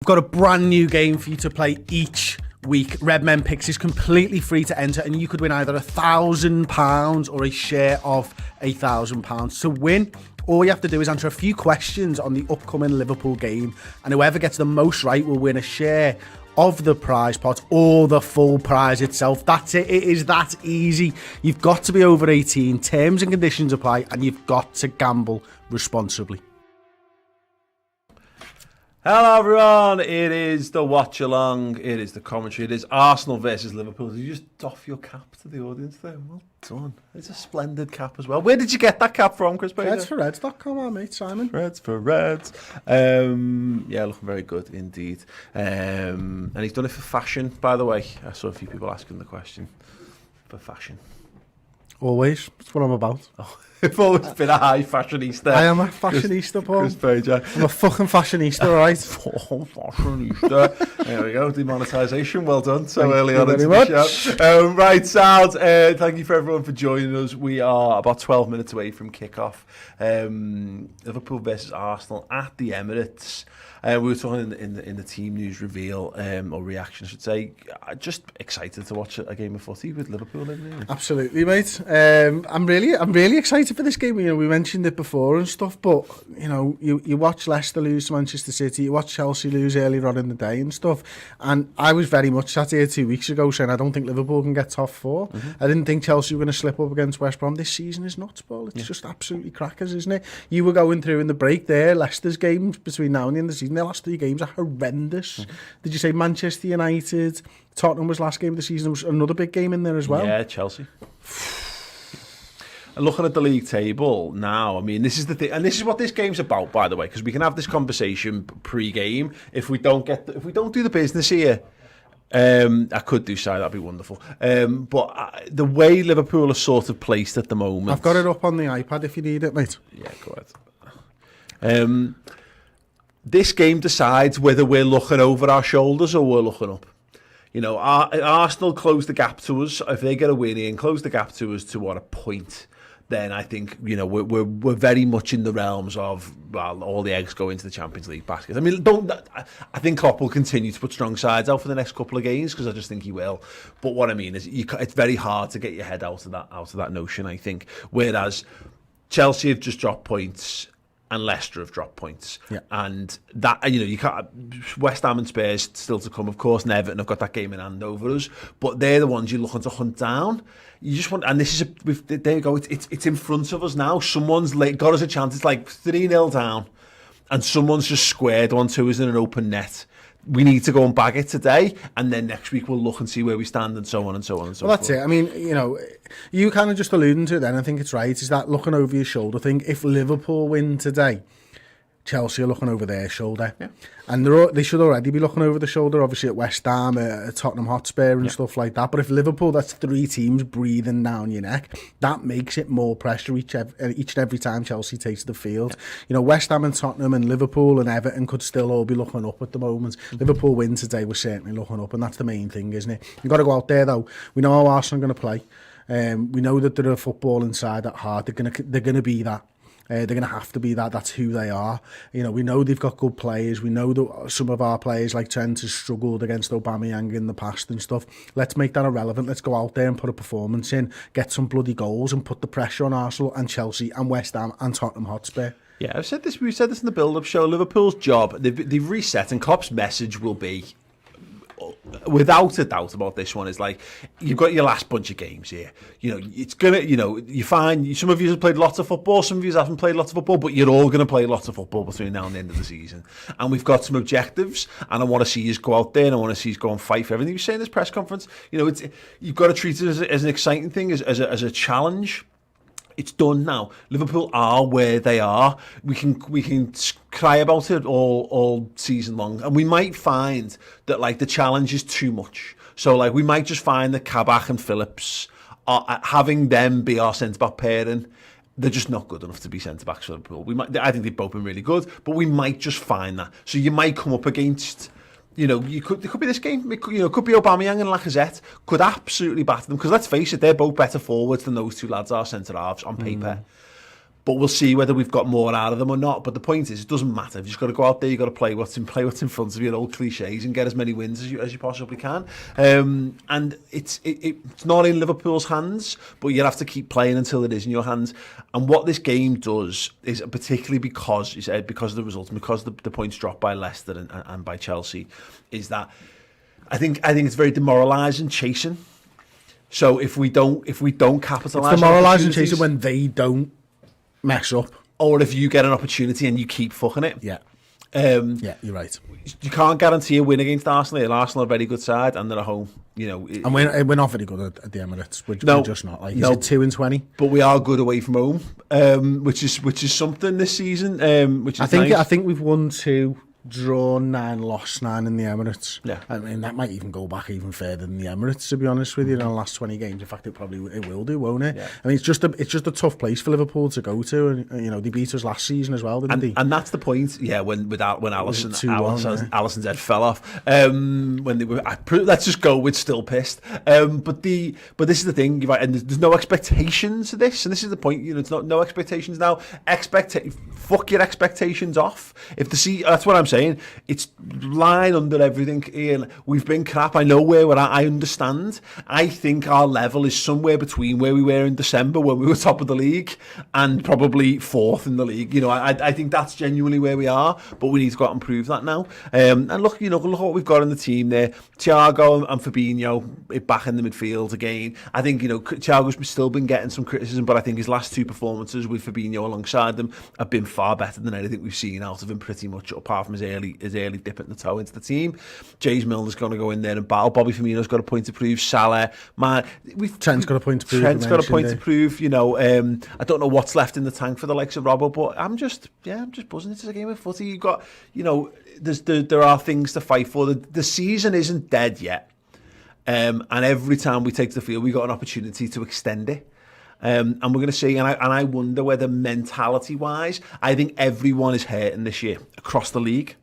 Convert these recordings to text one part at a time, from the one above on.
I've got a brand new game for you to play each week. Redmen Picks is completely free to enter, and you could win either £1,000 or a share of £1,000. To win, all you have to do is answer a few questions on the upcoming Liverpool game, and whoever gets the most right will win a share of the prize pot or the full prize itself. That's it. It is that easy. You've got to be over 18. Terms and conditions apply, and you've got to gamble responsibly. Hello everyone, it is the Watchalong, it is the commentary, it is Arsenal versus Liverpool. Did you just doff your cap to the audience there? Well done. It's a splendid cap as well. Where did you get that cap from, Chris Bader? Redsforreds.com, our mate Simon. Reds for Reds. Yeah, looking very good indeed. And he's done it for fashion, by the way. I saw a few people asking the question. For fashion. Always. That's what I'm about. Oh. I've always been a high fashionista. I am a fashionista, Paul. I'm a fucking fashionista, right? Fucking fashionista. There we go, demonetisation. Well done. So Thank early you on into very the much. show. Right, Sal. Thank you for everyone for joining us. We are about 12 minutes away from kick-off. Liverpool versus Arsenal at the Emirates. We were talking in the team news reveal, or reaction, I should say. Just excited to watch a game of footy with Liverpool in there. Absolutely, mate. I'm really excited for this game. You know, we mentioned it before and stuff, but you know, you watch Leicester lose to Manchester City, you watch Chelsea lose earlier on in the day and stuff. And I was very much sat here 2 weeks ago saying I don't think Liverpool can get top four. I didn't think Chelsea were going to slip up against West Brom. This season is nuts, Paul. It's just absolutely crackers, isn't it? You were going through in the break there, Leicester's games between now and the end of the season. Their last 3 games are horrendous. Did you say Manchester United? Tottenham was last game of the season. There was another big game in there as well. Yeah, Chelsea. And looking at the league table now, I mean, this is the thing, and this is what this game's about, by the way, because we can have this conversation pre-game. If we don't do the business here, I could do so, that'd be wonderful. But the way Liverpool are sort of placed at the moment, I've got it up on the iPad if you need it, mate. Yeah, go ahead. This game decides whether we're looking over our shoulders or we're looking up. You know, Arsenal close the gap to us. If they get a win in, close the gap to us to what, a point, then I think, you know, we're very much in the realms of, well, all the eggs go into the Champions League basket. I mean, I think Klopp will continue to put strong sides out for the next couple of games, because I just think he will. But what I mean is, it's very hard to get your head out of that notion, I think. Whereas Chelsea have just dropped points, and Leicester have dropped points. Yeah. And that, you know, you can't. West Ham and Spurs still to come, of course, and Everton have got that game in hand over us, but they're the ones you're looking to hunt down. You just want, and this is there you go. It's in front of us now. Someone's got us a chance. It's like 3-0 down, and someone's just squared one to us in an open net. We need to go and bag it today, and then next week we'll look and see where we stand, and so on and so on and so forth. Well, that's it. I mean, you know, you kind of just alluding to it then, I think it's right, is that looking over your shoulder thing. If Liverpool win today, Chelsea are looking over their shoulder. Yeah. And they should already be looking over the shoulder, obviously, at West Ham, at Tottenham Hotspur and stuff like that. But if Liverpool, that's 3 teams breathing down your neck, that makes it more pressure each and every time Chelsea takes the field. Yeah. You know, West Ham and Tottenham and Liverpool and Everton could still all be looking up at the moment. Liverpool win today, we're certainly looking up, and that's the main thing, isn't it? You've got to go out there, though. We know how Arsenal are going to play. We know that they're a football inside at heart. They're going to be that. They're going to have to be that. That's who they are. You know, we know they've got good players. We know that some of our players, like Trent, has struggled against Aubameyang in the past and stuff. Let's make that irrelevant. Let's go out there and put a performance in, get some bloody goals, and put the pressure on Arsenal and Chelsea and West Ham and Tottenham Hotspur. Yeah, we've said this in the build-up show. Liverpool's job, they've reset, and Klopp's message will be, without a doubt about this one, is like, you've got your last bunch of games here. You know, it's gonna, you know, you find some of you have played lots of football, some of you haven't played lots of football, but you're all going to play lots of football between now and the end of the season. And we've got some objectives, and I want to see you go out there, and I want to see you go and fight for everything. You say in this press conference, you know, you've got to treat it as an exciting thing, as a challenge. It's done now. Liverpool are where they are. We can cry about it all season long, and we might find that, like, the challenge is too much. So, like, we might just find that Kabak and Phillips, having them be our centre back pairing, they're just not good enough to be centre backs for Liverpool. I think they've both been really good, but we might just find that. So you might come up against, you know, there could be this game. It could be Aubameyang and Lacazette could absolutely batter them, because let's face it, they're both better forwards than those two lads are centre halves on paper. but we'll see whether we've got more out of them or not. But the point is, it doesn't matter. You've just got to go out there, you've got to play what's in front of you, old cliches, and get as many wins as you possibly can. And it's not in Liverpool's hands, but you have to keep playing until it is in your hands. And what this game does is, particularly because of the results, because the points dropped by Leicester and by Chelsea, is that I think it's very demoralising chasing. So if we don't capitalise, it's demoralising chasing when they don't mess up, or if you get an opportunity and you keep fucking it. Yeah, you're right. You can't guarantee a win against Arsenal. And Arsenal are a very good side, and they're at home. And we're not very good at the Emirates. We're just not. Like, is it 2-20? But we are good away from home, which is something this season. Which is nice. I think we've won 2. Drawn 9, lost 9 in the Emirates. Yeah, I mean that might even go back even further than the Emirates, to be honest with you. In the last 20 games, in fact, it will do, won't it? Yeah. I mean, it's just a tough place for Liverpool to go to, and they beat us last season as well, didn't they? And that's the point. Yeah, when Alisson's head fell off. When they were, let's just go with still pissed. But this is the thing, right? And there's no expectations to this, and this is the point. It's not no expectations now. Fuck your expectations off. That's what I'm saying. It's lying under everything, Ian. We've been crap. I know where we're at. I understand. I think our level is somewhere between where we were in December when we were top of the league and probably 4th in the league. I think that's genuinely where we are, but we need to go out and prove that now. And look what we've got in the team there. Thiago and Fabinho back in the midfield again. I think, Thiago's still been getting some criticism, but I think his last 2 performances with Fabinho alongside them have been far better than anything we've seen out of him, pretty much, apart from his early dip at the toe into the team. James Milner's going to go in there and battle. Bobby Firmino's got a point to prove. Salah, man, Trent's got a point to prove. I don't know what's left in the tank for the likes of Robbo, but I'm just buzzing. It's a game of footy. You've got, there are things to fight for. The season isn't dead yet, and every time we take the field, we got an opportunity to extend it. And we're going to see, and I wonder whether mentality-wise, I think everyone is hurting this year across the league.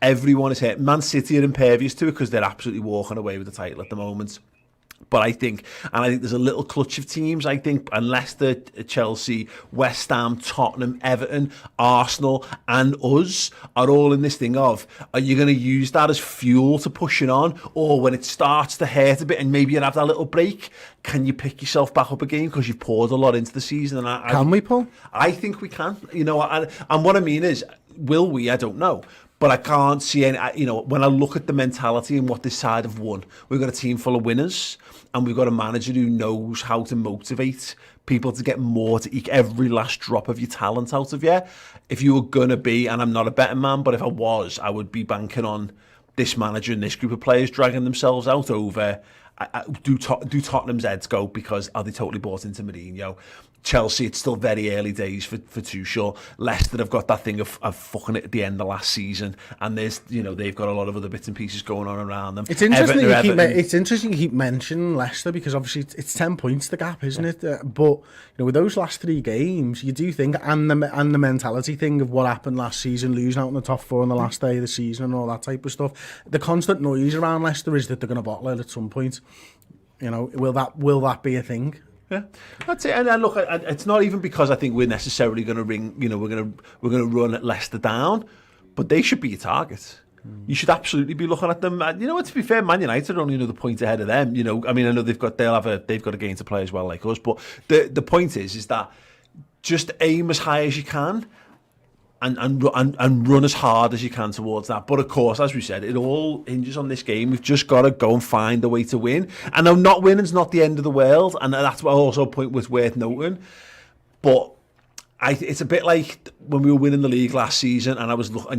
Everyone is hurting. Man City are impervious to it because they're absolutely walking away with the title at the moment. But I think there's a little clutch of teams, and Leicester, Chelsea, West Ham, Tottenham, Everton, Arsenal, and us are all in this thing of, are you going to use that as fuel to push it on? Or when it starts to hurt a bit and maybe you have that little break, can you pick yourself back up again because you've poured a lot into the season? And can we, Paul? I think we can. And what I mean is, will we? I don't know. But I can't see any, when I look at the mentality and what this side have won, we've got a team full of winners and we've got a manager who knows how to motivate people to get more, to eke every last drop of your talent out of you. If you were going to be, and I'm not a betting man, but if I was, I would be banking on this manager and this group of players dragging themselves out over, do Tottenham's heads go because are they totally bought into Mourinho? Chelsea, it's still very early days for Tuchel. Leicester have got that thing of fucking it at the end of last season, and there's they've got a lot of other bits and pieces going on around them. It's interesting. It's interesting you keep mentioning Leicester because obviously it's 10 points the gap, isn't it? But with those last 3 games, you do think, and the mentality thing of what happened last season, losing out in the top 4 on the last day of the season and all that type of stuff. The constant noise around Leicester is that they're going to bottle it at some point. Will that be a thing? Yeah, that's it. And look, it's not even because I think we're necessarily going to we're going to run Leicester down, but they should be your target. You should absolutely be looking at them. To be fair, Man United are only another point ahead of them. I know they've got a game to play as well like us, but the point is that just aim as high as you can. And run as hard as you can towards that. But of course, as we said, it all hinges on this game. We've just got to go and find a way to win. And now, not winning's not the end of the world, and that's what also a point was worth noting. But it's a bit like when we were winning the league last season, and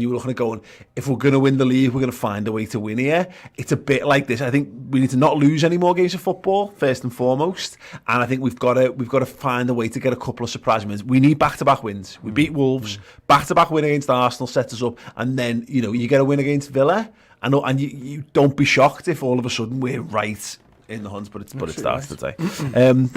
you were looking at going, if we're going to win the league, we're going to find a way to win here. It's a bit like this. I think we need to not lose any more games of football first and foremost, and I think we've got to find a way to get a couple of surprise wins. We need back-to-back wins. We beat Wolves, back-to-back win against Arsenal sets us up, and then you get a win against Villa, and you don't be shocked if all of a sudden we're right in the hunt, but it starts today.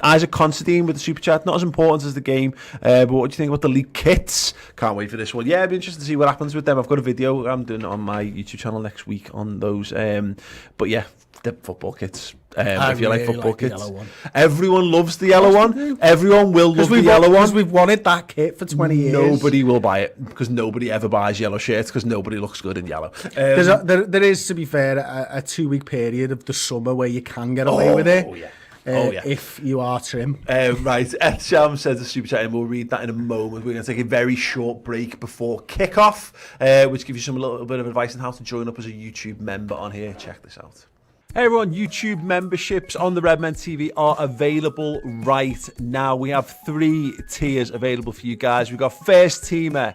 Isaac Considine with the super chat, not as important as the game, but what do you think about the league kits? Can't wait for this one. Yeah, it'd be interesting to see what happens with them. I've got a video I'm doing on my YouTube channel next week on those, but yeah, The football kits. If you really like football like the kits, yellow one. everyone loves the yellow one. Everyone will love the yellow one. Because we've wanted that kit for 20 years. Nobody will buy it because nobody ever buys yellow shirts because nobody looks good in yellow. There is, to be fair, a 2-week period of the summer where you can get away with it. If you are trim. Right, Ed Sham says the super chat, and we'll read that in a moment. We're going to take a very short break before kickoff, which gives you a little bit of advice on how to join up as a YouTube member on here. Check this out. Hey everyone, YouTube memberships on the Redmen TV are available right now. We have 3 tiers available for you guys. We've got First Teamer,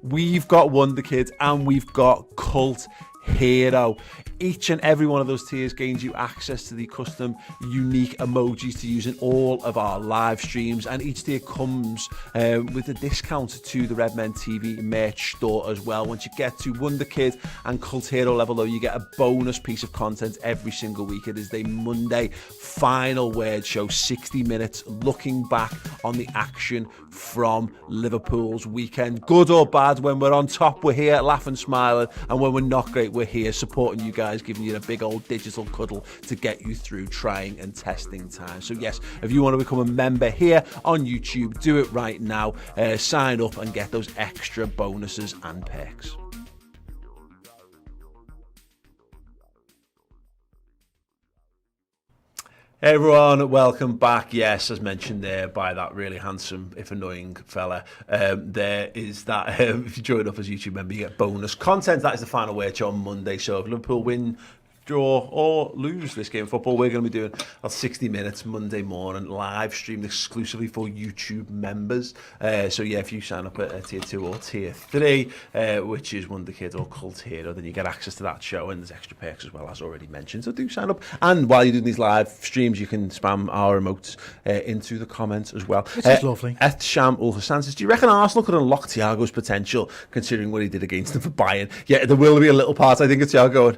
we've got Wonder Kid, and we've got Cult Hero. Each and every one of those tiers gains you access to the custom unique emojis to use in all of our live streams, and each tier comes with a discount to the Redmen TV merch store as well. Once you get to Wonder Kid and Cult Hero level though, you get a bonus piece of content every single week. It is the Monday final word show, 60 minutes looking back on the action from Liverpool's weekend. Good or bad, when we're on top, we're here laughing, smiling, and when we're not great, we're here supporting you guys, giving you a big old digital cuddle to get you through trying and testing time. So yes, if you want to become a member here on YouTube, do it right now. Sign up and get those extra bonuses and perks. Hey everyone, welcome back. Yes, as mentioned there by that really handsome, if annoying fella, there is that, if you join up as a YouTube member, you get bonus content. That is the final word on Monday. So if Liverpool win, draw or lose this game of football, we're going to be doing a 60 minutes Monday morning live streamed exclusively for YouTube members. So yeah, if you sign up at tier 2 or tier 3, which is Wonder Kid or Cult Hero, then you get access to that show, and there's extra perks as well, as already mentioned. So do sign up, and while you're doing these live streams, you can spam our emotes into the comments as well. Which is lovely. At Sham Ulhasan says, do you reckon Arsenal could unlock Thiago's potential considering what he did against them for Bayern? Yeah, there will be a little part, I think, of Thiago going,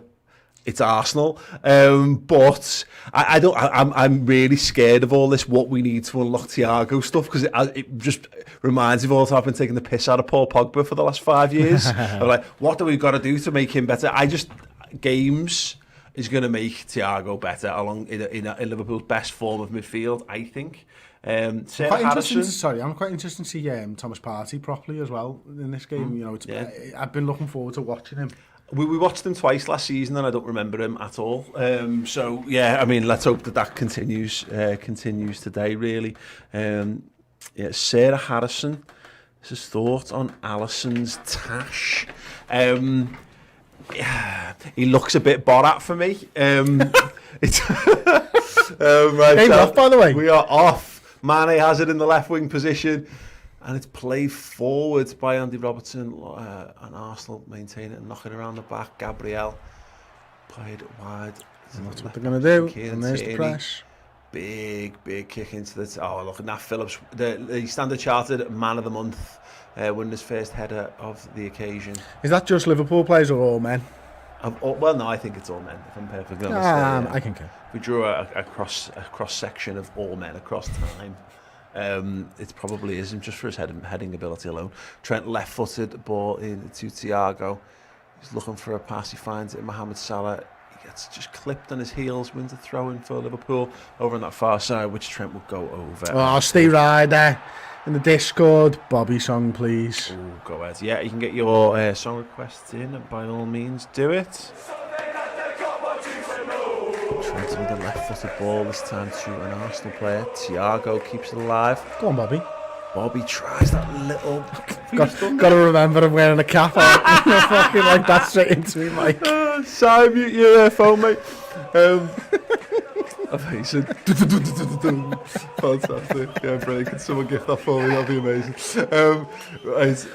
it's Arsenal, but I'm really scared of all this. What we need to unlock Thiago stuff, because it just reminds me of all the time I've been taking the piss out of Paul Pogba for the last 5 years. I'm like, what do we got to do to make him better? Games is going to make Thiago better along in Liverpool's best form of midfield, I think. I'm quite interested to see Thomas Partey properly as well in this game. You know, I've been looking forward to watching him. We watched him twice last season, and I don't remember him at all. So yeah, I mean, let's hope that continues today. Really, Sarah Harrison. This is thought on Alisson's tash. He looks a bit Borat for me. Right, Game off, by the way. We are off. Mane has it in the left wing position. And it's played forward by Andy Robertson, and Arsenal maintain it and knock it around the back. Gabriel played it wide. And that's what they're going to do. And there's the press. Big kick into the... Oh, look, Nat Phillips, the Standard Chartered Man of the Month, winning his first header of the occasion. Is that just Liverpool players or all men? Well, no, I think it's all men, if I'm perfectly honest. I can care. We drew a cross-section of all men across time. It probably isn't, just for his heading ability alone. Trent left-footed, ball into Thiago. He's looking for a pass. He finds it. Mohamed Salah, he gets just clipped on his heels. Wins a throw in for Liverpool over on that far side, which Trent will go over. Oh, stay right there in the Discord. Bobby song, please. Oh, go ahead. Yeah, you can get your song requests in. By all means, do it. Trent with a left-footed ball, this time to an Arsenal player. Thiago keeps it alive. Go on, Bobby. Bobby tries that little... Got to remember I'm wearing a cap on. Fucking like that straight into me, Mike. Sorry, mute your phone, mate. Amazing. Fantastic. Yeah, brilliant. Can someone gift that for me? That'd be amazing. Right.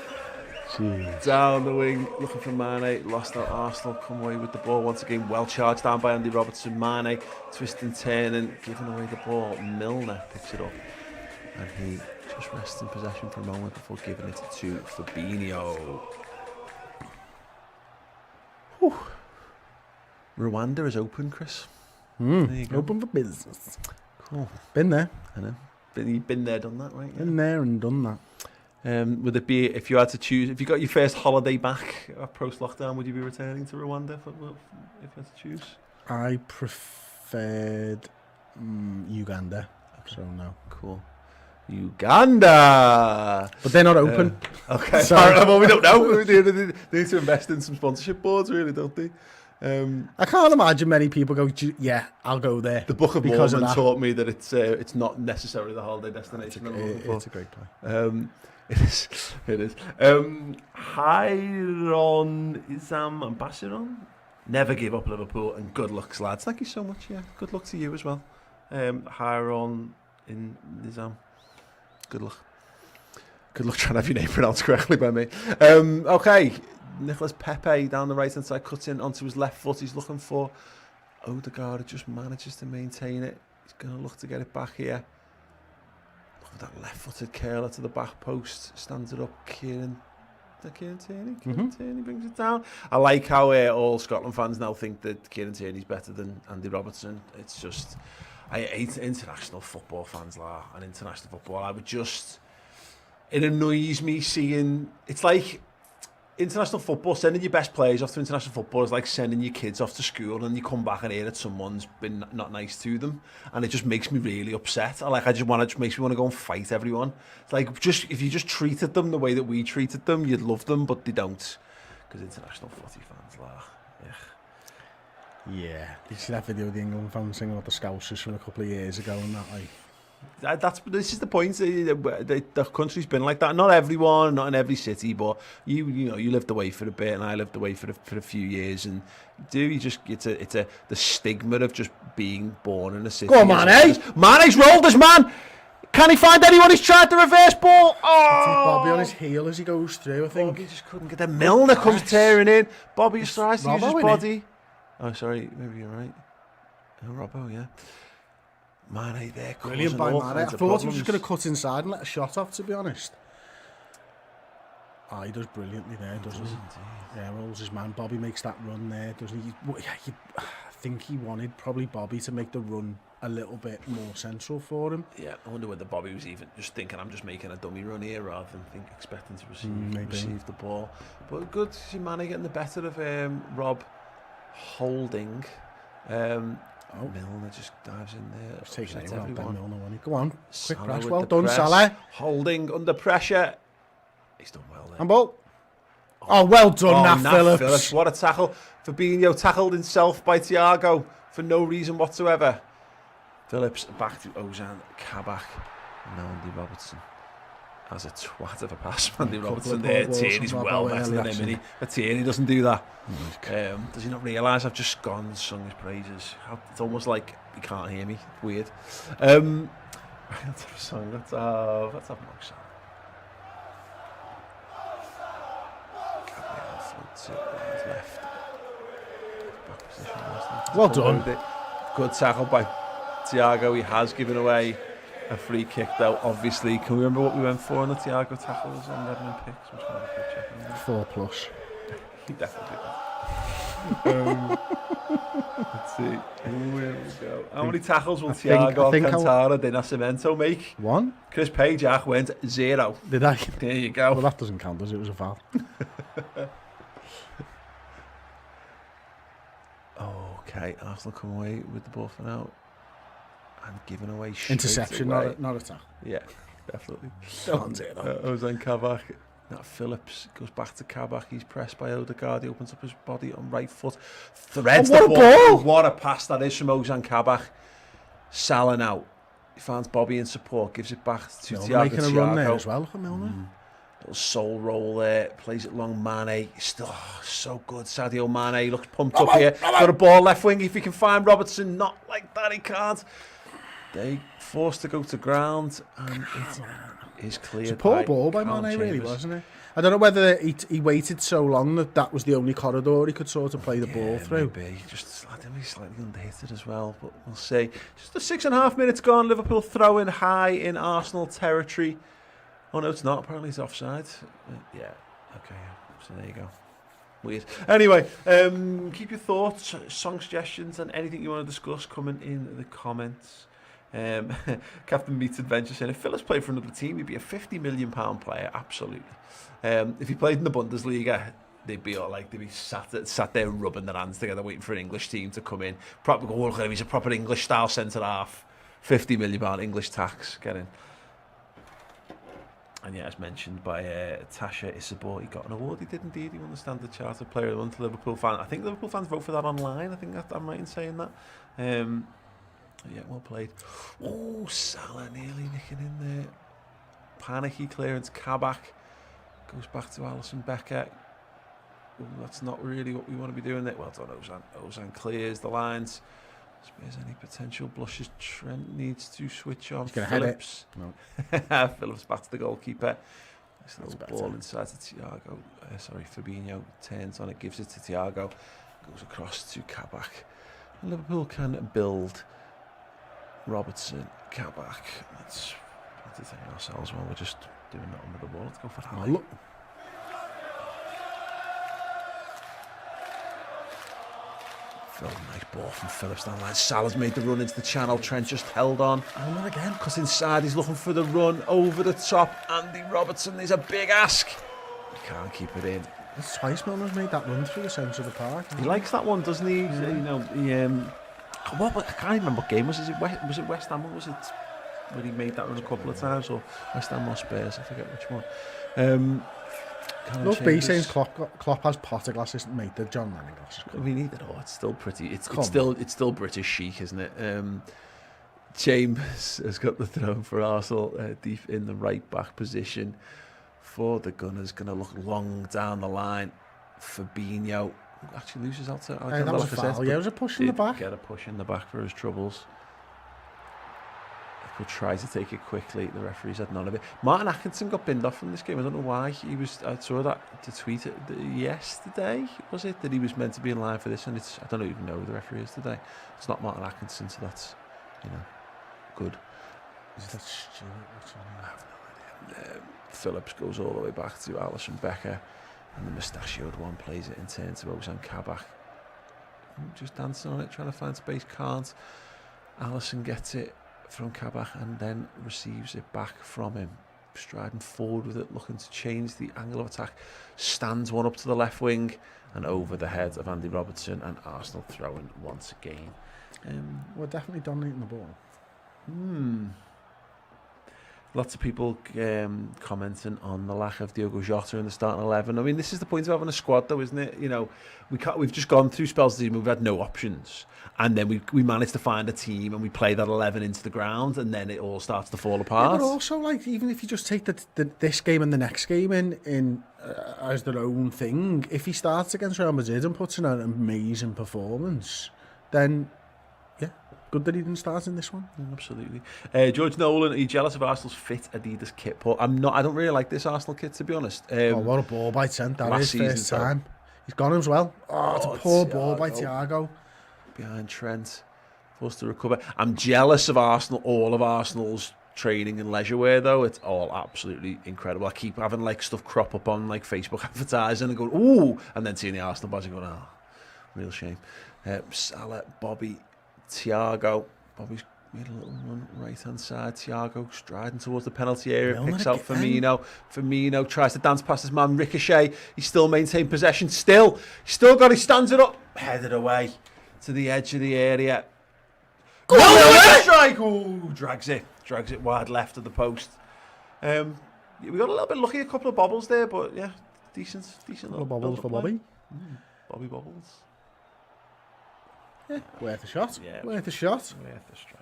Jeez. Down the wing, looking for Mane, lost out. Arsenal come away with the ball once again, well charged down by Andy Robertson. Mane twisting, turning, giving away the ball. Milner picks it up, and he just rests in possession for a moment before giving it to Fabinho. Whew. Rwanda is open, Chris. There you go. Open for business. Cool. Been there. I know. You've been there, done that, right? Yeah. Been there and done that. Would it be, if you had to choose, if you got your first holiday back post lockdown, would you be returning to Rwanda if you had to choose? I preferred Uganda, so no. Cool. Uganda! But they're not open. Okay, So- well, we don't know. They need to invest in some sponsorship boards, really, don't they? I can't imagine many people go, yeah, I'll go there. The Book of because Mormon of that. taught me that it's not necessarily the holiday destination. It's a great place. It is. It is. Hiron Isam and Basiron. Never give up, Liverpool, and good luck, lads. Thank you so much. Yeah, good luck to you as well. Hiron in Nizam. Good luck. Good luck trying to have your name pronounced correctly by me. Okay, Nicholas Pepe down the right hand side, cuts in onto his left foot. He's looking for Odegaard. It just manages to maintain it. He's going to look to get it back here. Look at that left-footed curler to the back post. Stands it up. Kieran Tierney. Tierney brings it down. I like how all Scotland fans now think that Kieran Tierney's better than Andy Robertson. It's just, I hate international football fans and international football. I would just, it annoys me seeing, it's like international football, sending your best players off to international football is like sending your kids off to school and you come back and hear that someone's been not nice to them, and it just makes me really upset. It makes me want to go and fight everyone. It's like, if you just treated them the way that we treated them, you'd love them, but they don't, because international footy fans Yeah. Did you see that video of the England fans singing about the Scousers from a couple of years ago and that, like? This is the point. The country's been like that. Not everyone, not in every city, but you lived away for a bit, and I lived away for a few years. And the stigma of just being born in a city. Go on, Mane! Mane's rolled us, man. Can he find anyone? He's tried the reverse ball. Oh! Bobby on his heel as he goes through, I think. Bobby just couldn't get the Milner comes tearing in. Bobby just tries to use his body. Oh, sorry, maybe you're right. Oh, Robbo, yeah. Mane there, brilliant by Mane. I thought he was just going to cut inside and let a shot off, to be honest. He does brilliantly there, doesn't he? Yeah, rolls his man. Bobby makes that run there, doesn't he? I think he wanted probably Bobby to make the run a little bit more central for him. Yeah, I wonder whether Bobby was even just thinking, I'm just making a dummy run here, rather than expecting to receive the ball. But good to see Mane getting the better of Rob Holding. Milner just dives in there. He's taking it out, Ben Milner, wasn't he? Go on, quick Salah press. with Well the done, press. Salah. Holding under pressure. He's done well there. Handball. Oh, well done, Nat Phillips. What a tackle. Fabinho tackled himself by Thiago for no reason whatsoever. Phillips back to Ozan Kabak. Now Andy Robertson. As a twat of a pass, Andy Robertson there. Tierney's well better than him, isn't he? But Tierney doesn't do that. Does he not realise I've just gone and sung his praises? It's almost like he can't hear me. Weird. Let's have a song. Let's have Mark Salah. Left. Well done. Good tackle by Thiago. He has given away a free kick, though, obviously. Can we remember what we went for on the Thiago tackles on Redmen Picks? I'm just going to have a quick check on that. 4+. He definitely did. Let's see. Where we go. How many tackles will Thiago Alcantara de Nascimento make? 1. Chris Pajak went 0. Did I? There you go. Well, that doesn't count, does it? It was a foul. Okay, Arsenal come away with the ball for now. And giving away interception, away. not a tackle. Yeah, definitely. Ozan Kabak. Nat Phillips goes back to Kabak. He's pressed by Odegaard. He opens up his body on right foot. Threads the ball. What a pass that is from Ozan Kabak. Salah now. He finds Bobby in support. Gives it back to Thiago. Making a run there as well. Look at Milner. Little soul roll there. Plays it long. Mane. Still so good. Sadio Mane looks pumped up here. Got a ball left wing. If he can find Robertson. Not like that. He can't. They forced to go to ground, and it is clear. It's a poor ball by Mane, really, wasn't it? I don't know whether he waited so long that was the only corridor he could sort of play the ball through. Maybe. He's slightly underhitted as well, but we'll see. Just the 6.5 minutes gone. Liverpool throwing high in Arsenal territory. Oh no, it's not. Apparently it's offside. Yeah. Okay. So there you go. Weird. Anyway, keep your thoughts, song suggestions, and anything you want to discuss coming in the comments. Captain Meets Adventure saying, if Phillips played for another team, he'd be a £50 million player, absolutely. If he played in the Bundesliga, they'd be sat there rubbing their hands together, waiting for an English team to come in. Proper go, look at him, he's a proper English style centre half. £50 million English tax, get in. And yeah, as mentioned by Tasha Isabor, he got an award. He did indeed. He won the Standard Chartered Player of the Month. Liverpool fan. I think Liverpool fans vote for that online. I think I'm right in saying that. Yeah, well played. Oh, Salah nearly nicking in there. Panicky clearance. Kabak goes back to Alisson Becker. Ooh, that's not really what we want to be doing there. Well done, Ozan. Ozan clears the lines. Spares any potential blushes. Trent needs to switch on. Phillips. No. Phillips back to the goalkeeper. Nice little ball inside to Thiago. Fabinho turns on it, gives it to Thiago. Goes across to Kabak. And Liverpool can build. Robertson, Kabak. Let's entertain ourselves while we're just doing that under the ball. Let's go for that. Nice ball from Phillips down the line. Salah's made the run into the channel. Trent just held on. And not again, because inside he's looking for the run over the top. Andy Robertson is a big ask. He can't keep it in. It's twice Milner's made that run through the centre of the park. He likes that one, doesn't he? Yeah. You know, I can't remember what game was it. Was it West Ham or was it where he made that run a couple of times, or West Ham or Spurs? I forget which one. Look, B saying Klopp has Potter glasses, mate. They're John Lennon glasses. I mean, either or, it's still pretty. It's still British chic, isn't it? Chambers has got the throw for Arsenal deep in the right back position for the Gunners. Going to look long down the line. Fabinho actually loses out to that was a foul. Yeah, it was a push in the back. Get a push in the back for his troubles. Could try to take it quickly. The referees had none of it. Martin Atkinson got binned off from this game. I don't know why. I saw the tweet yesterday. Was it that he was meant to be in line for this? And I don't even know who the referee is today. It's not Martin Atkinson, so that's good. Is that Stuart? I have no idea. Phillips goes all the way back to Alisson Becker, and the mustachioed one plays it in turn to Ozan Kabak. Just dancing on it, trying to find space. Can't. Alisson gets it from Kabak and then receives it back from him, striding forward with it, looking to change the angle of attack. Stands one up to the left wing and over the head of Andy Robertson, and Arsenal throwing once again. We're definitely dominating the ball. Lots of people commenting on the lack of Diogo Jota in the starting 11. I mean, this is the point of having a squad, though, isn't it? You know, we've just gone through spells of the season, we've had no options, and then we managed to find a team and we play that 11 into the ground, and then it all starts to fall apart. Yeah, but also, like, even if you just take this game and the next game in as their own thing, if he starts against Real Madrid and puts in an amazing performance, then yeah, good that he didn't start in this one. Yeah, absolutely. George Nolan, are you jealous of Arsenal's fit Adidas kit? Paul, I'm not. I don't really like this Arsenal kit, to be honest. What a ball by Trent. That is first time. He's gone as well. It's a poor ball by Thiago. Behind Trent. Forced to recover. I'm jealous of Arsenal, all of Arsenal's training and leisure wear, though. It's all absolutely incredible. I keep having like stuff crop up on like Facebook advertising and going, ooh, and then seeing the Arsenal badge and going, oh, real shame. Salah, Bobby, Thiago. Bobby's made a little run right hand side. Thiago striding towards the penalty area, picks out Firmino. Firmino tries to dance past his man Ricochet. He still maintained possession. He's still got he stands it up, headed away to the edge of the area. Go on, strike! Oh, drags it wide left of the post. We got a little bit lucky, a couple of bobbles there, but yeah, decent little bobbles for Bobby. Bobby bobbles. Yeah, worth a shot. Yeah, worth a shot. Worth a strike.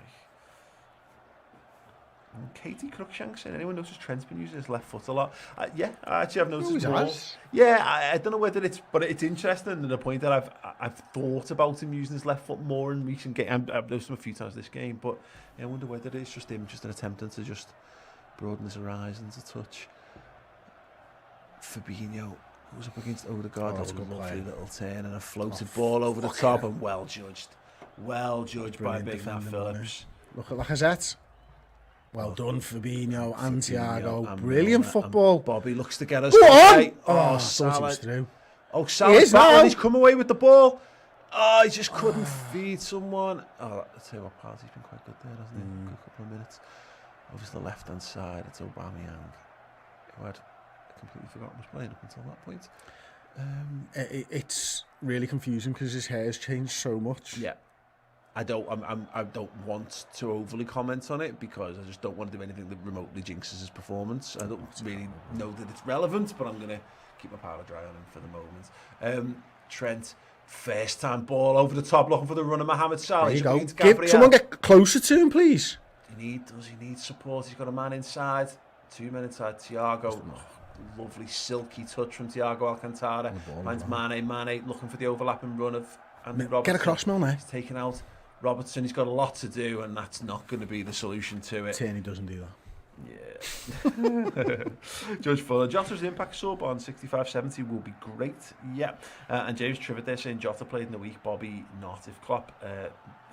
And Katie Cruikshank saying, anyone notice Trent's been using his left foot a lot? Yeah, I actually have noticed more. Yeah, I don't know whether but it's interesting to the point that I've thought about him using his left foot more in recent games. I've noticed him a few times this game, but I wonder whether it's just him just attempting to just broaden his horizons a touch. Fabinho goes up against Odegaard. That's a lovely little turn and a floated ball over the top, and well judged by Big Nat Phillips. Look at Lacazette. Well done, Fabinho and Thiago. Brilliant football. Bobby looks to get us. Go on! Oh, Salah. Through. Oh, Salah's back. He's come away with the ball. Oh, he just couldn't feed someone. Oh, I'll tell you what, Party's been quite good there, hasn't he? Good couple of minutes. Obviously, the left-hand side, it's Aubameyang, who I'd completely forgotten was playing up until that point. It's really confusing because his hair's changed so much. Yeah. I don't want to overly comment on it because I just don't want to do anything that remotely jinxes his performance. I don't really know that it's relevant, but I'm going to keep my powder dry on him for the moment. Trent, first time ball over the top, looking for the run of Mohamed Salah. There you go. Someone get closer to him, please. He needs support. He's got a man inside. 2 men inside. Thiago. Lovely silky touch from Thiago Alcantara. Finds Mane looking for the overlapping run of Andy Robertson. Get across, Milner. He's taken out Robertson. He's got a lot to do, and that's not going to be the solution to it. Tierney doesn't do that. Yeah. Judge Fuller. Jota's impact sub on 65-70 will be great. Yeah. And James Trivett there saying Jota played in the week, Bobby not. If Klopp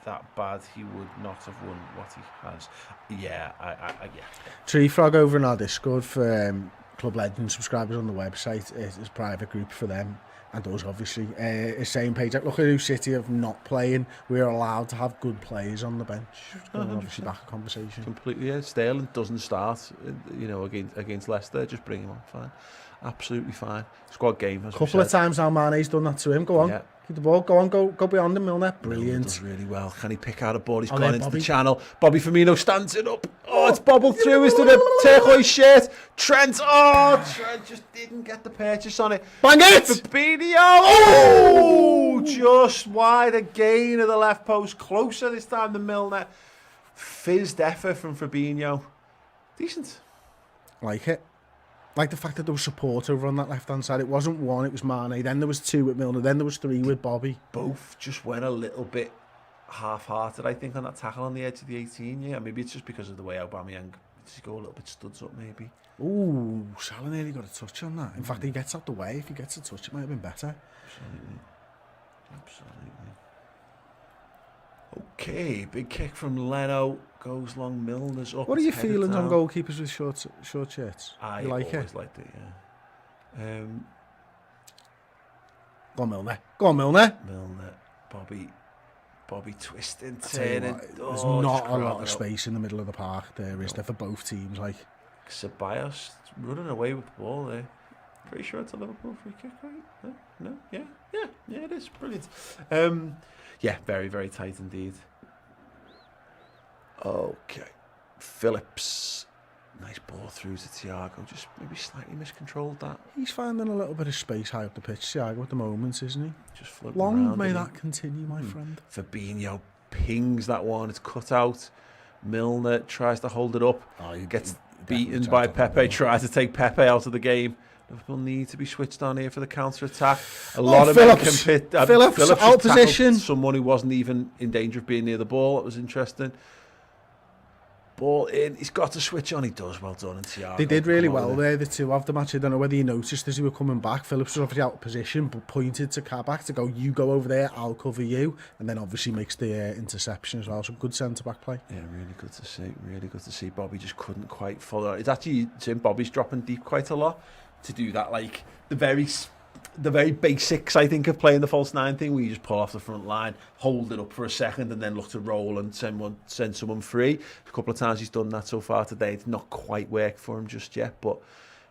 that bad, he would not have won what he has. Yeah. Yeah. Tree Frog over in our Discord for Club Legends subscribers on the website. It's a private group for them. And us, obviously. Is saying, page, look at who City are not playing. We're allowed to have good players on the bench. Obviously back a conversation. Completely, yeah. Sterling doesn't start, against Leicester. Just bring him on, fine. Absolutely fine. Squad game, as couple of times now Mane's done that to him. Go on. Yeah. Keep the ball. Go on. Go beyond him, Milner. Brilliant. Does really well. Can he pick out a ball? He's gone into the channel. Bobby Firmino stands it up. Oh, it's bobbled through into the turquoise shirt. Trent. Oh, Trent just didn't get the purchase on it. Bang it! Fabinho. Oh, just wide again of the left post. Closer this time than Milner. Fizzed effort from Fabinho. Decent. Like it. Like the fact that there was support over on that left-hand side. It wasn't one, it was Mane. Then there was two with Milner. Then there was three with Bobby. Both just went a little bit half-hearted, I think, on that tackle on the edge of the 18. Yeah, maybe it's just because of the way Aubameyang just go a little bit studs up, maybe. Ooh, Salah nearly got a touch on that. In fact, he gets out the way. If he gets a touch, it might have been better. Absolutely. Okay, big kick from Leno. Goes long, Milner's up. What are your feelings on goalkeepers with short shirts? I always liked it, yeah. Go on, Milner. Go on, Milner. Bobby twisting, turning. There's not a lot of space in the middle of the park there, is there, for both teams? Like Ceballos running away with the ball there. Pretty sure it's a Liverpool free kick, right? No? Yeah, it is. Brilliant. Yeah, very, very tight indeed. Okay. Phillips. Nice ball through to Thiago. Just maybe slightly miscontrolled that. He's finding a little bit of space high up the pitch, Thiago, at the moment, isn't he? Just floating Long around. may that continue, my friend. Fabinho pings that one. It's cut out. Milner tries to hold it up. He gets beaten by Pepe. Tries to take Pepe out of the game. Liverpool need to be switched on here for the counter-attack. A lot of Phillips. Phillips out position. Someone who wasn't even in danger of being near the ball. It was interesting. Ball in. He's got to switch on. He does. Well done. And Thiago. They did really well there, the two of the match. I don't know whether you noticed as he were coming back. Phillips was obviously out of position, but pointed to Kabak to go, you go over there, I'll cover you. And then obviously makes the interception as well. So good centre-back play. Yeah, really good to see. Really good to see. Bobby just couldn't quite follow. It's actually, Bobby's dropping deep quite a lot to do that, like the very basics, I think, of playing the false nine thing, where you just pull off the front line, hold it up for a second, and then look to roll and send someone free. A couple of times he's done that so far today. It's not quite worked for him just yet, but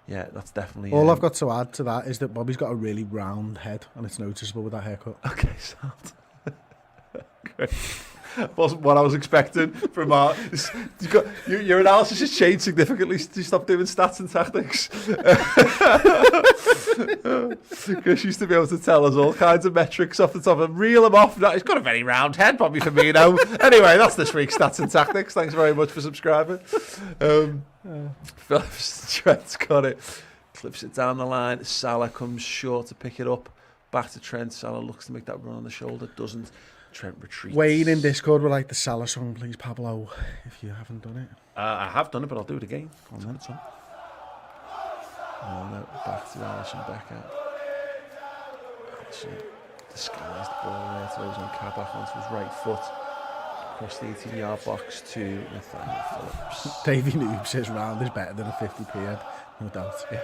yeah, that's definitely... All I've got to add to that is that Bobby's got a really round head, and it's noticeable with that haircut. Okay, sound. Great. Wasn't what I was expecting from our... Your analysis has changed significantly. You stopped doing stats and tactics. Chris used to be able to tell us all kinds of metrics off the top and reel them off. He's got a very round head, Bobby Firmino. Anyway, that's this week's stats and tactics. Thanks very much for subscribing. Phillips, Trent's got it. Clips it down the line. Salah comes short to pick it up. Back to Trent. Salah looks to make that run on the shoulder. Doesn't. Trent retreats. Wayne in Discord would like the Salah song, please, Pablo, if you haven't done it. I have done it, but I'll do it again. Oh, no, back to Alisson Becker. Alisson disguised the ball there, throws on Kabak onto his right foot. Across the 18-yard box to Nathaniel Phillips. Davey Noob says round is better than a 50p head, no doubt. Yeah.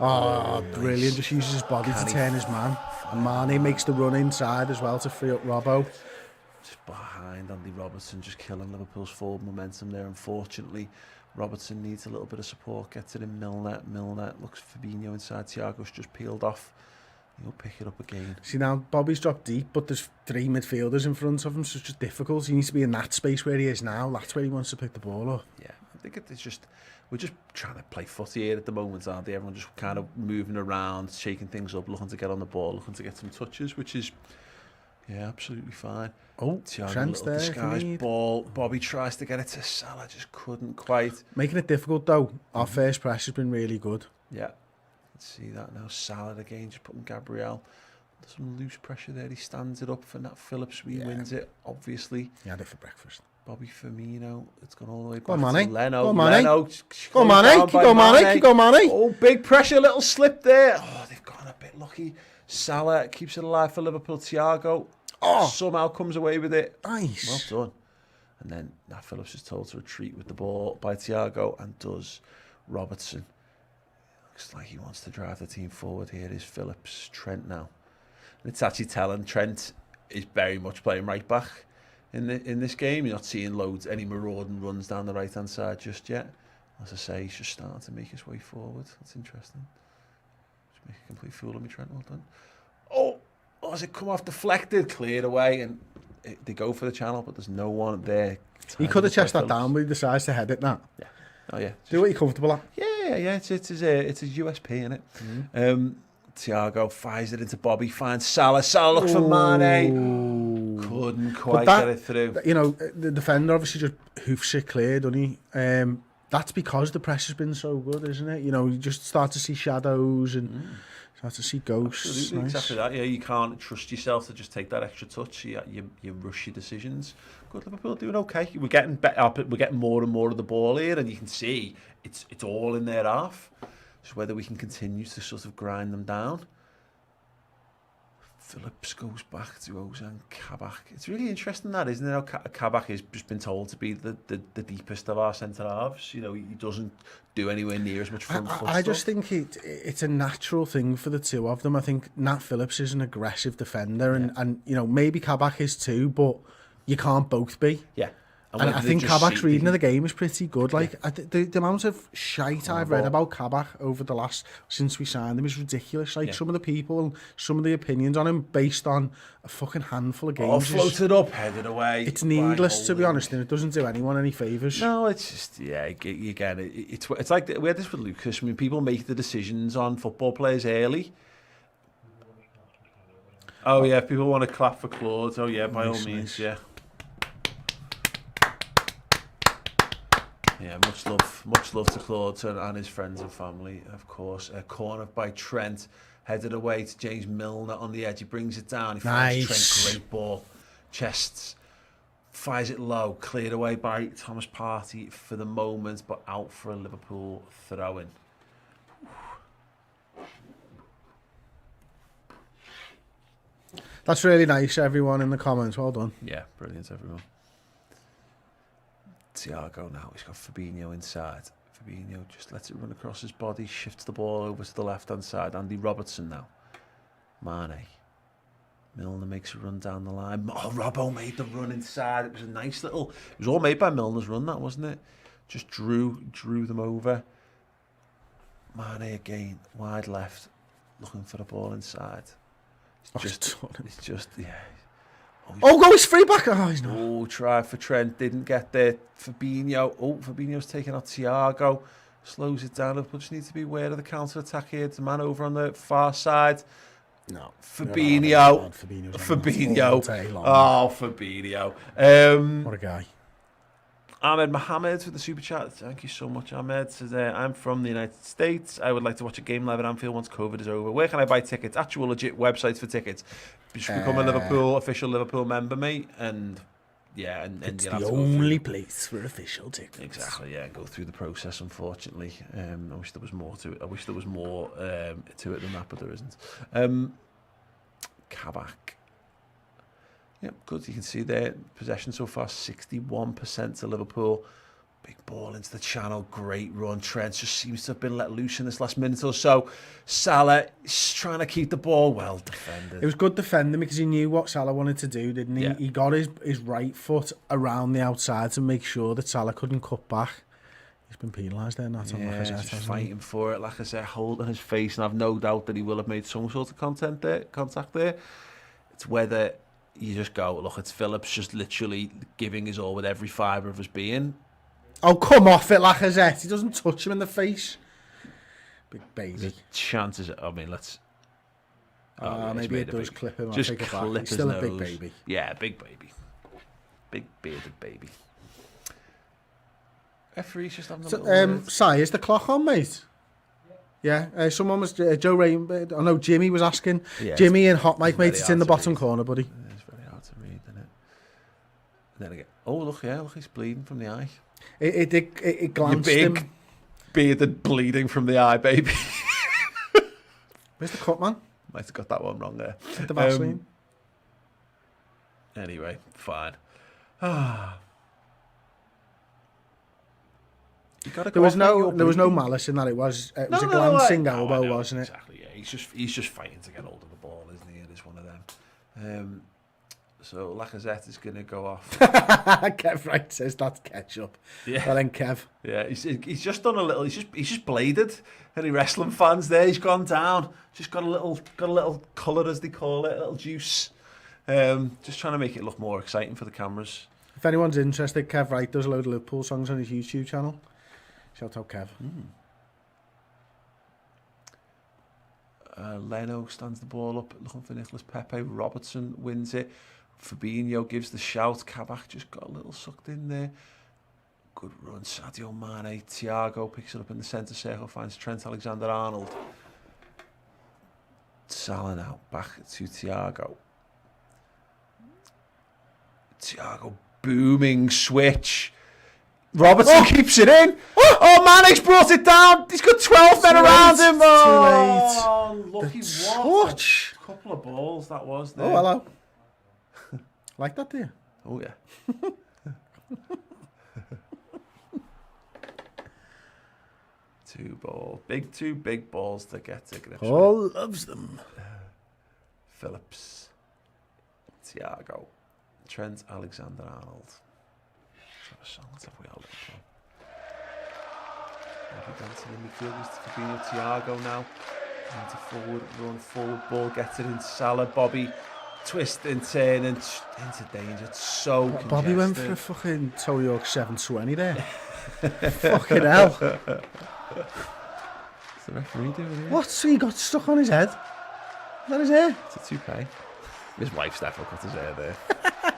Oh, brilliant. Just uses his body to turn his man. And Mane makes the run inside as well to free up Robbo. Just behind Andy Robertson, just killing Liverpool's forward momentum there. Unfortunately, Robertson needs a little bit of support. Gets it in Milner. Looks Fabinho inside. Thiago's just peeled off. He'll pick it up again. See, now Bobby's dropped deep, but there's 3 midfielders in front of him, so it's just difficult. He needs to be in that space where he is now. That's where he wants to pick the ball up. Yeah, I think it's just, we're just trying to play footy here at the moment, aren't they? Everyone just kind of moving around, shaking things up, looking to get on the ball, looking to get some touches, which is, yeah, absolutely fine. Oh, Trent's there. Disguised ball. Bobby tries to get it to Salah, just couldn't quite. Making it difficult, though. Our first press has been really good. Yeah, let's see that now. Salah again, just putting Gabriel. There's some loose pressure there. He stands it up for Nat Phillips. He wins it, obviously. He had it for breakfast. Bobby Firmino. It's gone all the way back Go on, Manny. to Leno. Go on, Manny. Leno, go on, Manny. Keep going, Manny. Keep going, Manny. Oh, big pressure. Little slip there. Oh, they've gone a bit lucky. Salah keeps it alive for Liverpool. Thiago somehow comes away with it. Nice. Well done. And then Nat Phillips is told to retreat with the ball by Thiago, and does. Robertson. Looks like he wants to drive the team forward. Here is Phillips. Trent now. And it's actually telling Trent is very much playing right back in this game. You're not seeing any marauding runs down the right hand side just yet. As I say, he's just starting to make his way forward. That's interesting. Just make a complete fool of me, Trent. Well done. Oh, as it come off deflected, cleared away, and they go for the channel, but there's no one there. He could have chest that down, but he decides to head it now. Yeah. Oh yeah. Do what you're comfortable at. Yeah. It's a USP, isn't it? Thiago fires it into Bobby, finds Salah. Salah looks for Mane. Couldn't quite get it through. You know, the defender obviously just hoofs it clear, doesn't he? That's because the press has been so good, isn't it? You know, you just start to see shadows and start to see ghosts. Absolutely, nice. exactly that. Yeah, you can't trust yourself to just take that extra touch. You rush your decisions. Good, Liverpool doing okay. We're getting better. We're getting more and more of the ball here, and you can see it's all in their half. Just whether we can continue to sort of grind them down. Phillips goes back to Ozan Kabak. It's really interesting that, isn't it? How Kabak has just been told to be the deepest of our centre halves. You know, he doesn't do anywhere near as much front foot I stuff. just think it's a natural thing for the two of them. I think Nat Phillips is an aggressive defender, and you know, maybe Kabak is too, but you can't both be. Yeah. And I think Kabak's reading of the game is pretty good. Like the amount of shite I've read about Kabak over the since we signed him is ridiculous. Like some of the people, some of the opinions on him based on a fucking handful of games. Oh, floated up, headed away. It's needless, to be honest, and it doesn't do anyone any favours. No, it's just you get it. It's like we had this with Lucas. I mean, people make the decisions on football players early. Oh yeah, people want to clap for Claude. Oh yeah, by all means, yeah. Yeah, much love to Claude and his friends and family, of course. Corner by Trent, headed away to James Milner on the edge. He brings it down. He finds Trent, great ball. Chests, fires it low, cleared away by Thomas Partey for the moment, but out for a Liverpool throw-in. That's really nice, everyone in the comments. Well done. Yeah, brilliant, everyone. Thiago now, he's got Fabinho inside. Fabinho just lets it run across his body, shifts the ball over to the left-hand side. Andy Robertson now. Mane. Milner makes a run down the line. Oh, Robbo made the run inside. It was a nice little... It was all made by Milner's run, that, wasn't it? Just drew them over. Mane again, wide left, looking for the ball inside. It's just, yeah... Oh, go, he's free back. Oh, he's not. Oh, try for Trent, didn't get there. Fabinho. Oh, Fabinho's taking out Thiago. Slows it down. Liverpool just need to be aware of the counter-attack here. The man over on the far side. No. Fabinho. Fabinho. Oh, Fabinho. What a guy. Ahmed Mohammed with the super chat. Thank you so much, Ahmed. Says, I'm from the United States. I would like to watch a game live at Anfield once COVID is over. Where can I buy tickets? Actual legit websites for tickets. Just become a official Liverpool member, mate. And yeah, and it's the only place for official tickets. Exactly. Yeah, go through the process. Unfortunately, I wish there was more to it. I wish there was more to it than that, but there isn't. Kabak. Yep, good. You can see there, possession so far, 61% to Liverpool. Big ball into the channel, great run. Trent just seems to have been let loose in this last minute or so. Salah is trying to keep the ball well defended. It was good defending because he knew what Salah wanted to do, didn't he? Yeah. He got his right foot around the outside to make sure that Salah couldn't cut back. He's been penalised there, not on Yeah, Lacazette. just fighting for it. Lacazette holding his face, and I've no doubt that he will have made some sort of contact there. It's whether you just go, look, it's Phillips just literally giving his all with every fibre of his being. Oh, come off it, Lacazette. He doesn't touch him in the face. Big baby. The chances, I mean, let's... maybe it does clip him. Just clip his still nose. a big baby. Yeah, big baby. Big bearded baby. Referee's just having a little Si, is the clock on, mate? Yeah. Someone was... Joe Rainbow... I know Jimmy was asking. Yeah, Jimmy and Hot Mike, mate, it's in the to bottom read. corner, buddy. It's very hard to read, isn't it? And then again... Oh, look, he's bleeding from the eye. It glanced Your big him. bearded bleeding from the eye, baby. Where's the cut, man? Might have got that one wrong there. The Vaseline. Anyway, fine. There was no malice in that. It was a glancing elbow, wasn't it? Exactly. Yeah, he's just fighting to get hold of the ball, isn't he? It is one of them. So Lacazette is going to go off. Kev Wright says that's ketchup. Yeah. Well then, Kev. Yeah, he's just done a little. He's just bladed. Any wrestling fans there? He's gone down. Just got a little colour, as they call it, a little juice. Just trying to make it look more exciting for the cameras. If anyone's interested, Kev Wright does a load of Liverpool songs on his YouTube channel. Shout out, Kev. Leno stands the ball up, looking for Nicholas Pepe. Robertson wins it. Fabinho gives the shout. Kabak just got a little sucked in there. Good run, Sadio Mane. Thiago picks it up in the centre circle, finds Trent Alexander-Arnold. Salah now, back to Thiago. Thiago, booming switch. Robertson keeps it in. Oh, Mane's brought it down. He's got 12 men around him. Oh, lucky touch. A couple of balls that was there. Oh, hello. Like that, do you? Oh, yeah. Two big balls to get to grip. Paul loves them. Phillips, Thiago, Trent Alexander-Arnold. Let's have we all Liverpool. Dancing in midfield is Fabinho. Thiago now into forward ball, gets it into Salah. Bobby twist and turn and into danger. It's so congested. Bobby went for a fucking Toe York 720 there. Fucking hell. What's the referee doing here? What? So he got stuck on his head? Is that his hair? It's a toupee. His wife's definitely cut his hair there.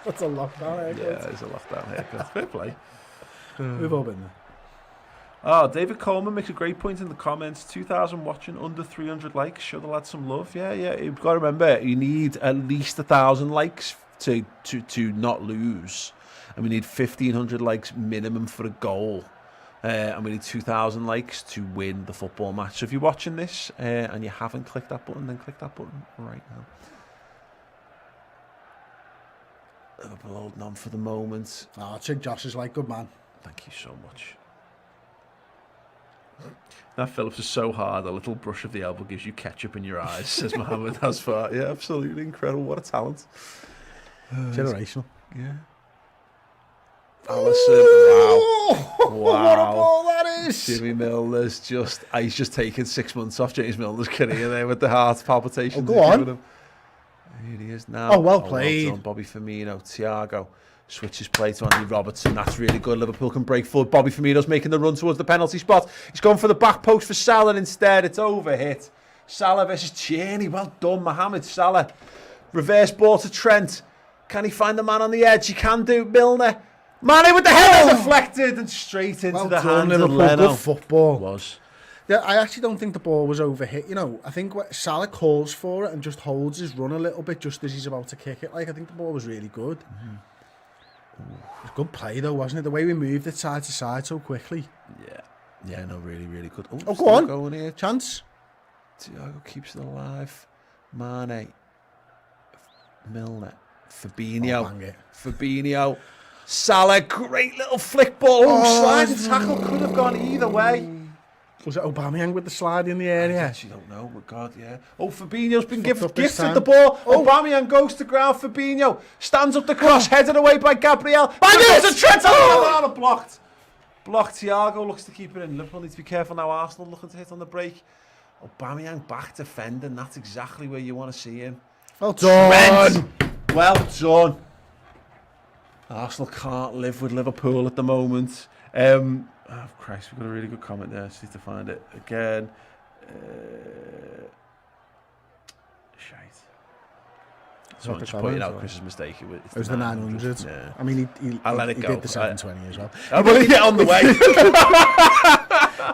That's a lockdown haircut. Yeah, it's a lockdown haircut. Fair play. We've all been there. Oh, David Coleman makes a great point in the comments. 2,000 watching, under 300 likes. Show the lads some love. Yeah. You've got to remember, you need at least 1,000 likes to not lose. And we need 1,500 likes minimum for a goal. And we need 2,000 likes to win the football match. So if you're watching this and you haven't clicked that button, then click that button right now. Liverpool holding on for the moment. Oh, Tig Josh is like, good man. Thank you so much. That Phillips is so hard, a little brush of the elbow gives you ketchup in your eyes, says Mohammed Asfar. Yeah, absolutely incredible. What a talent. Generational. Yeah. Alisson, wow. What a ball that is. Jimmy Milner's he's just taken 6 months off James Milner's career there with the heart palpitations. Oh, go on. Him. Here he is now. Oh, well played. Well done, Bobby Firmino, Thiago. Switches play to Andy Robertson. That's really good. Liverpool can break forward. Bobby Firmino's making the run towards the penalty spot. He's going for the back post for Salah instead. It's overhit. Salah versus Tierney. Well done, Mohamed Salah. Reverse ball to Trent. Can he find the man on the edge? He can do. Milner. Mane with the header deflected and straight into the hands of Leno. Good football. It was. Yeah, I actually don't think the ball was overhit. You know, I think Salah calls for it and just holds his run a little bit just as he's about to kick it. Like, I think the ball was really good. Mm-hmm. It was good play though, wasn't it? The way we moved it side to side so quickly. Yeah, no, really, really good. Oh, go on. Going here. Chance. Thiago keeps it alive. Mane. Milner. Fabinho. Oh, bang it. Fabinho. Salah, great little flick ball. Sliding tackle could have gone either way. Was it Aubameyang with the slide in the area? I actually don't know, but God, yeah. Oh, Fabinho's been gifted time. the ball. Oh. Aubameyang goes to ground. Fabinho stands up the cross, headed away by Gabriel. And there's a Trent Alexander blocked. Block, Thiago looks to keep it in. Liverpool need to be careful now. Arsenal looking to hit on the break. Aubameyang back defending. That's exactly where you want to see him. Well done. Trent. Well done. Arsenal can't live with Liverpool at the moment. Oh Christ, we've got a really good comment there. I just need to find it again. Shite. So just pointing out Chris's mistake. It was the 900. Yeah. I mean, he let it go. did the 720 as well. Well, yeah, on the way.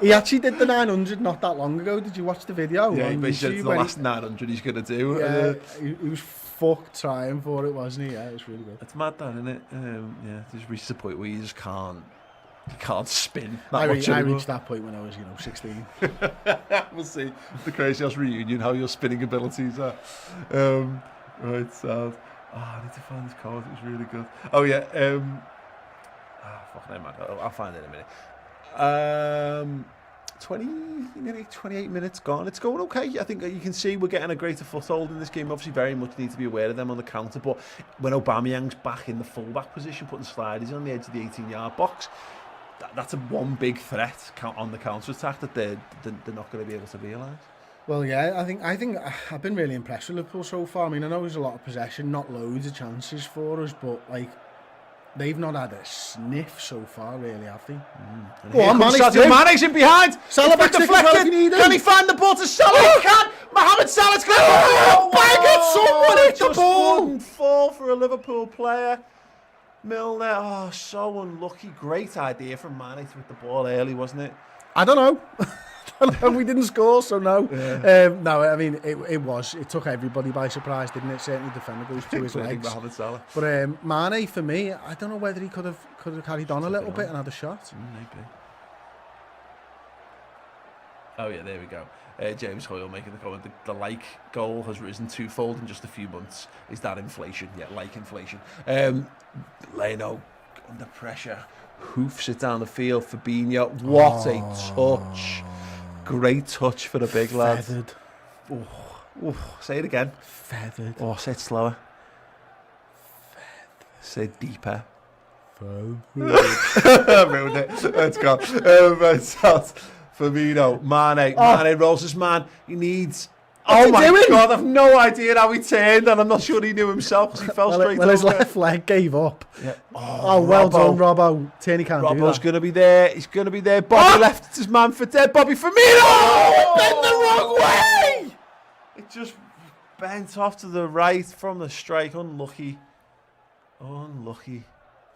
He actually did the 900 not that long ago. Did you watch the video? Yeah, he said it's the last 900 he's going to do. Yeah, he was fucked trying for it, wasn't he? Yeah, it was really good. It's mad, that, isn't it? Yeah, there's reached a point where you just can't spin that I much reached that point when I was, 16. We'll see the Crazy House reunion how your spinning abilities are. Right, so I need to find this card. It was really good. Oh yeah. Fuck, never mind. I'll find it in a minute. 28 minutes gone. It's going okay. I think you can see we're getting a greater foothold in this game. Obviously, very much need to be aware of them on the counter. But when Aubameyang's back in the fullback position, putting sliders on the edge of the 18-yard box, that's one big threat on the counter attack that they're not going to be able to realise. Well, yeah, I think I've been really impressed with Liverpool so far. I mean, I know there's a lot of possession, not loads of chances for us, but they've not had a sniff so far, really, have they? Go on, Mane's in behind. Salah back deflected. Can he find the ball to Salah? He can. Mohamed Salah's going. Bang it! Someone hit the ball. Wouldn't fall for a Liverpool player. Milner. Oh, so unlucky. Great idea from Mane to hit the ball early, wasn't it? I don't know. We didn't score, so no. Yeah. No, I mean, it took everybody by surprise, didn't it? Certainly the defender goes to his legs. But Mane, for me, I don't know whether he could have carried on a little bit and had a shot. Maybe. Oh yeah, there we go. James Hoyle making the comment, the like goal has risen twofold in just a few months. Is that inflation? Yeah, like inflation. Leno under pressure, hoofs it down the field. Fabinho, what a touch. Great touch for the big lad. Feathered. Say it again. Feathered. Oh, say it slower. Feathered. Say it deeper. Ruined it. Let's go. Firmino, Mane rolls his man. He needs. What's he doing? God, I've no idea how he turned, and I'm not sure he knew himself because he fell straight over. His left leg gave up. Yeah. Well done, Robbo. Tierney can't do that. Robbo's going to be there. He's going to be there. Bobby left his man for dead. Bobby Firmino! It bent the wrong way! It just bent off to the right from the strike. Unlucky.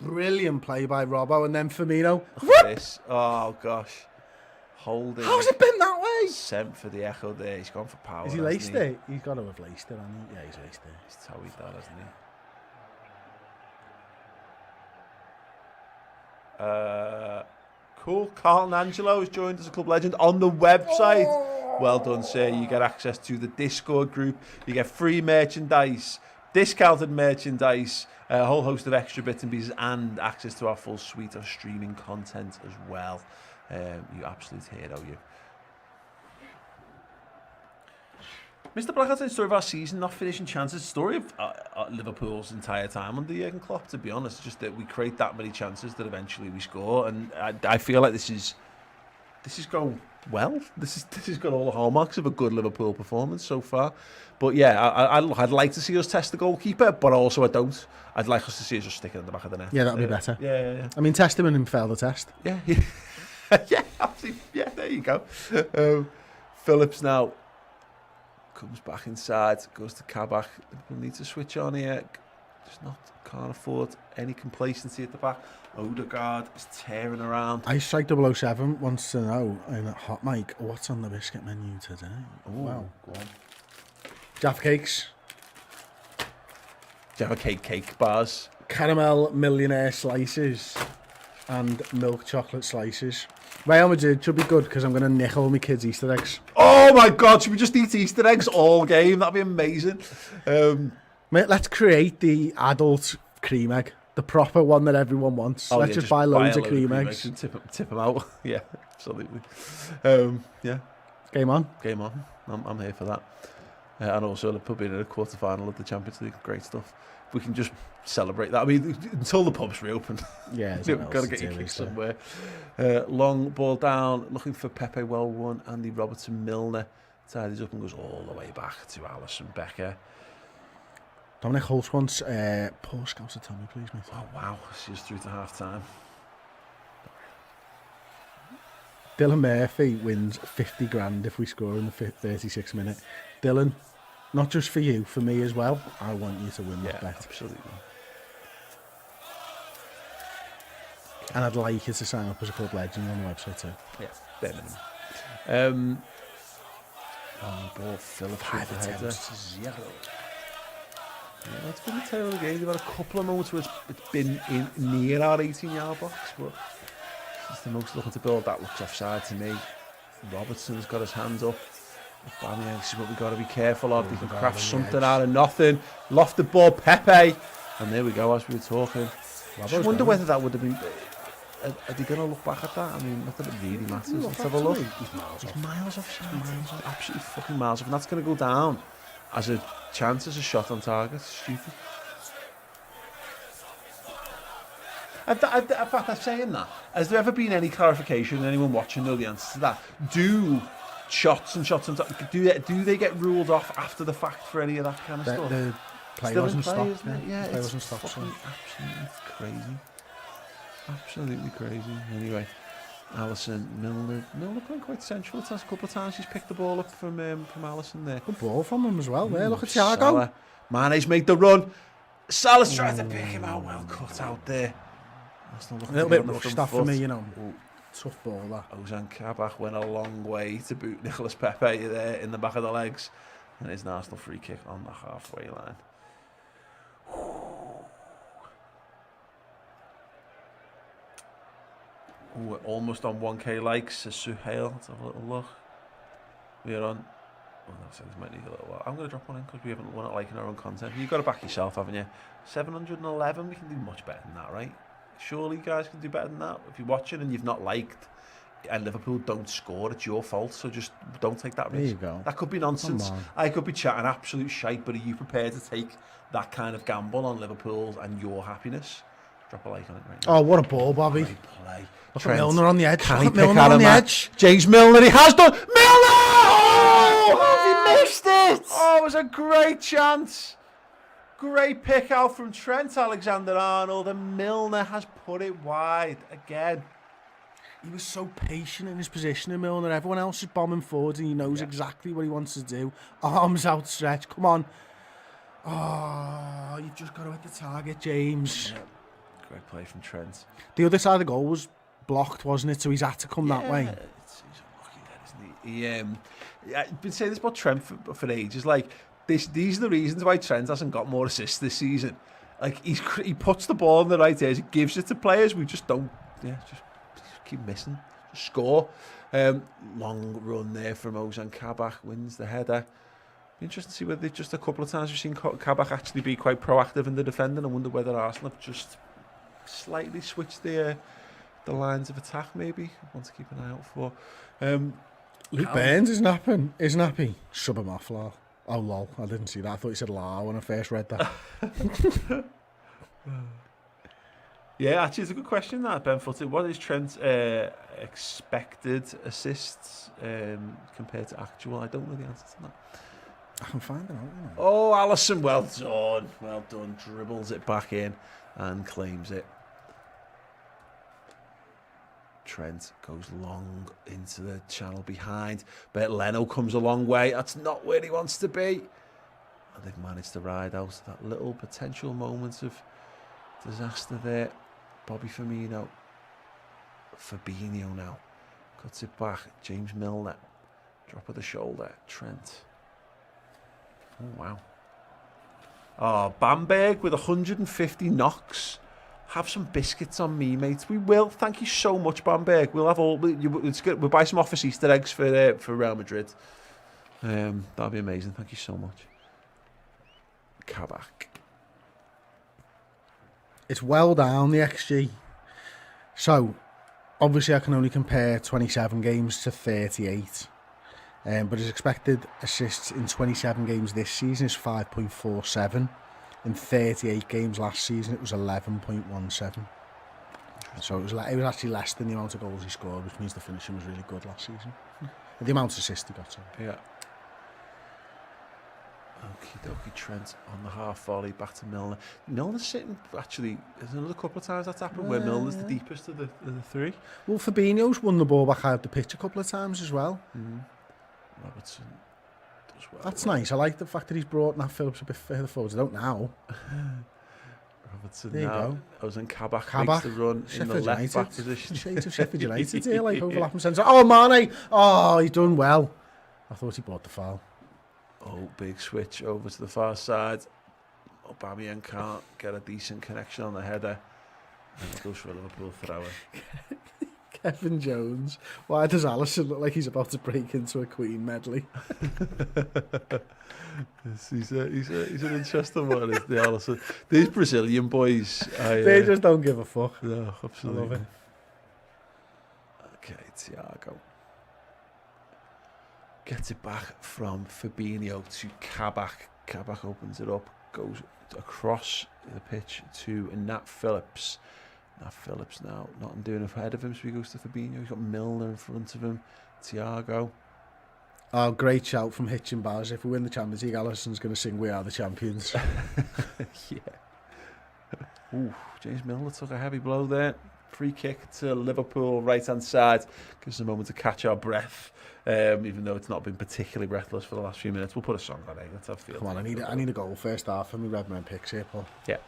Brilliant play by Robbo, and then Firmino. This. Oh, gosh. Holding. How's it been that way? Sent for the echo there. He's gone for power. Is he laced it? He's got to have laced it, hasn't he? Yeah, he's laced it. He's towed that, hasn't he? Cool. Carlton Angelo has joined as a club legend on the website. Well done, sir. You get access to the Discord group. You get free merchandise, discounted merchandise, a whole host of extra bits and pieces, and access to our full suite of streaming content as well. You absolute hero, you. Mr. Blackhart's story of our season, not finishing chances. Story of Liverpool's entire time under Jurgen Klopp, to be honest. Just that we create that many chances that eventually we score, and I feel like this is going well. This has got all the hallmarks of a good Liverpool performance so far. But yeah, I'd like to see us test the goalkeeper, but also I don't. I'd like us to see us just stick it in the back of the net. Yeah, that'd be better. Yeah. I mean, test him and him failed the test. Yeah. Yeah, absolutely. Yeah, there you go. Phillips now comes back inside, goes to Kabak. Liverpool need to switch on here. Can't afford any complacency at the back. Odegaard is tearing around. I Strike 007 wants to know in a hot mic what's on the biscuit menu today. Oh, wow. Go on. Jaffa cakes. Jaffa cake bars. Caramel millionaire slices and milk chocolate slices. Real Madrid should be good because I'm going to nick all my kids' Easter eggs. Oh my God, should we just eat Easter eggs all game? That'd be amazing. Mate, let's create the adult cream egg. The proper one that everyone wants. Let's just buy loads of cream eggs. And tip them out. Yeah, absolutely. Yeah. Game on. I'm here for that. and also Liverpool being in a quarter-final of the Champions League. Great stuff. We can just celebrate that. I mean, until the pubs reopen. Yeah, You've got to get your kick somewhere. Long ball down, looking for Pepe, well won. Andy Robertson, Milner tidies up and goes all the way back to Alisson Becker. Dominic Holt wants Paul Scholes to tell me, please, mate. Oh wow, she's through to half time. Dylan Murphy wins 50 grand if we score in the 36th minute. Dylan, not just for you, for me as well. I want you to win that bet. Absolutely. And I'd like you to sign up as a club legend on the website too. Yeah, bare minimum. Long ball, Phillips with the header. 0. Yeah, it's been a terrible game. They've had a couple of moments where it's been in near our 18-yard box, but it's the most looking to build. That looks offside to me. Robertson's got his hands up. Aubameyang, this is what we've got to be careful of. They can craft something out of nothing. Lofted ball, Pepe. And there we go, as we were talking. I just wonder whether that would have been... Are they going to look back at that? I mean, not that it really matters. Let's have a look. He's miles off. Absolutely fucking miles off. And that's going to go down as a chance, as a shot on target. Stupid. In fact, I'm saying that. Has there ever been any clarification? Anyone watching know the answer to that? Do shots on target, do they get ruled off after the fact for any of that kind of stuff? The play Still wasn't stopped. isn't it? Yeah, play it's wasn't stopped. fucking absolutely crazy. Absolutely crazy. Anyway, Alisson, Milner playing quite central. It's a couple of times he's picked the ball up from Alisson there. Good ball from him as well. There, look at Thiago. Mane's made the run. Salah's trying to pick him out. Well cut out there. A little bit rushed off for me, you know. Ooh. Tough ball, that. Ozan Kabak went a long way to boot Nicolas Pepe there in the back of the legs. And it's an Arsenal free kick on the halfway line. Ooh, we're almost on 1k likes, says Suhail. Let's have a little look. We're on... Oh, no, so this might need a little while. I'm going to drop one in because we're not liking our own content. You've got to back yourself, haven't you? 711, we can do much better than that, right? Surely you guys can do better than that. If you're watching and you've not liked and Liverpool don't score, it's your fault, so just don't take that risk. There you go. That could be nonsense. I could be chatting absolute shite, but are you prepared to take that kind of gamble on Liverpool and your happiness? Drop a like on it right now. Oh, what a ball, Bobby. Great play. Look at Milner on the edge. Can he pick Milner out on the man? edge. James Milner, he has done. Milner! Oh, he missed it! Oh, it was a great chance. Great pick out from Trent Alexander-Arnold, and Milner has put it wide again. He was so patient in his positioning, Milner. Everyone else is bombing forward and he knows exactly what he wants to do. Arms outstretched. Come on. Oh, you've just got to hit the target, James. Yeah. Great play from Trent. The other side of the goal was blocked, wasn't it? So he's had to come that way. He's unlucky there, isn't he? I've been saying this about Trent for ages. Like, these are the reasons why Trent hasn't got more assists this season. Like, he puts the ball in the right areas, he gives it to players. We just don't, just keep missing. Just score. Long run there from Ozan Kabak, wins the header. Be interesting to see whether just a couple of times we've seen Kabak actually be quite proactive in the defending. I wonder whether Arsenal have just slightly switched the lines of attack. Maybe one to keep an eye out for. Luke Burns isn't happy. Sub him off, lol. Oh, lol. I didn't see that. I thought you said lol when I first read that. Yeah, actually, it's a good question, that, Ben Footed. What is Trent's expected assists compared to actual? I don't know the answer to that. I can find it out. You know. Oh, Alisson, well done. Well done. Dribbles it back in and claims it. Trent goes long into the channel behind, but Leno comes a long way. That's not where he wants to be. And they've managed to ride out that little potential moment of disaster there. Bobby Firmino. Fabinho now. Cuts it back. James Milner. Drop of the shoulder. Trent. Oh, wow. Oh, Bamberg with 150 knocks. Have some biscuits on me, mate. We will. Thank you so much, Bamberg. We'll have all. We'll buy some office Easter eggs for Real Madrid. That'll be amazing. Thank you so much. Kabak. It's well down, the XG. So, obviously I can only compare 27 games to 38. But his expected assists in 27 games this season is 5.47. In 38 games last season, it was 11.17. So it was actually less than the amount of goals he scored, which means the finishing was really good last season. The amount of assists he got. So. Yeah. Okie dokie, Trent on the half volley, back to Milner. Milner's sitting, actually, there's another couple of times that's happened where Milner's the deepest of the three. Well, Fabinho's won the ball back out the pitch a couple of times as well. Robertson does well. That's nice. I like the fact that he's brought Nat Phillips a bit further forward. I don't now. Robertson there you now. go. I was in Kabak makes the run Sheffield in the left United. back position. Shades of Sheffield United here, like overlapping centre. Oh, Mane! Oh, he's done well. I thought he brought the foul. Oh, big switch over to the far side. Aubameyang can't get a decent connection on the header. And it goes for a Liverpool throw. Kevin Jones. Why does Alisson look like he's about to break into a Queen medley? He's an interesting one, isn't he, Alisson? These Brazilian boys, they just don't give a fuck. No, absolutely. I love it. Okay, Thiago gets it back from Fabinho to Kabak. Kabak opens it up, goes across the pitch to Nat Phillips. Nat Phillips now not doing ahead of him, so he goes to Fabinho. He's got Milner in front of him. Thiago. Oh, great shout from Hitch and Baz. If we win the Champions League, Alisson's going to sing "We Are the Champions." Yeah. Ooh, James Milner took a heavy blow there. Free kick to Liverpool, right-hand side. Gives us a moment to catch our breath, even though it's not been particularly breathless for the last few minutes. We'll put a song on it. Let's have a feel. Come on, I need a goal first half for me Redmen Picks here, Paul. Yeah.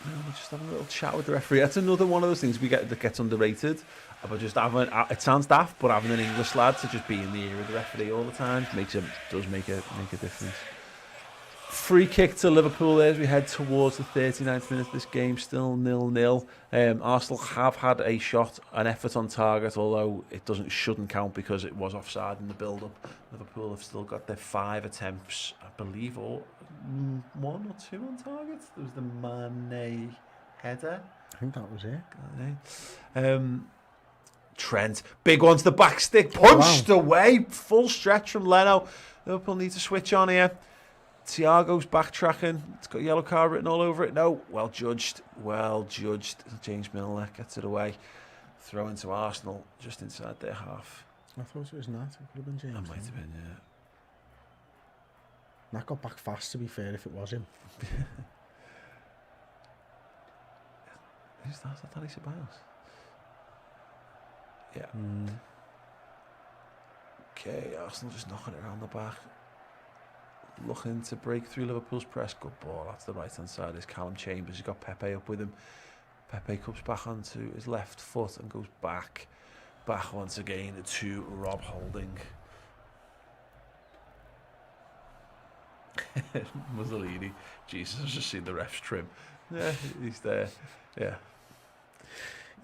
We're just having a little chat with the referee. That's another one of those things that gets underrated. But just having, it sounds daft, but having an English lad to just be in the ear of the referee all the time does make a difference. Free kick to Liverpool there as we head towards the 39th minute of this game, still 0-0. Arsenal have had a shot, an effort on target, although it shouldn't count because it was offside in the build-up. Liverpool have still got their 5 attempts, I believe, or 1 or 2 on target. There was the Mane header. I think that was it. Trent, big one to the back stick, punched away, full stretch from Leno. Liverpool need to switch on here. Thiago's backtracking. It's got a yellow card written all over it. No, well judged. James Milner gets it away. Throw into Arsenal just inside their half. I thought it was Nat. It could have been James. That might have been, yeah. Nat got back fast, to be fair, if it was him. Who's that? Is that Danny Ceballos? Yeah. Okay, Arsenal just knocking it around the back. Looking to break through Liverpool's press. Good ball. That's the right-hand side. Is Callum Chambers. He's got Pepe up with him. Pepe comes back onto his left foot and goes back once again to Rob Holding. Mussolini. Jesus, I've just seen the refs trim. Yeah, he's there. Yeah.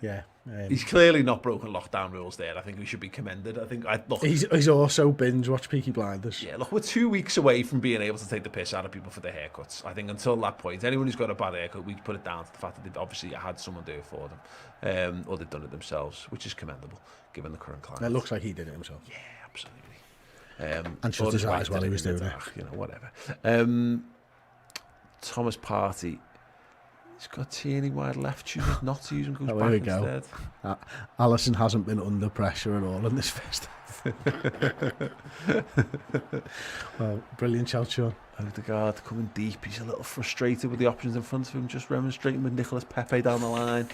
Yeah. He's clearly not broken lockdown rules there. I think we should be commended. He's also binge-watched Peaky Blinders. Yeah, look, we're 2 weeks away from being able to take the piss out of people for their haircuts. I think until that point, anyone who's got a bad haircut, we put it down to the fact that they've obviously had someone do it for them, or they've done it themselves, which is commendable, given the current climate. It looks like he did it himself. Yeah, absolutely. And shut his eyes while he was doing it. You know, whatever. Thomas Partey. He's got Tierney wide left, chooses not to use him, goes back instead. Alisson hasn't been under pressure at all in this first half. Well, brilliant shout, Sean. Odegaard coming deep. He's a little frustrated with the options in front of him, just remonstrating with Nicolas Pepe down the line.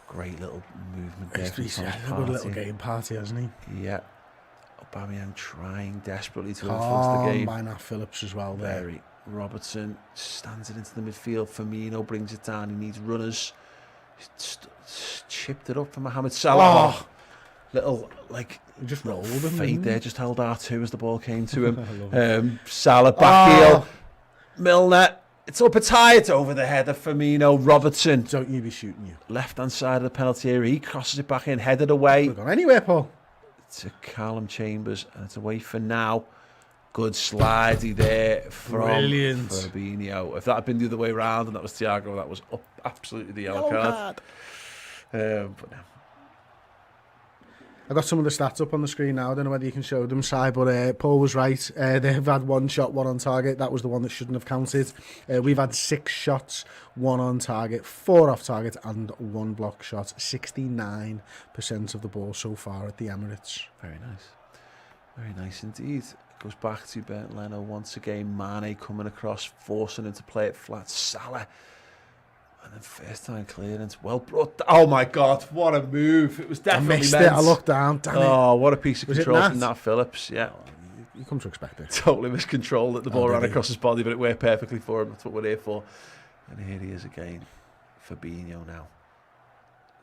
Great little movement there. He's had a good little game party, hasn't he? Yeah. Aubameyang trying desperately to influence the game. By Nat Phillips as well there. Very. Robertson stands it into the midfield. Firmino brings it down. He needs runners. He's chipped it up for Mohamed Salah. Oh, little he just rolled him. Fade there, just held R2 as the ball came to him. Salah back heel. Milner. It's up its high. It's over the head of Firmino. Robertson. Don't you be shooting you. Left hand side of the penalty area. He crosses it back in, headed away. We've gone anywhere, Paul. To Callum Chambers, and it's away for now. Good slidey there from Fabinho. If that had been the other way around and that was Thiago, that was absolutely the yellow card. But no. I got some of the stats up on the screen now. I don't know whether you can show them, Si, but Paul was right. They've had 1 shot, 1 on target. That was the one that shouldn't have counted. We've had 6 shots, 1 on target, 4 off target, and 1 block shot. 69% of the ball so far at the Emirates. Very nice. Very nice indeed. It goes back to Bernd Leno once again. Mane coming across, forcing him to play it flat. Salah. And then first time clearance, well brought. Oh my God, what a move! It was definitely I missed meant. it. I looked down. Damn Oh, what a piece of Was control it from Nat Phillips. Yeah, you come to expect it. totally miscontrolled that the ball ran did he? across his body, but it worked perfectly for him. That's what we're here for. And here he is again, Fabinho now.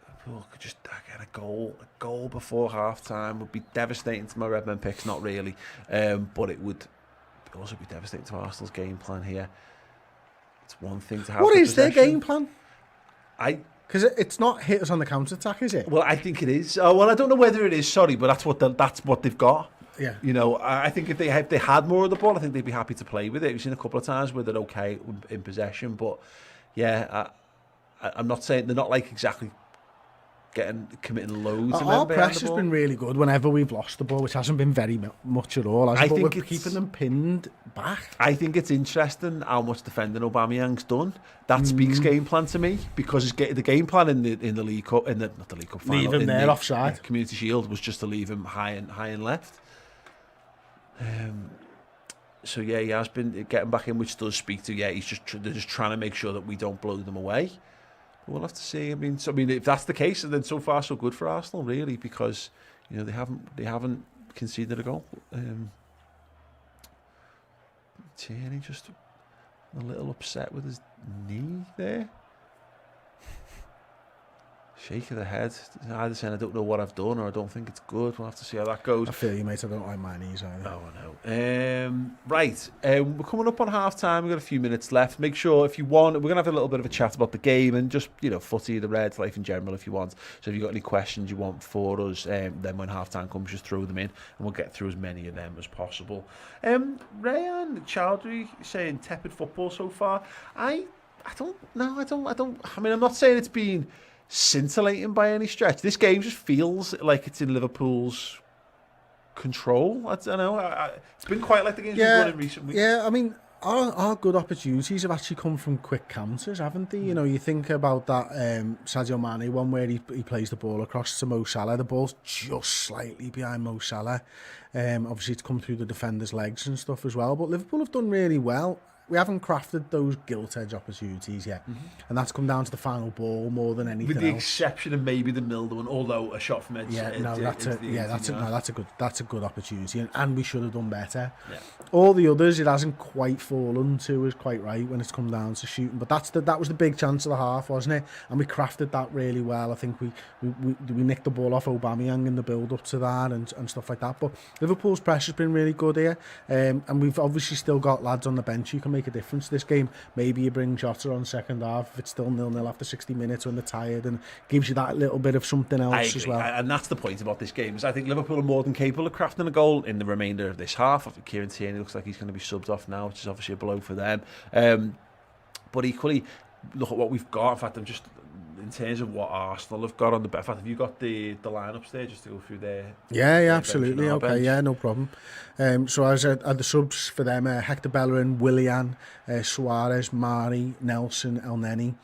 Liverpool could just get a goal before half time would be devastating to my Redmen Picks. Not really, but it would also be devastating to Arsenal's game plan here. It's one thing to have. What is their possession. game plan? Because it's not hit us on the counter attack, is it? Well, I think it is. Oh, well, I don't know whether it is. Sorry, but that's what they've got. Yeah. You know, I think if they had more of the ball, I think they'd be happy to play with it. We've seen a couple of times where they're okay in possession, but yeah, I'm not saying they're not like exactly committing loads. Our press has been really good whenever we've lost the ball, which hasn't been very much at all. I think we're keeping them pinned back. I think it's interesting how much defending Aubameyang's done. That speaks game plan to me, because the game plan in the League Cup, not the League Cup final, Leave him there offside. Community Shield was just to leave him high and left. So yeah, he has been getting back in, which does speak to they're just trying to make sure that we don't blow them away. We'll have to see. I mean, if that's the case, then so far so good for Arsenal, really, because you know they haven't conceded a goal. Tierney just a little upset with his knee there. Shake of the head. Either saying I don't know what I've done or I don't think it's good. We'll have to see how that goes. I feel you, mate. I don't like my knees either. Oh, I know. Right. We're coming up on half time. We've got a few minutes left. Make sure if you want, we're going to have a little bit of a chat about the game and just, footy, the Reds, life in general if you want. So if you've got any questions you want for us, then when half time comes, just throw them in and we'll get through as many of them as possible. Rayan Chowdhury saying tepid football so far. I don't know. I mean, I'm not saying it's been scintillating by any stretch. This game just feels like it's in Liverpool's control. I don't know. It's been quite like the games we've won in recent weeks. Yeah, I mean, our good opportunities have actually come from quick counters, haven't they? You know, you think about that Sadio Mane one where he plays the ball across to Mo Salah. The ball's just slightly behind Mo Salah. Obviously, it's come through the defender's legs and stuff as well. But Liverpool have done really well. We haven't crafted those gilt-edge opportunities yet. And that's come down to the final ball more than anything else. With the exception of maybe the Milder one, although a shot from edge. That's a good opportunity, and we should have done better. Yeah. All the others, it hasn't quite fallen to us quite right when it's come down to shooting. But that was the big chance of the half, wasn't it? And we crafted that really well. I think we nicked the ball off Aubameyang in the build-up to that and stuff like that. But Liverpool's press has been really good here, and we've obviously still got lads on the bench who can make a difference this game. Maybe you bring Jota on second half if it's still 0-0 after 60 minutes when they're tired, and gives you that little bit of something else as well. And that's the point about this game, is I think Liverpool are more than capable of crafting a goal in the remainder of this half. Kieran Tierney looks like he's going to be subbed off now, which is obviously a blow for them. But equally, look at what we've got. In fact, I'm just in terms of what Arsenal have got on the bench. In fact, have you got the lineups there just to go through there? Yeah, absolutely. Okay, bench? Yeah, no problem. So as the subs for them, Hector Bellerin, Willian, Suarez, Mari, Nelson, Elneny,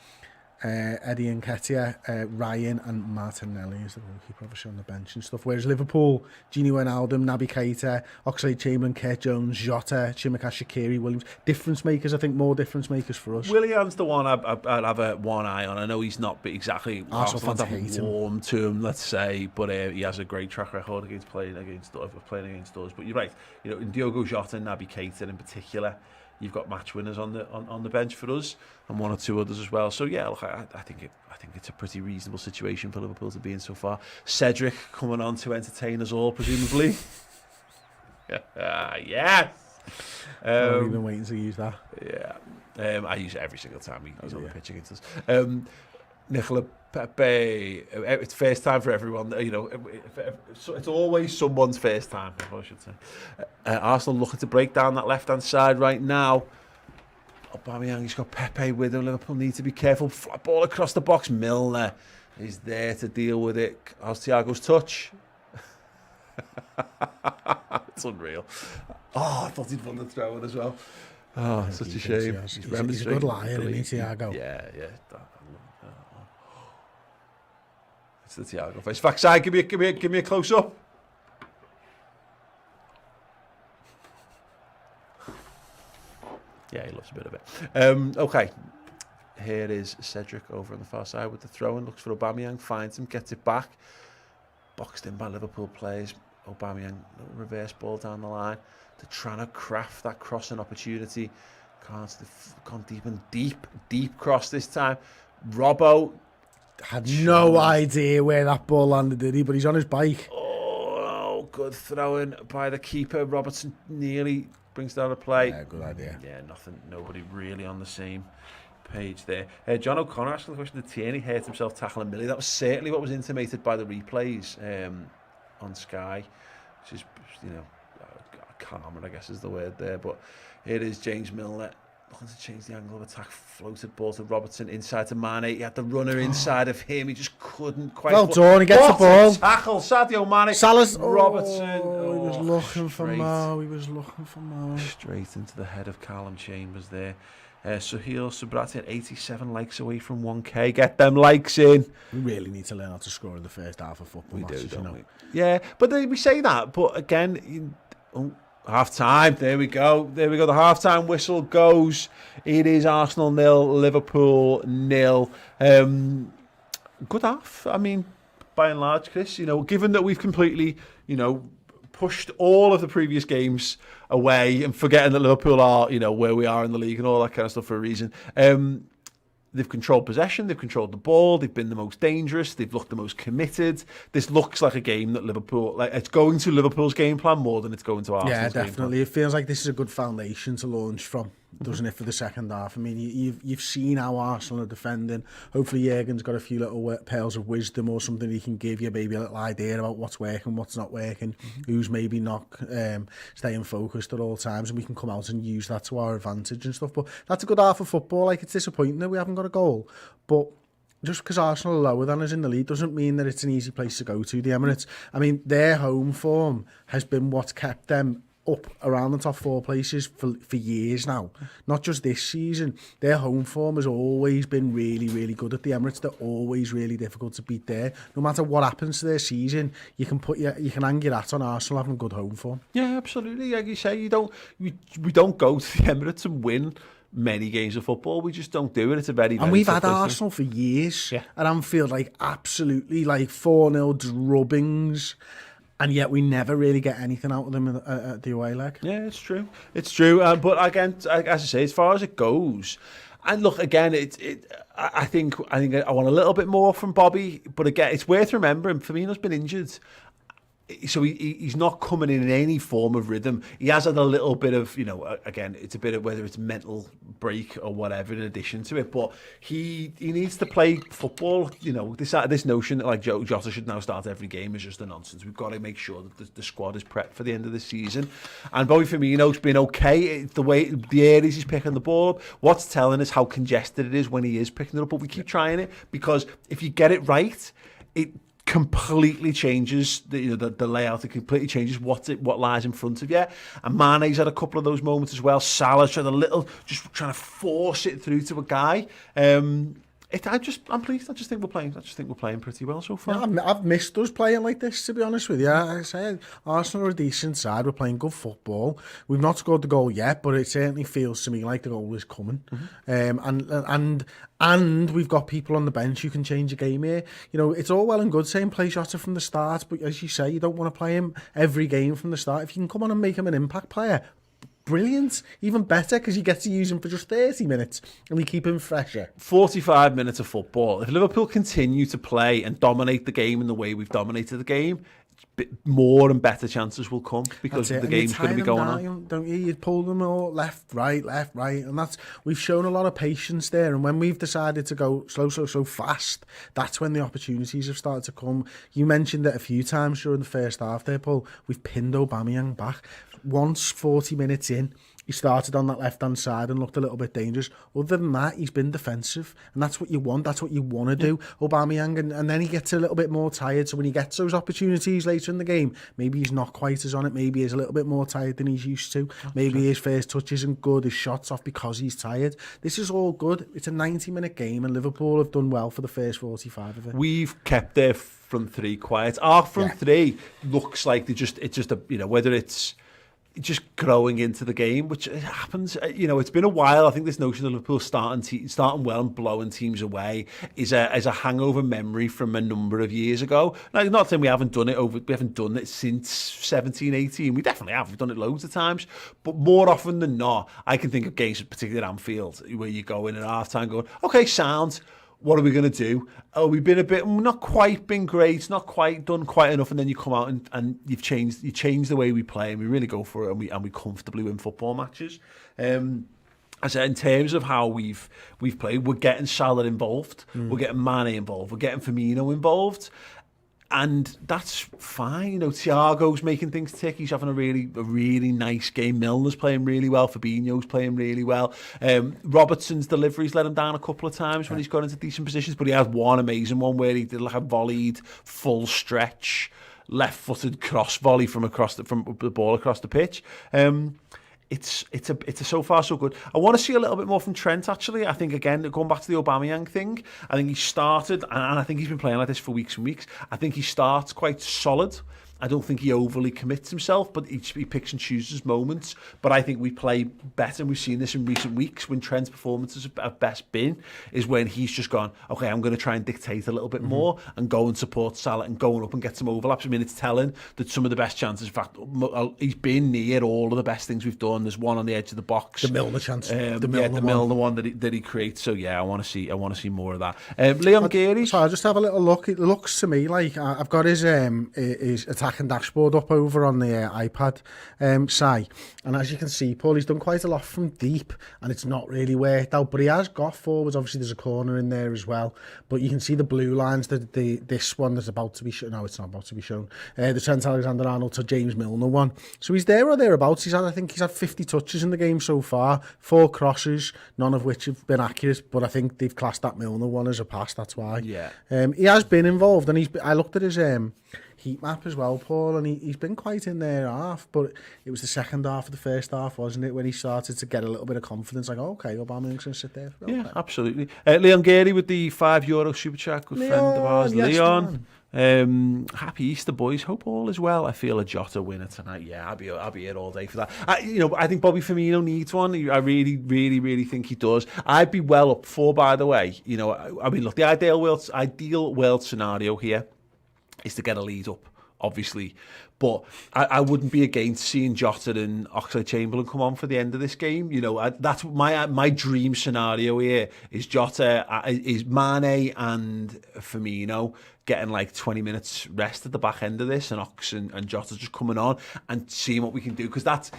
Eddie Nketiah, Ryan and Martinelli is the goalkeeper obviously on the bench and stuff. Whereas Liverpool, Gini Wijnaldum, Naby Keita, Oxlade-Chamberlain, Kurt Jones, Jota, Tsimikas, Shaqiri, Williams, difference makers. I think more difference makers for us. Willian's the one I'd have one eye on. I know he's not exactly Arsenal fans warm to him, let's say, but he has a great track record against playing against us. But you're right, in Diogo Jota and Naby Keita in particular, you've got match winners on the bench for us, and one or two others as well. So yeah, look, I think it's a pretty reasonable situation for Liverpool to be in so far. Cedric coming on to entertain us all, presumably. Yes. We've been waiting to use that. Yeah, I use it every single time he's on the pitch against us. Nicola Pepe, it's first time for everyone. It's always someone's first time, I should say. Arsenal looking to break down that left-hand side right now. Aubameyang, he's got Pepe with him. Liverpool need to be careful. Flat ball across the box. Milner is there to deal with it. How's Thiago's touch? It's unreal. Oh, I thought he'd won the throw-in as well. Oh, such a shame. He's a good liar, isn't he, Thiago? Yeah. It's the Thiago face. Backside, give me a close-up. Yeah, he loves a bit of it. Okay. Here is Cedric over on the far side with the throw-in. Looks for Aubameyang, finds him, gets it back. Boxed in by Liverpool players. Aubameyang, little reverse ball down the line. They're trying to craft that crossing opportunity. They've gone deep cross this time. Robbo had no idea where that ball landed, did he? But he's on his bike. Oh, good throw-in by the keeper. Robertson nearly brings down a play. Yeah, good idea. Yeah, nobody really on the same page there. John O'Connor asking the question, did Tierney hurt himself tackling Millie? That was certainly what was intimated by the replays on Sky, which is, calmer, I guess is the word there. But here is James Milner looking to change the angle of attack. Floated ball to Robertson, inside to Mane. He had the runner inside of him. He just couldn't quite. Well done, he gets the ball. Tackle, Sadio Mane. Salah's, Robertson. He was looking for Mo. Straight into the head of Callum Chambers there. Suhail Subrati at 87 likes away from 1k. Get them likes in. We really need to learn how to score in the first half of football matches, don't we? Yeah, but we say that. But again, half time. There we go. The half time whistle goes. It is Arsenal 0, Liverpool 0. Good half. I mean, by and large, Chris. Given that we've completely, pushed all of the previous games away and forgetting that Liverpool are, where we are in the league and all that kind of stuff for a reason. They've controlled possession, they've controlled the ball, they've been the most dangerous, they've looked the most committed. This looks like a game that Liverpool, it's going to Liverpool's game plan more than it's going to Arsenal's game plan. Yeah, definitely. It feels like this is a good foundation to launch from, doesn't it, for the second half? I mean, you've seen how Arsenal are defending. Hopefully Jurgen's got a few little pearls of wisdom or something he can give you, maybe a little idea about what's working, what's not working, who's maybe not staying focused at all times, and we can come out and use that to our advantage and stuff. But that's a good half of football. It's disappointing that we haven't got a goal, but just because Arsenal are lower than us in the league doesn't mean that it's an easy place to go to, the Emirates. I mean, their home form has been what's kept them up around the top 4 places for years now. Not just this season. Their home form has always been really, really good at the Emirates. They're always really difficult to beat there. No matter what happens to their season, you can hang your hat on Arsenal having good home form. Yeah, absolutely. Like you say, we don't go to the Emirates and win many games of football. We just don't do it. It's a very, and we've had Arsenal for years at Anfield, absolutely 4-0 drubbings, and yet we never really get anything out of them at the away leg. Yeah, it's true. But again, as I say, as far as it goes, and look, again, I think I want a little bit more from Bobby, but again, it's worth remembering Firmino's been injured. So he's not coming in any form of rhythm. He has had a little bit of, again, it's a bit of whether it's mental break or whatever in addition to it, but he needs to play football. This notion that Jota should now start every game is just a nonsense. We've got to make sure that the squad is prepped for the end of the season. And Bobby Firmino's been okay. The areas he's picking the ball up, what's telling us how congested it is when he is picking it up, but we keep trying it, because if you get it right, it completely changes the layout. It completely changes what lies in front of you. And Mane's had a couple of those moments as well. Salah's had just trying to force it through to a guy. I'm pleased. I just think we're playing pretty well so far. Yeah, I've missed us playing like this, to be honest with you. I say Arsenal are a decent side. We're playing good football. We've not scored the goal yet, but it certainly feels to me like the goal is coming. And we've got people on the bench who can change a game here. It's all well and good saying play Jota from the start, but as you say, you don't want to play him every game from the start. If you can come on and make him an impact player, brilliant. Even better, because you get to use him for just 30 minutes and we keep him fresher. 45 minutes of football. If Liverpool continue to play and dominate the game in the way we've dominated the game, more and better chances will come, because the game's going to be going on. Don't you? You'd pull them all left, right, and we've shown a lot of patience there. And when we've decided to go so fast, that's when the opportunities have started to come. You mentioned it a few times during the first half there, Paul. We've pinned Aubameyang back. once 40 minutes in, he started on that left-hand side and looked a little bit dangerous. Other than that, he's been defensive, and that's what you want. That's what you want to do, Aubameyang. And then he gets a little bit more tired. So when he gets those opportunities later in the game, maybe he's not quite as on it. Maybe he's a little bit more tired than he's used to. Maybe his first touch isn't good. His shot's off because he's tired. This is all good. It's a 90-minute game, and Liverpool have done well for the first 45 of it. We've kept their front three quiet. Our front three looks like it's just a, you know, whether it's just growing into the game, which happens. You know, it's been a while. I think this notion of Liverpool starting well and blowing teams away is a hangover memory from a number of years ago. Now, not saying we haven't done it since 17, 18. We definitely have. We've done it loads of times. But more often than not, I can think of games, particularly at Anfield, where you go in at half-time going, okay, sound. What are we going to do? Oh, we've been not quite been great, not quite done quite enough, and then you come out and you change the way we play, and we really go for it, and we comfortably win football matches. I said, in terms of how we've played, we're getting Salah involved, we're getting Mane involved, we're getting Firmino involved. And that's fine. You know, Thiago's making things tick. He's having a really nice game. Milner's playing really well. Fabinho's playing really well. Robertson's delivery's let him down a couple of times when he's got into decent positions, but he has one amazing one where he did like a volleyed full stretch, left-footed cross volley from the ball across the pitch. It's a so far so good. I want to see a little bit more from Trent, actually. I think, again, going back to the Aubameyang thing, I think he started, and I think he's been playing like this for weeks and weeks. I think he starts quite solid. I don't think he overly commits himself, but he picks and chooses moments. But I think we play better, and we've seen this in recent weeks when Trent's performances have best been, is when he's just gone, okay, I'm going to try and dictate a little bit more and go and support Salah and going up and get some overlaps. I mean, it's telling that some of the best chances, in fact, he's been near all of the best things we've done. There's one on the edge of the box. The Milner chance. The Milner one that he creates. So, yeah, I want to see more of that. Leon Geary. So I'll just have a little look. It looks to me like I've got his attacking dashboard up over on the iPad side, and as you can see, Paul, he's done quite a lot from deep, and it's not really worked out, but he has got forwards. Obviously there's a corner in there as well, but you can see the blue lines, this one that's about to be shown. No, it's not about to be shown. The Trent Alexander-Arnold to James Milner one, so he's there or thereabouts. I think he's had 50 touches in the game so far, 4 crosses, none of which have been accurate, but I think they've classed that Milner one as a pass, that's why. He has been involved, and I looked at his heat map as well, Paul, and he's been quite in there half, but it was the second half of the first half, wasn't it, when he started to get a little bit of confidence, like, okay, Aubameyang's going to sit there. Okay. Yeah, absolutely. Leon Geary with the €5 super chat, good friend of ours, yes, Leon. Happy Easter, boys. Hope all is well. I feel a Jota winner tonight. Yeah, I'll be here all day for that. I think Bobby Firmino needs one. I really, really, really think he does. I'd be well up for, by the way. You know, I mean, look, the ideal world scenario here is to get a lead up, obviously, but I wouldn't be against seeing Jota and Oxlade-Chamberlain come on for the end of this game. You know, that's my dream scenario here is Jota, is Mane and Firmino getting like 20 minutes rest at the back end of this, and Ox and Jota just coming on and seeing what we can do, because that's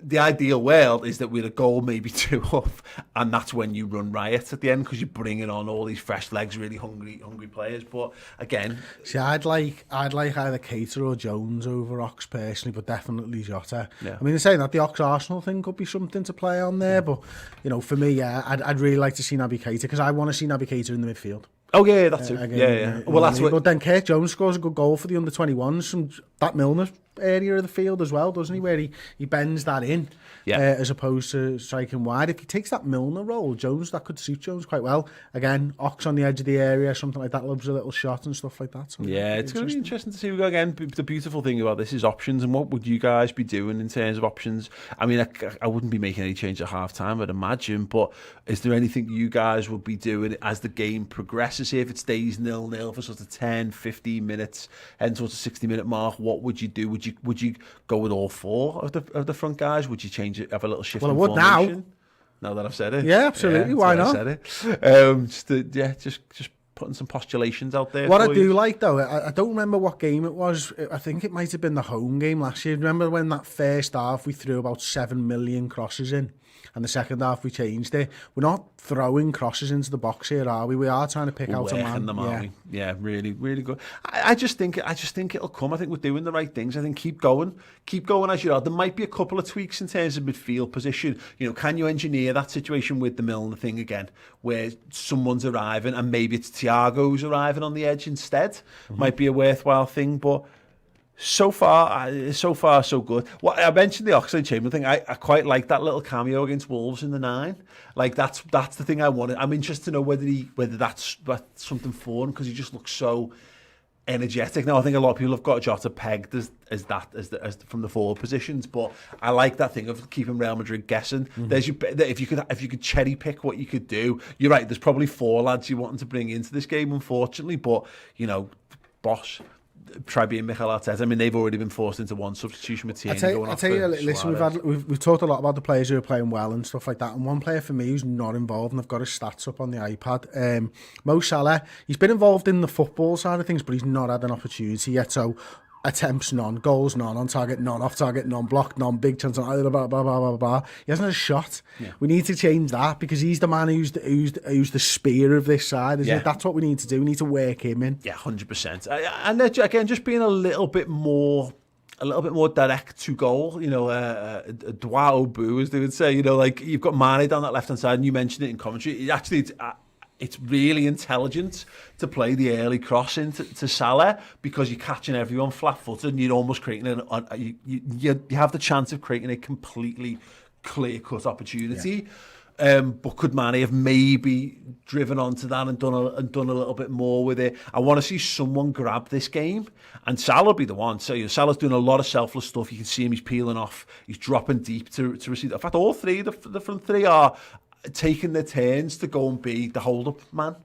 the ideal world, is that we're a goal, maybe 2 up, and that's when you run riot at the end, because you're bringing on all these fresh legs, really hungry players. But again, see, I'd like either Keita or Jones over Ox personally, but definitely Jota. Yeah. I mean, they're saying that the Ox Arsenal thing could be something to play on there, but you know, for me, yeah, I'd really like to see Naby Keita, because I want to see Naby Keita in the midfield. Oh yeah, that's it. Yeah. Well, that's what. But then Kurt Jones scores a good goal for the under-21s from that Milner area of the field as well, doesn't he? Where he bends that in, as opposed to striking wide. If he takes that Milner role, Jones, that could suit Jones quite well. Again, Ox on the edge of the area, something like that, loves a little shot and stuff like that. So yeah, it's going to be interesting to see. Again, the beautiful thing about this is options, and what would you guys be doing in terms of options? I mean, I wouldn't be making any change at half time, I'd imagine, but is there anything you guys would be doing as the game progresses here? If it stays 0-0 for sort of 10, 15 minutes, heading towards the 60-minute mark, what would you do? Would you go with all 4 of the front guys? Would you change it, have a little shift in formation? Well, I would now that I've said it. Yeah, absolutely. Why not? I said it. Just putting some postulations out there. What for I you. do like, though, I don't remember what game it was. I think it might have been the home game last year. Remember when that first half we threw about 7 million crosses in? And the second half we changed it. We're not throwing crosses into the box here, are we? We are trying to pick out a man. Them, aren't we? Yeah, really, really good. I just think it'll come. I think we're doing the right things. I think keep going as you are. There might be a couple of tweaks in terms of midfield position. You know, can you engineer that situation with the Milner thing again, where someone's arriving and maybe it's Thiago who's arriving on the edge instead? Might be a worthwhile thing, but. So far, so good. Well, I mentioned the Oxlade-Chamberlain thing. I quite like that little cameo against Wolves in the 9. Like that's the thing I wanted. I'm interested to know whether that's something for him, because he just looks so energetic. Now I think a lot of people have got Jota pegged as from the forward positions, but I like that thing of keeping Real Madrid guessing. There's if you could cherry pick what you could do. You're right. There's probably 4 lads you want to bring into this game, unfortunately, but you know, Bosch. Try being Mikel Arteta. I mean, they've already been forced into one substitution with Tierney going off. I tell you, listen, we've talked a lot about the players who are playing well and stuff like that. And one player for me who's not involved, and I've got his stats up on the iPad, Mo Salah. He's been involved in the football side of things, but he's not had an opportunity yet. So attempts none, goals none, on target none, off target none, blocked none, big chance on blah blah blah blah blah. He hasn't had a shot. Yeah. We need to change that, because he's the man who's the spear of this side, isn't it? That's what we need to do. We need to work him in. Yeah, 100%. And again, just being a little bit more direct to goal. You know, Dwao Boo, as they would say. You know, like you've got Mane down that left hand side, and you mentioned it in commentary. It's really intelligent to play the early cross into Salah, because you're catching everyone flat-footed and you're almost creating you have the chance of creating a completely clear-cut opportunity. Yeah. But could Mane have maybe driven onto that and done a little bit more with it? I want to see someone grab this game, and Salah will be the one. So Salah's doing a lot of selfless stuff. You can see him; he's peeling off, he's dropping deep to receive. In fact, all three, the front three are taking their turns to go and be the hold-up man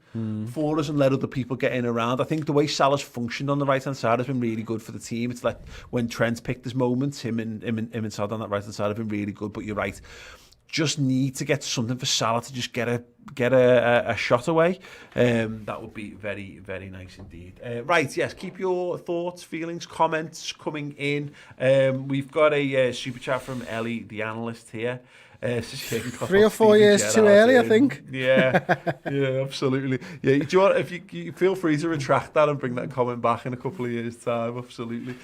for us and let other people get in around. I think the way Salah's functioned on the right-hand side has been really good for the team. It's like when Trent's picked his moments, him and Salah on that right-hand side have been really good. But you're right, just need to get something for Salah to just get a shot away. That would be very, very nice indeed. Right, yes, keep your thoughts, feelings, comments coming in. We've got a super chat from Ellie, the analyst here. 3 or 4 years too early, I think. Yeah, absolutely. Yeah, do you want, if you feel free to retract that and bring that comment back in a couple of years' time, absolutely.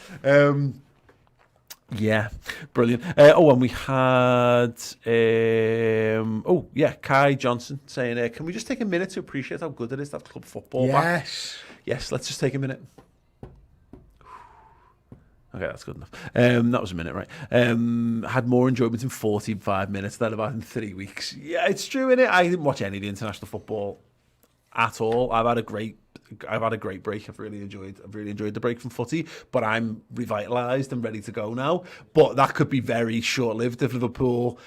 Yeah, brilliant. And we had Kai Johnson saying, can we just take a minute to appreciate how good it is to have club football back? Yes, let's just take a minute. Okay, that's good enough. That was a minute, right? Had more enjoyment in 45 minutes than about in 3 weeks. Yeah, it's true, innit? I didn't watch any of the international football at all. I've had a great break. I've really enjoyed the break from footy, but I'm revitalised and ready to go now. But that could be very short-lived if Liverpool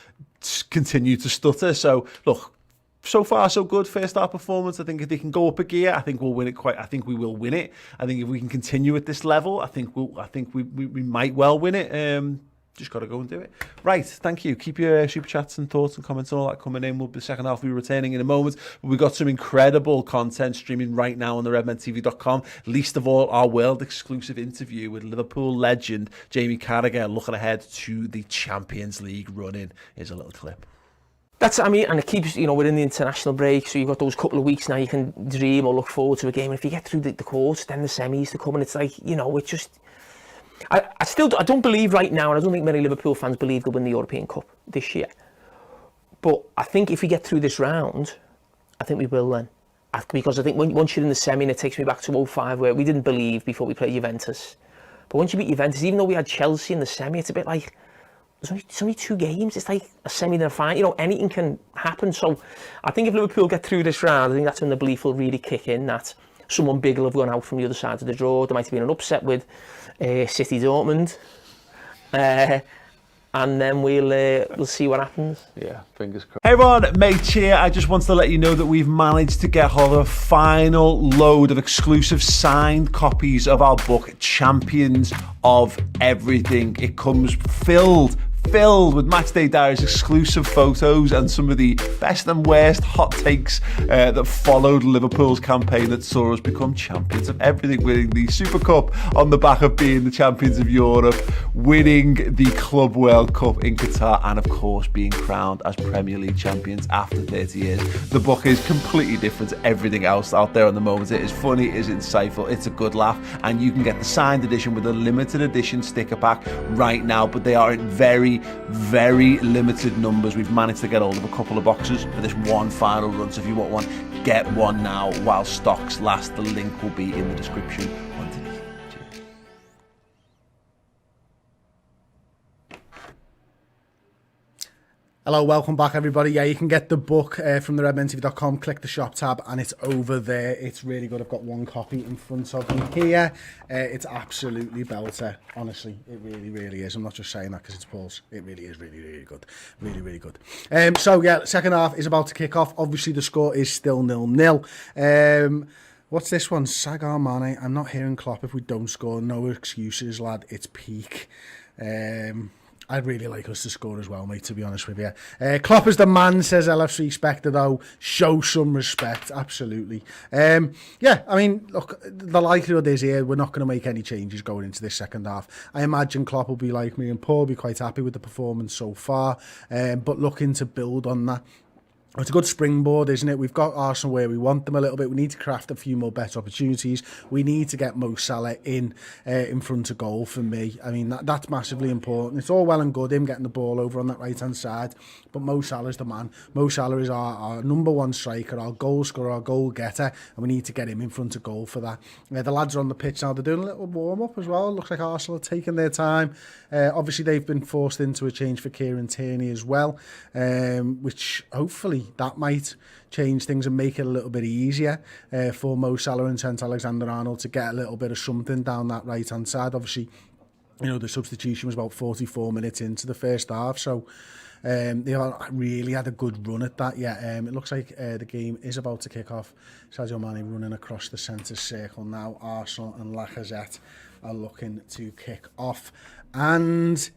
continue to stutter. So look, so far so good. First half performance. I think if they can go up a gear, I think we'll win it. I think we will win it. I think if we can continue at this level, I think we might well win it. Just got to go and do it. Right, thank you. Keep your super chats and thoughts and comments and all that coming in. The second half will be returning in a moment. But we've got some incredible content streaming right now on the redmentv.com. Least of all, our world-exclusive interview with Liverpool legend Jamie Carragher, looking ahead to the Champions League run-in. Here's a little clip. And it keeps, we're in the international break, so you've got those couple of weeks now you can dream or look forward to a game. And if you get through the quarters, then the semis to come, and it's like, it's just... I don't believe right now, and I don't think many Liverpool fans believe they'll win the European Cup this year. But I think if we get through this round, I think we will then. Because I think once you're in the semi, and it takes me back to 2005, where we didn't believe before we played Juventus. But once you beat Juventus, even though we had Chelsea in the semi, it's a bit like... It's only 2 games. It's like a semi and a final. Anything can happen. So I think if Liverpool get through this round, I think that's when the belief will really kick in that someone big will have gone out from the other side of the draw. There might have been an upset with City Dortmund. And then we'll see what happens. Yeah, fingers crossed. Hey everyone, Mate here. I just wanted to let you know that we've managed to get hold of a final load of exclusive signed copies of our book, Champions of Everything. It comes filled filled with Matchday Diaries exclusive photos and some of the best and worst hot takes that followed Liverpool's campaign that saw us become champions of everything, winning the Super Cup on the back of being the champions of Europe, winning the Club World Cup in Qatar, and of course being crowned as Premier League champions after 30 years. The book is completely different to everything else out there at the moment. It is funny, it is insightful, it's a good laugh, and you can get the signed edition with a limited edition sticker pack right now, but they are in very, very limited numbers. We've managed to get hold of a couple of boxes for this one final run, so if you want one, get one now while stocks last. The link will be in the description underneath. Cheers. Hello, welcome back everybody. Yeah, you can get the book from the redmentv.com, click the shop tab and it's over there. It's really good. I've got one copy in front of me here. It's absolutely belter, honestly. It really, really is. I'm not just saying that because it's Paul's. It really is really, really good. Really, really good. So yeah, second half is about to kick off. Obviously the score is still 0-0. What's this one? Sagar Mane. I'm not hearing Klopp if we don't score. No excuses, lad. It's peak. I'd really like us to score as well, mate, to be honest with you. Klopp is the man, says LFC Spectre, though. Show some respect, absolutely. Yeah, I mean, look, the likelihood is here we're not going to make any changes going into this second half. I imagine Klopp will be like me and Paul, be quite happy with the performance so far, but looking to build on that. It's a good springboard, isn't it? We've got Arsenal where we want them a little bit. We need to craft a few more better opportunities. We need to get Mo Salah in front of goal for me. I mean, that's massively important. It's all well and good him getting the ball over on that right-hand side, but Mo Salah's the man. Mo Salah is our number one striker, our goal scorer, our goal getter, and we need to get him in front of goal for that. The lads are on the pitch now. They're doing a little warm-up as well. It looks like Arsenal are taking their time. Obviously, they've been forced into a change for Kieran Tierney as well, which hopefully that might change things and make it a little bit easier for Mo Salah and Trent Alexander-Arnold to get a little bit of something down that right-hand side. Obviously, you know, the substitution was about 44 minutes into the first half, so they really had a good run at that. Yeah, it looks like the game is about to kick off. Sadio Mane running across the centre circle now. Arsenal and Lacazette are looking to kick off, and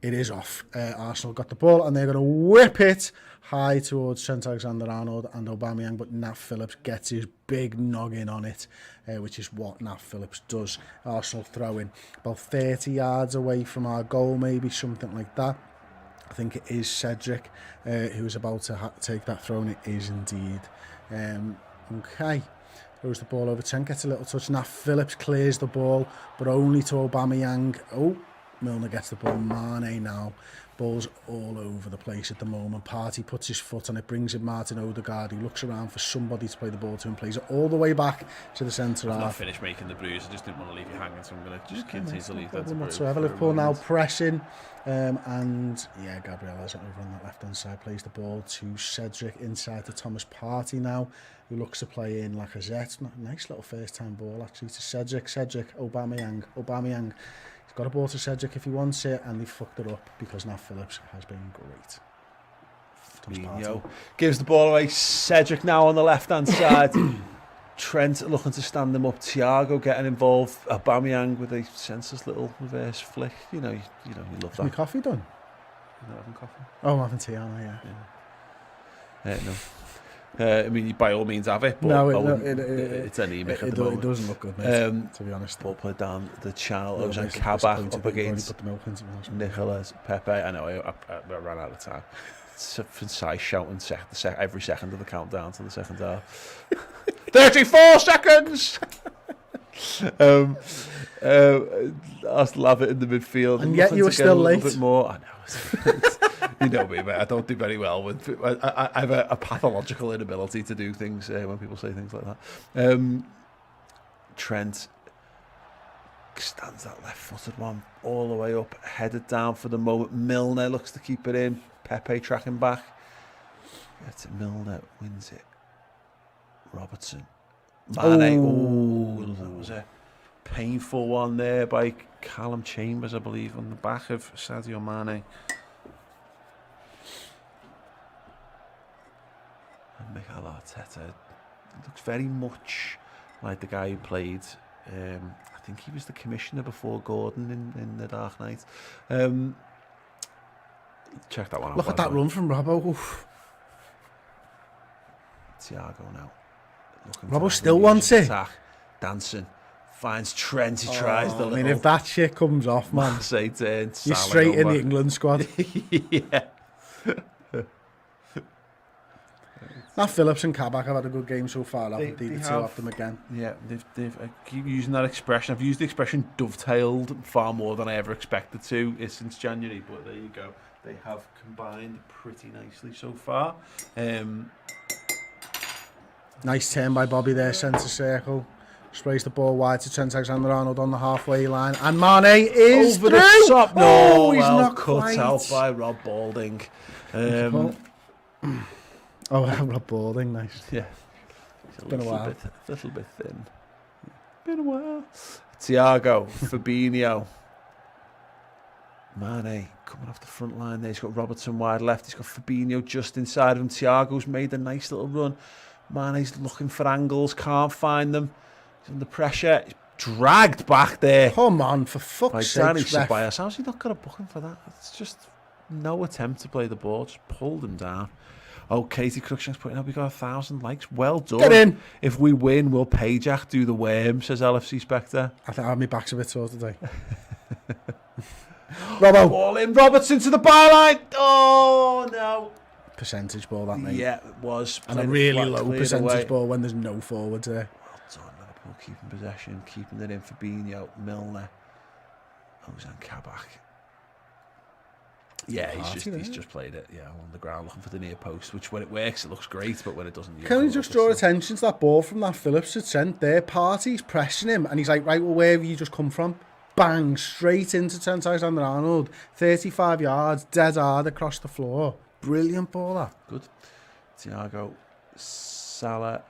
it is off. Arsenal got the ball and they're going to whip it high towards Trent Alexander-Arnold and Aubameyang, but Nat Phillips gets his big noggin on it, which is what Nat Phillips does. Arsenal throwing about 30 yards away from our goal, maybe something like that. I think it is Cedric who's about to take that throw, and it is indeed. Okay, throws the ball over. Trent gets a little touch. Nat Phillips clears the ball, but only to Aubameyang. Oh, Milner gets the ball. Mane now. Ball's all over the place at the moment. Partey puts his foot on it, brings in Martin Odegaard. He looks around for somebody to play the ball to and plays it all the way back to the centre half. I've not finished making the bruise. I just didn't want to leave you hanging, so I'm going to just continue to leave that to whatsoever. Liverpool now pressing, and yeah, Gabriel's over on that left-hand side, plays the ball to Cedric inside to Thomas Partey now, who looks to play in Lacazette. Nice little first-time ball actually to Cedric. Aubameyang. Got a ball to Cedric if he wants it, and they fucked it up because Nat Phillips has been great. Fabinho gives the ball away. Cedric now on the left-hand side. Trent looking to stand him up. Thiago getting involved. Aubameyang with a senseless little reverse flick. You love that. Is my coffee done? You're not having coffee? Oh, I'm having tea, aren't I? Yeah. No. I mean, by all means have it, but no, it's anemic at the moment. It doesn't look good, mate, to be honest. Ball played down the channel. It was on Kabak up against Nicolas Pepe. I know, I ran out of time. Concise shouting every second of the countdown to the second half. 34 seconds! I still have it in the midfield. And yet you were still late. A bit more. I know. You know me, mate. I don't do very well with. I have a pathological inability to do things when people say things like that. Trent stands that left-footed one all the way up, headed down for the moment. Milner looks to keep it in. Pepe tracking back. Gets it. Milner wins it. Robertson. Mane. Oh, that was a painful one there by Callum Chambers, I believe, on the back of Sadio Mane. And Mikel Arteta looks very much like the guy who played. I think he was the commissioner before Gordon in The Dark Knight. Check that one out. Look at that run from Robbo. Oof. Thiago now. Robbo still wants it. Attack. Dancing. Finds Trent. He tries the little... I mean, if that shit comes off, man, you're straight in the England squad. Yeah. Now Phillips and Kabak have had a good game so far. I'll They the two have. of them again. Yeah, I keep using that expression. I've used the expression dovetailed far more than I ever expected to since January, but there you go. They have combined pretty nicely so far. Nice turn by Bobby there, centre circle. Sprays the ball wide to Trent Alexander-Arnold on the halfway line. And Mane is over through! the top. No, he's well not cut quite. out by Rob Balding. Rob Balding, nice. Yeah. It's been a while. A little bit thin. Been a while. Thiago, Fabinho. Mane coming off the front line there. He's got Robertson wide left. He's got Fabinho just inside of him. Thiago's made a nice little run. Mane's looking for angles, can't find them. He's under pressure. He's dragged back there. Come on, for fuck's sake, Danny ref. Ceballos. How's he not got a booking for that? It's just no attempt to play the ball. Just pulled him down. Oh, Katie Cruikshank's putting up. We got 1,000 likes. Well done. Get in. If we win, will Pajak do the worm? Says LFC Spectre. I think I have my back's a bit sore today. Robbo. Ball in. Robertson to the byline. Oh no. Percentage ball, that, mate. Yeah, it was. And a Played it really flat, low cleared percentage away. ball when there's no forwards there. Well done, Liverpool keeping possession, keeping it in. Fabinho, Milner, Ozan Kabak. Yeah, he's just played it. Yeah, on the ground looking for the near post. Which when it works, it looks great, but when it doesn't, Can we just draw attention to that ball from that Phillips had sent there? Party's pressing him, and he's like, right, well, where have you just come from? Bang, straight into Trent Alexander-Arnold. 35 yards, dead hard across the floor. Brilliant ball, that. Good. Thiago, Salah,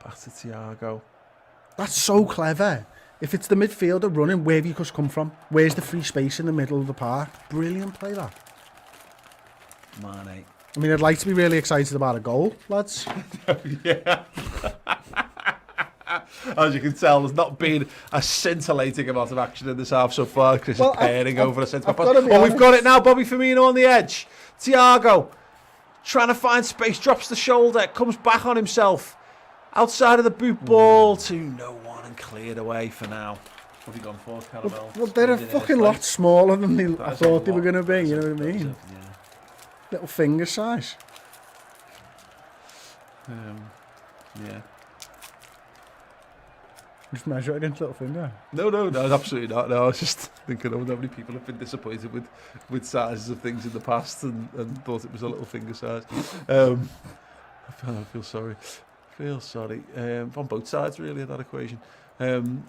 back to Thiago. That's so clever. If it's the midfielder running, where have you just come from? Where's the free space in the middle of the park? Brilliant play, that. Mane. I mean, I'd like to be really excited about a goal, lads. Yeah. As you can tell, there's not been a scintillating amount of action in this half so far. Chris is pairing over a centre pass. Oh, we've got it now. Bobby Firmino on the edge. Thiago trying to find space, drops the shoulder, comes back on himself. Outside of the boot ball to no one and cleared away for now. What have you gone for, Caramel? Well, they're a fucking lot smaller than I thought they were going to be, you know what I mean? Yeah. Little finger size. Yeah. Just measure it against little finger. No, absolutely not. No, I was just thinking of how many people have been disappointed with sizes of things in the past and thought it was a little finger size. I feel sorry. On both sides, really, of that equation. Thiago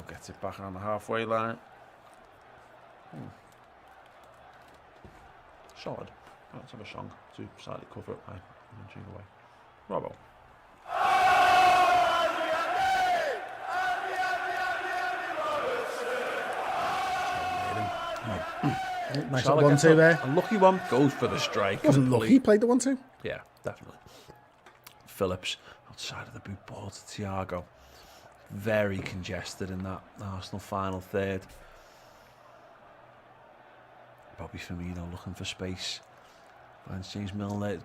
gets it back on the halfway line. Solid. Let's have a song to slightly cover up my munching away. Bravo. Nice little 1-2 there. A lucky one goes for the strike. Wasn't lucky, he played the 1-2. Yeah, definitely. Phillips outside of the boot ball to Thiago. Very congested in that Arsenal final third. Bobby Firmino looking for space. Finds James Milner.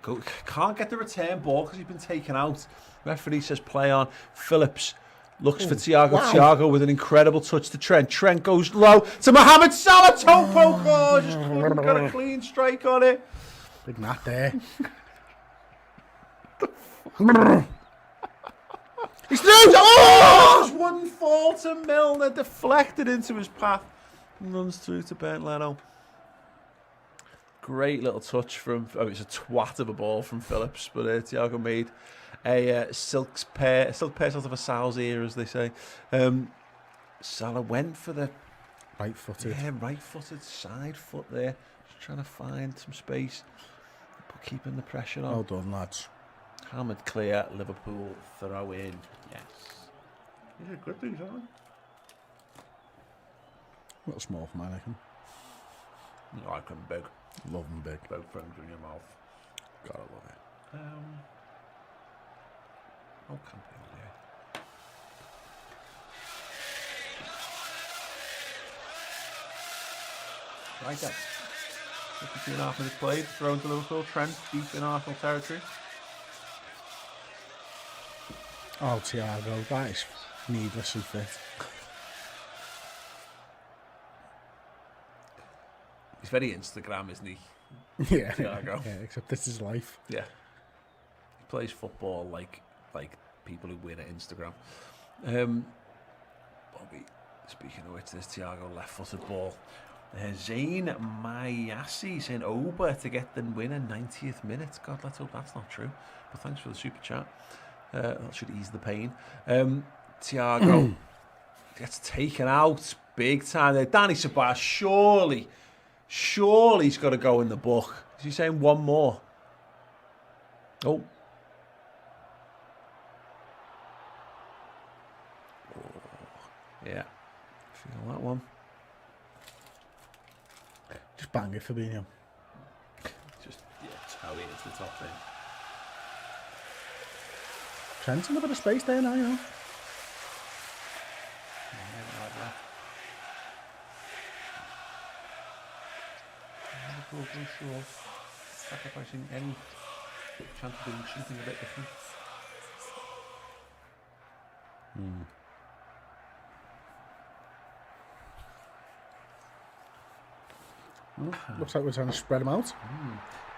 Can't get the return ball because he's been taken out. Referee says play on. Phillips looks for Thiago. Wow. Thiago with an incredible touch to Trent. Trent goes low to Mohamed Salah. Toe poke. Oh, just got a clean strike on it. Big Nat there. He's through! Oh! Just one fall to Milner. Deflected into his path. And runs through to Bernd Leno. Great little touch from... Oh, it's a twat of a ball from Phillips. But Thiago made a silk pair sort of a sow's ear, as they say. Salah went for the... Right-footed. Yeah, right-footed side foot there. Just trying to find some space. But keeping the pressure on. Well done, lads. Hamid clear, Liverpool throw in. Yes. These are good things, aren't they? A little small for my liking. You like them big. Love them big. Big things in your mouth. Gotta love it. Campbell, yeah. Right then. 52.5 minutes played. Thrown to Liverpool. Trent deep in Arsenal territory. Oh, Thiago, that is needlessly fit. He's very Instagram, isn't he? Yeah, Thiago. yeah, except this is life. Yeah. He plays football like people who win at Instagram. Bobby, speaking of which, there's Thiago left-footed ball. Zayn Mayasi saying Oba to get the win in 90th minute. God, let's hope that's not true. But thanks for the super chat. That should ease the pain. Thiago gets taken out big time there. Danny Ceballos, surely he's got to go in the book. Is he saying one more? Oh. Yeah. Feel that one. Just bang it, Fabinho. Just, yeah, it's how it is, the top thing. Trent's in a bit of space there now, you know. Sure. Sacrificing any chance of doing something a bit different. Looks like we're trying to spread them out.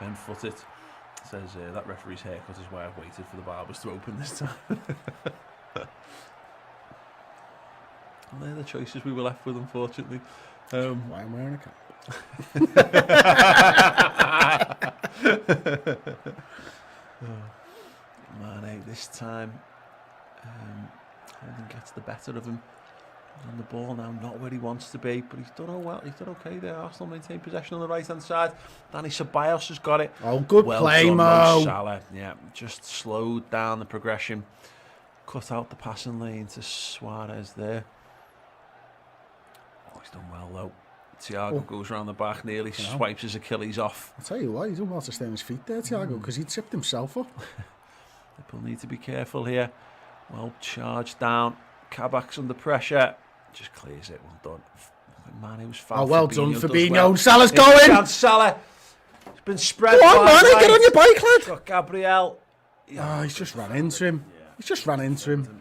Ben Footit says that referee's haircut is why I've waited for the barbers to open this time. And they're the choices we were left with, unfortunately. Why I'm wearing a cap. Mane this time Holding gets the better of him on the ball now, not where he wants to be, but he's done well. He's done okay there. Arsenal maintain possession on the right hand side. Danny Ceballos has got it. Oh, good well play, done, Mo. Salah. Yeah, just slowed down the progression, cut out the passing lane to Suarez there. Oh, he's done well though. Thiago goes around the back, nearly swipes his Achilles off. I'll tell you what, he's done well to stay on his feet there, Thiago, because he tipped himself up. People need to be careful here. Well charged down. Kabak's under pressure. Just clears it. Well done. Man, he was foul. Oh, well Fabinho done, does Fabinho. well. Salah's going. Down Salah. It's been spread. Go on, man, get on your bike, lad. Got Gabriel. Oh, he's just ran into him. He's just ran into him.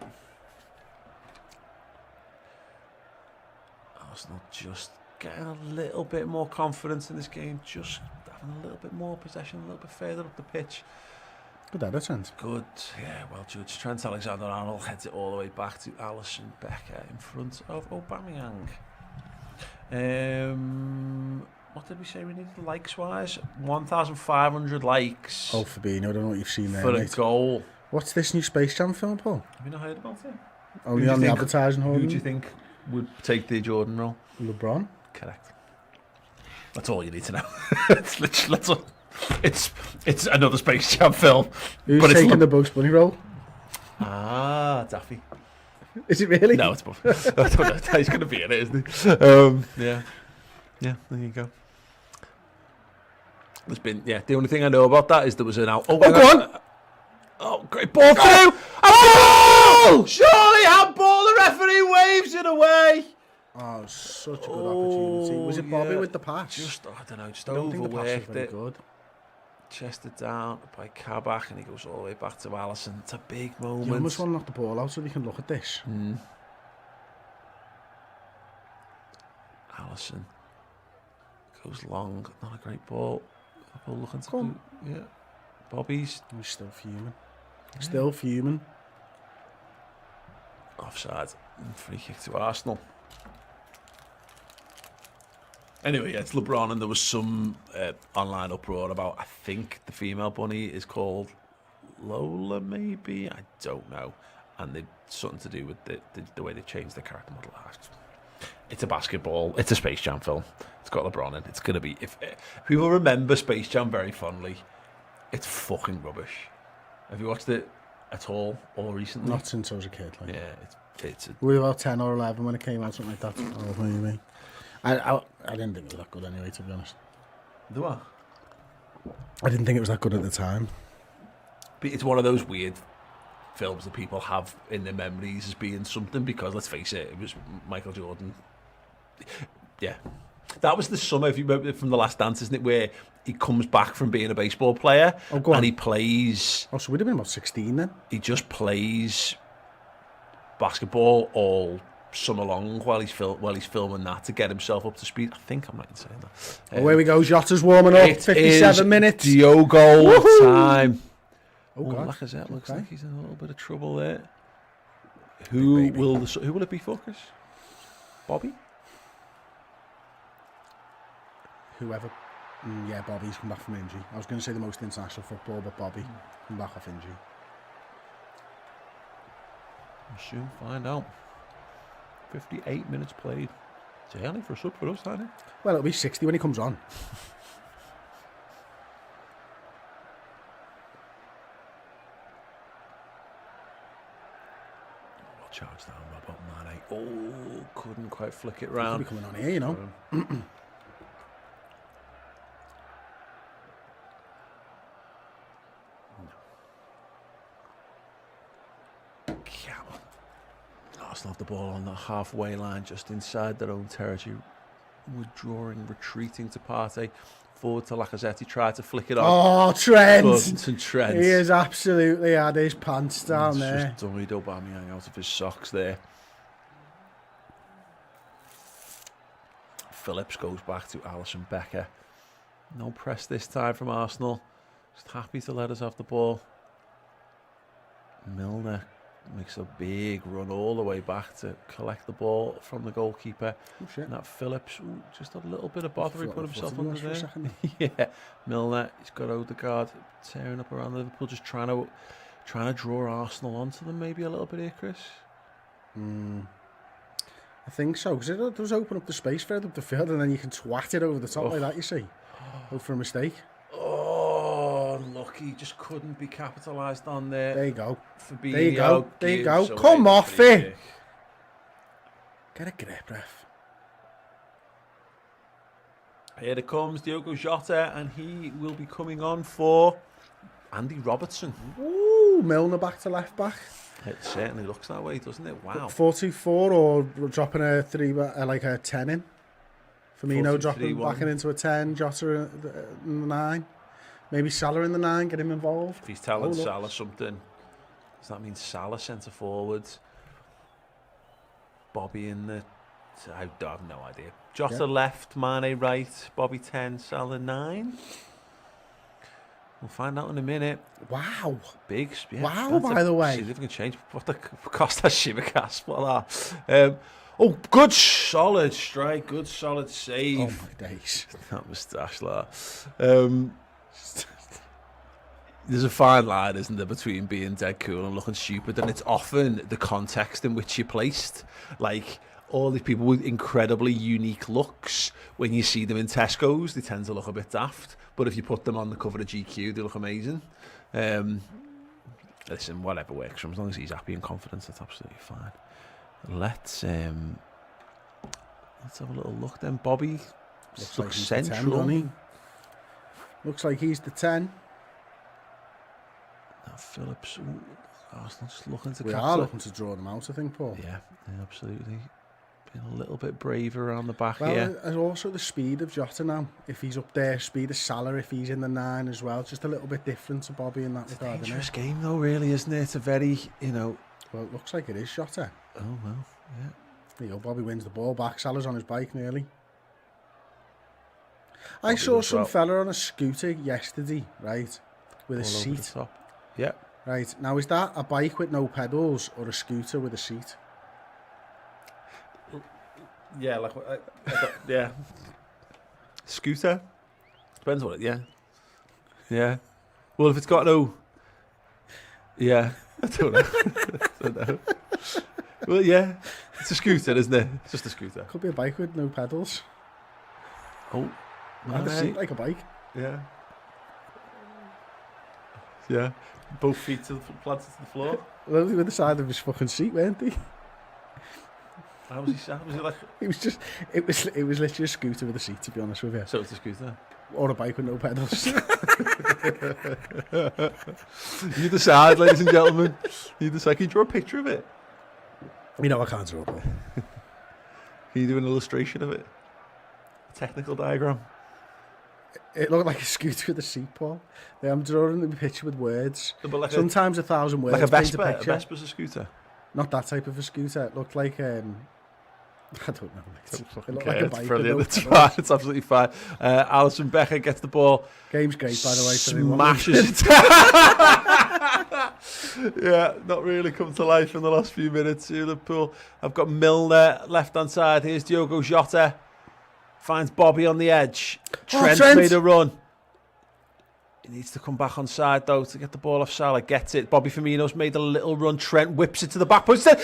Arsenal just getting a little bit more confidence in this game. Just having a little bit more possession, a little bit further up the pitch. Good header, Trent. Good, yeah, well judged. Trent Alexander-Arnold heads it all the way back to Alisson Becker in front of Aubameyang. What did we say we needed likes-wise? 1,500 likes. Oh, Fabinho, I don't know what you've seen there, for mate. a goal. What's this new Space Jam film, Paul? Have you not heard about it? Only on the advertising hall. Who do you think would take the Jordan role? LeBron? Correct. That's all you need to know. It's literally, it's another Space Jam film. Who's but taking the Bugs Bunny role? Daffy. Is it really? No, it's Buffy. I don't know. He's going to be in it, isn't he? Yeah, there you go. There's been, the only thing I know about that is there was an out. Oh, go on! Oh, great ball through! Oh! Surely handball, the referee waves it away! Oh, such a good opportunity. Was it Bobby with the pass? I don't know, just I don't think the pass was overworked very it. good. Chested down by Kabak, and he goes all the way back to Alisson. It's a big moment. You almost want to knock the ball out so they can look at this. Alisson goes long, not a great ball. Ball looking to Come do, Bobby's He's still fuming. Still fuming. offside. Free kick to Arsenal. Anyway, it's LeBron, and there was some online uproar about, I think the female bunny is called Lola, maybe? I don't know. And it's something to do with the way they changed the character model. It's a basketball. It's a Space Jam film. It's got LeBron in. It's going to be... If people remember Space Jam very fondly, it's fucking rubbish. Have you watched it at all or recently? Not since I was a kid. Like. Yeah, it's we were about 10 or 11 when it came out, something like that. Oh, maybe. I didn't think it was that good anyway, to be honest. Do I? I didn't think it was that good at the time. But it's one of those weird films that people have in their memories as being something, because let's face it, it was Michael Jordan. Yeah. That was the summer, if you remember from The Last Dance, isn't it, where he comes back from being a baseball player and he plays. Oh, so we'd have been about 16 then. He just plays basketball all summer long while he's filming that to get himself up to speed. I think I'm right in saying that. Away we go. Jota's warming up. 57 minutes. Diogo time. Oh, God. Lacazette looks like he's in a little bit of trouble there. Who will it be for, Chris? Bobby? Whoever. Yeah, Bobby's come back from injury. I was going to say the most international football, but Bobby come back off injury. We'll soon find out. 58 minutes played. It's early for a sub for us, isn't it? Well, it'll be 60 when he comes on. Charge down, Robert Mane. Oh, couldn't quite flick it round. He'll be coming on here, you know. Arsenal have the ball on the halfway line, just inside their own territory. Withdrawing, retreating to Partey. Forward to Lacazette. He tried to flick it on. Oh, Trent! Trent. He has absolutely had his pants down there. Just dummied Aubameyang out of his socks there. Phillips goes back to Alisson Becker. No press this time from Arsenal. Just happy to let us have the ball. Milner makes a big run all the way back to collect the ball from the goalkeeper. Oh, shit. And that Phillips, just a little bit of bother. He put himself under there. Yeah. Milner, he's got Odegaard tearing up around Liverpool, just trying to draw Arsenal onto them maybe a little bit here, Chris. I think so, because it does open up the space further up the field, and then you can twat it over the top like that, you see. Hope for a mistake. Oh, unlucky. Just couldn't be capitalised on there. There you go. Fabinho There you go. There you go. gives Come away the off free it. kick. Get a grip, ref. Here it comes, Diogo Jota, and he will be coming on for Andy Robertson. Ooh, Milner back to left back. It certainly looks that way, doesn't it? Wow. 4-2-4 or dropping a 3, like a 10 in. Firmino dropping 4-2-3-1. back into a 10, Jota in the 9. Maybe Salah in the 9, get him involved. If he's telling look. Salah something, does that mean Salah centre forward? Bobby in the... I have no idea. Jota left, Mane right, Bobby 10, Salah 9. We'll find out in a minute. Wow. Big, yeah, Wow, by the way. Significant change. What the Costa Shivacas, what that? Oh, good solid strike, good solid save. Oh my days. That moustache, that. There's a fine line, isn't there, between being dead cool and looking stupid, and it's often the context in which you're placed. Like, all these people with incredibly unique looks, when you see them in Tesco's, they tend to look a bit daft. But if you put them on the cover of GQ, they look amazing. Listen, whatever works for him, as long as he's happy and confident, that's absolutely fine. Let's have a little look then. Bobby looks like central. 10, doesn't he? Looks like he's the 10. Now Phillips, Arsenal just looking to We capture. are looking to draw them out, I think, Paul. Yeah, absolutely. Being a little bit braver around the back Well, here. and also the speed of Jota now. If he's up there, speed of Salah, if he's in the 9 as well. Just a little bit different to Bobby in that regard, isn't Dangerous it? game though, really, isn't it? It's a very, Well, it looks like it is Jota. oh well, yeah. There you go, Bobby wins the ball back. Salah's on his bike nearly. I Bobby saw does some well. fella on a scooter yesterday, right, with a All over the seat. top. Yeah. Right, now is that a bike with no pedals or a scooter with a seat? Yeah, like yeah. Scooter. Depends on it. Yeah. Yeah. Well, if it's got no. Yeah. I don't know. I don't know. Well, yeah. It's a scooter, isn't it? It's just a scooter. Could be a bike with no pedals. Oh. And a seat like a bike. Yeah. Yeah. Both feet planted to the floor. Well, they were the side of his fucking seat, weren't they? How was he like? It was just, it was literally a scooter with a seat, to be honest with you. So it's a scooter. Or a bike with no pedals. You decide, ladies and gentlemen. You decide. Can you draw a picture of it? You know, I can't draw it. Can you do an illustration of it? technical diagram. It looked like a scooter with a seat, Paul. I'm drawing the picture with words. But Sometimes 1,000 words like a paint Vespa. a A picture. Vespa's a scooter. Not that type of a scooter. It looked like I don't know. It looked Okay, like a it's bike. brilliant. with It's no fine. It's absolutely fine. Alison Becker gets the ball. Game's great, by the way. for anyone Smashes it. Yeah, not really come to life in the last few minutes. Liverpool. I've got Milner left hand side. Here's Diogo Jota. Finds Bobby on the edge. Trent's Trent. made a run. He needs to come back on side though to get the ball off Salah. Gets it. Bobby Firmino's made a little run. Trent whips it to the back post. What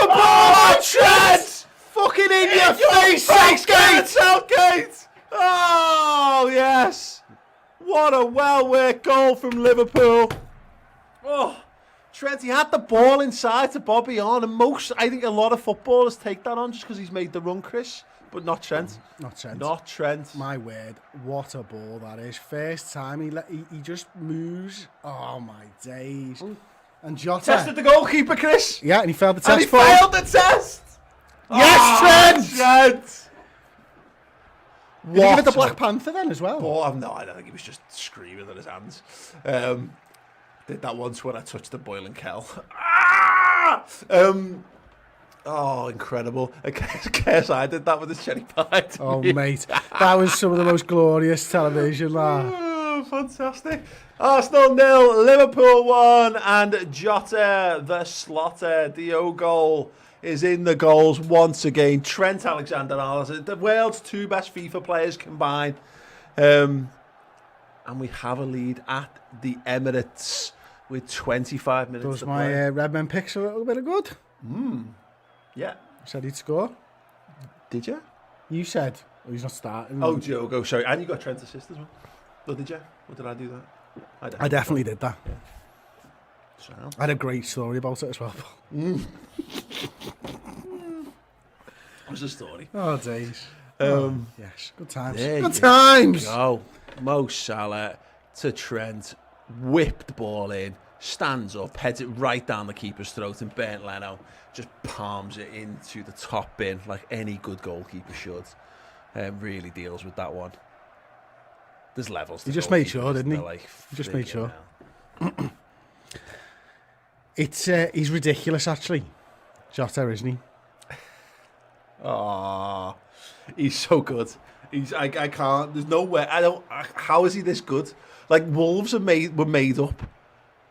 a ball, Trent! Fucking in your face, Southgate! Oh, yes. What a well-worked goal from Liverpool. Oh, Trent, he had the ball inside to Bobby on, and I think a lot of footballers take that on just because he's made the run, Chris, but not Trent. Not Trent. Not Trent. My word, what a ball that is. First time he just moves. Oh, my days. And Jota. Tested the goalkeeper, Chris. Yeah, and he failed the test. And he failed the test. Yes, Trent! Trent! Did he give it the Black Panther then as well? Oh, no, I don't think he was just screaming at his hands. Did that once when I touched the boiling kettle. Oh, incredible. I guess I did that with the cherry pie. Oh, mate. That was some of the most glorious television, man. Oh, fantastic. Arsenal 0, Liverpool 1, and Jota, the slotter, Diogo, is in the goals once again. Trent Alexander-Arnold, the world's two best FIFA players combined. And we have a lead at the Emirates with 25 minutes Does to my play. Redmen Picks a little bit of good? Yeah. Said he'd score. Did you? You said. Oh, he's not starting. Oh, Diogo, sorry. And you got Trent assist as well. Oh, did you? Or did I do that? I definitely did that. So. I had a great story about it as well. What's the story? Oh, days. Yes, good times. There Good you times. Go. Mo Salah to Trent, whipped the ball in, stands up, heads it right down the keeper's throat, and Bernd Leno just palms it into the top bin like any good goalkeeper should. Really deals with that one. There's levels. He just made sure, didn't he? Like, He just made sure. hell. He's ridiculous, actually. Jota, isn't he? Oh, he's so good. I can't. There's no way. How is he this good? Like Wolves were made up.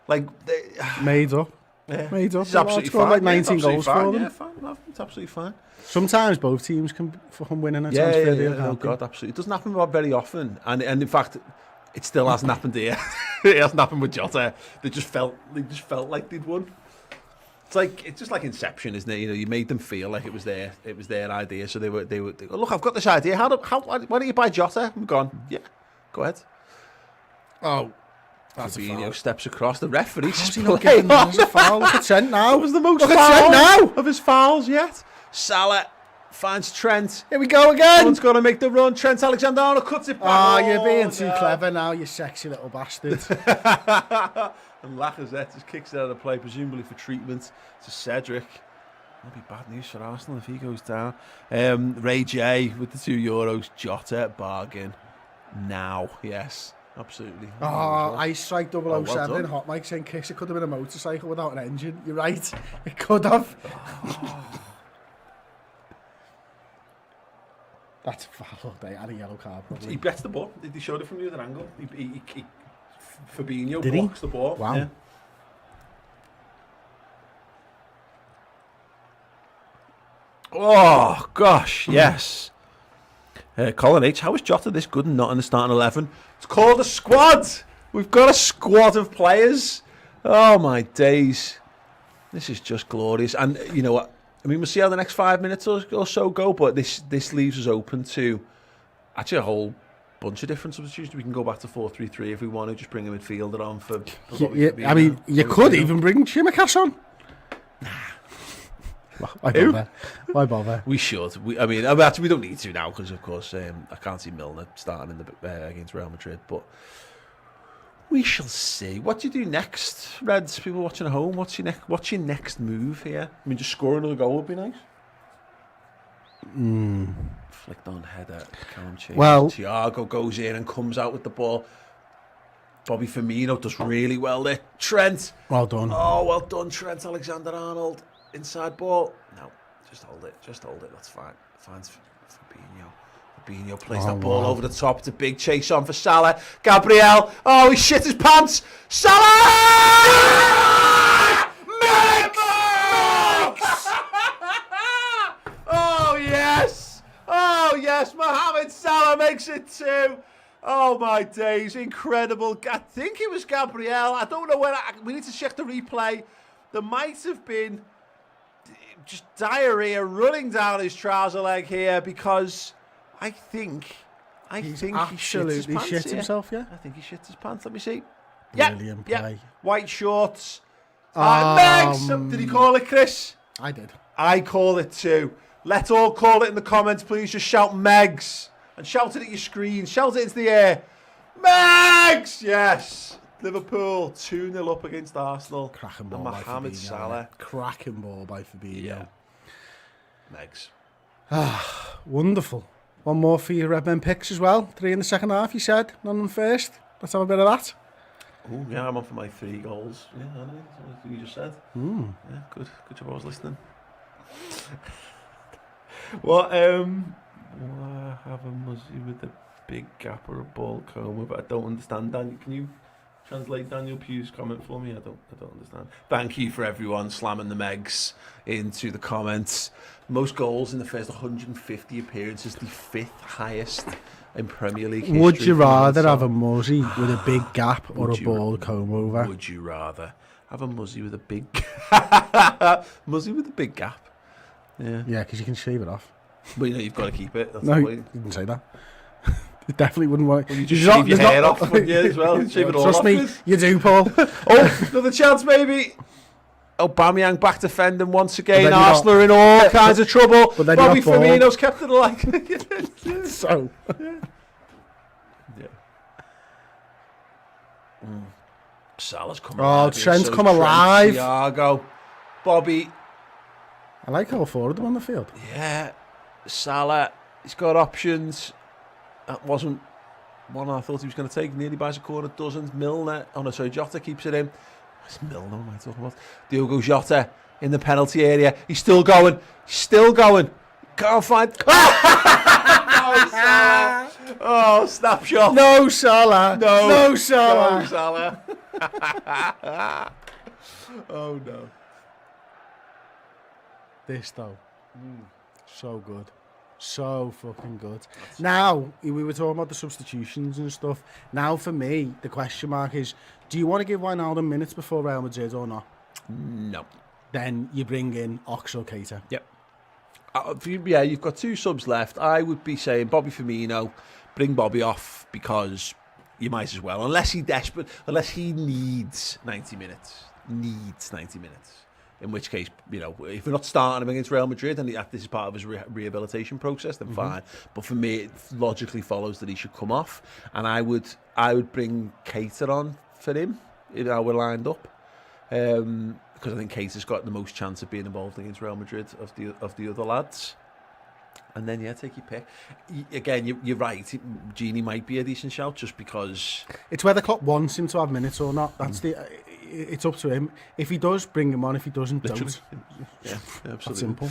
Like Made up. yeah. Made up. It's absolutely Scored fine. like Yeah, 19 it's goals absolutely for fine. them. Yeah, fine. No, it's absolutely fine. Sometimes both teams can fucking win in a Yeah, transfer yeah, deal. yeah. Oh can't they? God, absolutely. It doesn't happen very often, and in fact, it still hasn't happened here. It hasn't happened with Jota. They just felt like they'd won. It's just like Inception, isn't it? You know, you made them feel like it was their idea. So they were look, I've got this idea. Why don't you buy Jota? I'm gone. Yeah, go ahead. Oh, that's a Fabinho foul. steps across. The referee How's just he not playing getting that as a foul? Look at Trent now. That was the most Look at Trent foul now. of his fouls yet. Salah finds Trent. Here we go again. Someone's got to make the run. Trent Alexander-Arnold cuts it back. Oh, you're being too no. clever now, you sexy little bastard. And Lacazette just kicks it out of play, presumably for treatment to Cedric. That'll be bad news for Arsenal if he goes down. Ray J with the €2. Jota bargain now. Yes, absolutely. Oh, Ice Strike 007 well done. in Hot Mike saying Kiss, it could have been a motorcycle without an engine. You're right. It could have. That's a foul all day and a yellow card, He probably. gets the ball. He showed it from the other angle. Fabinho Did he? blocks the ball. Wow. Yeah. Oh, gosh, yes. Colin H, how is Jota this good and not in the starting 11? It's called a squad. We've got a squad of players. Oh, my days. This is just glorious. And you know what? I mean, we'll see how the next 5 minutes or so go, but this leaves us open to actually a whole bunch of different substitutions. We can go back to 4-3-3 if we want to, just bring a midfielder on for I mean, you could even bring Chimicas on. Why bother? Why bother? We should. I mean, actually, we don't need to now because, of course, I can't see Milner starting in the against Real Madrid. But We shall see. What do you do next, Reds? People watching at home, what's your next move here? I mean, just score another goal would be nice. Flicked on header. Callum changes. Well, Thiago goes in and comes out with the ball. Bobby Firmino does really well there. Trent. Well done. Oh, well done, Trent Alexander-Arnold. Inside ball. No, just hold it. That's fine. Fines Fabinho. Fabinho plays that ball over the top. It's a big chase on for Salah. Gabriel. Oh, he shit his pants. Salah! Mix! Oh, yes. Oh, yes. Mohamed Salah makes it 2. Oh, my days. Incredible. I think it was Gabriel. I don't know when. We need to check the replay. There might have been just diarrhea running down his trouser leg here because I think he absolutely shit himself, yeah? I think he shits his pants. Let me see. Brilliant play. Yeah. White shorts. Megs! Did he call it, Chris? I did. I call it too. Let's all call it in the comments, please. Just shout Megs. And shout it at your screen. Shout it into the air. Megs! Yes. Liverpool 2-0 up against Arsenal. Cracking ball by Mohamed Fabinho. Salah. Cracking ball by Fabinho. Yeah. Megs. Wonderful. One more for your Redmen Picks as well. 3 in the second half, you said. None in the first. Let's have a bit of that. Oh, yeah, I'm on for my 3 goals. Yeah, I know. That's what you just said. Yeah, good. Good job I was listening. Well, I have a muzzy with a big gap or a ball coma, but I don't understand. Daniel, can you translate Daniel Pugh's comment for me? I don't understand. Thank you for everyone slamming the Megs into the comments. Most goals in the first 150 appearances, the 5th highest in Premier League history. Would you rather have a muzzy with a big gap or a ball comb over? Would you rather have a muzzy with a big muzzy with a big gap? Yeah. Yeah, because you can shave it off. But you know, you've got to keep it. That's No, the you point. didn't say that. You definitely wouldn't want it. Well, you just shave your hair off, wouldn't you, as well? Shave it all Trust off. me, you do, Paul. Oh, another chance, maybe. Aubameyang back defending once again. But then Arsenal are in all kinds of trouble. But then Bobby you're not Firmino's kept it alive. So, Yeah. Salah's come Oh, alive. Trent's come alive. Thiago. Bobby. I like all 4 of them on the field. Yeah. Salah. He's got options. That wasn't one I thought he was going to take. Nearly buys a corner, doesn't. Milner. Oh no, sorry, Jota keeps it in. What's Milner? What am I talking about? Diogo Jota in the penalty area. He's still going. Can't find. Oh, Salah. Oh, snapshot. No Salah. No Salah. No Salah. Oh no. This though, so good. So fucking good. Now, we were talking about the substitutions and stuff. Now, for me, the question mark is, do you want to give Wijnaldum minutes before Real Madrid or not? No. Then you bring in Ox or Keita. Yep. Yeah, you've got 2 subs left. I would be saying Bobby Firmino, bring Bobby off because you might as well. Unless he needs 90 minutes. In which case, you know, if we're not starting him against Real Madrid and this is part of his rehabilitation process, then fine. But for me, it logically follows that he should come off, and I would bring Keita on for him if I were lined up, because I think Keita's got the most chance of being involved against Real Madrid of the other lads. And then take your pick. Again, you're right. Genie might be a decent shout just because it's whether Klopp wants him to have minutes or not. That's it's up to him. If he does, bring him on. If he doesn't, don't. Yeah, absolutely. That's simple.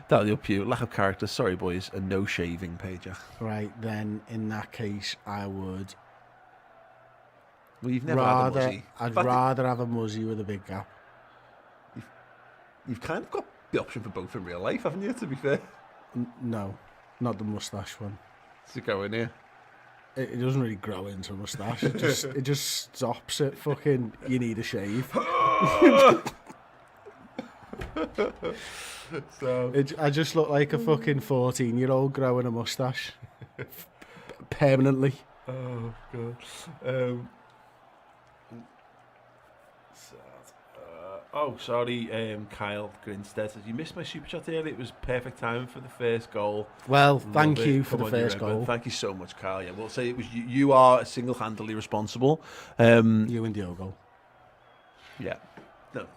That'll up you. Lack of character. Sorry, boys. A no shaving page. Right, then in that case, I would. Well, you've never had a muzzy. I'd rather have a muzzy with a big gap. You've kind of got the option for both in real life, haven't you? To be fair. No, not the moustache one. To go in here. It doesn't really grow into a moustache. It just stops at fucking. You need a shave. So I just look like a fucking 14-year-old growing a moustache permanently. Oh god. Oh, sorry, Kyle Grinstead. You missed my super chat earlier. It was perfect time for the first goal. Well, Love thank it. you for Come the on, first you Redmen. goal. Thank you so much, Kyle. Yeah, we'll say it was you. You are single-handedly responsible. You and Diogo. Yeah. No.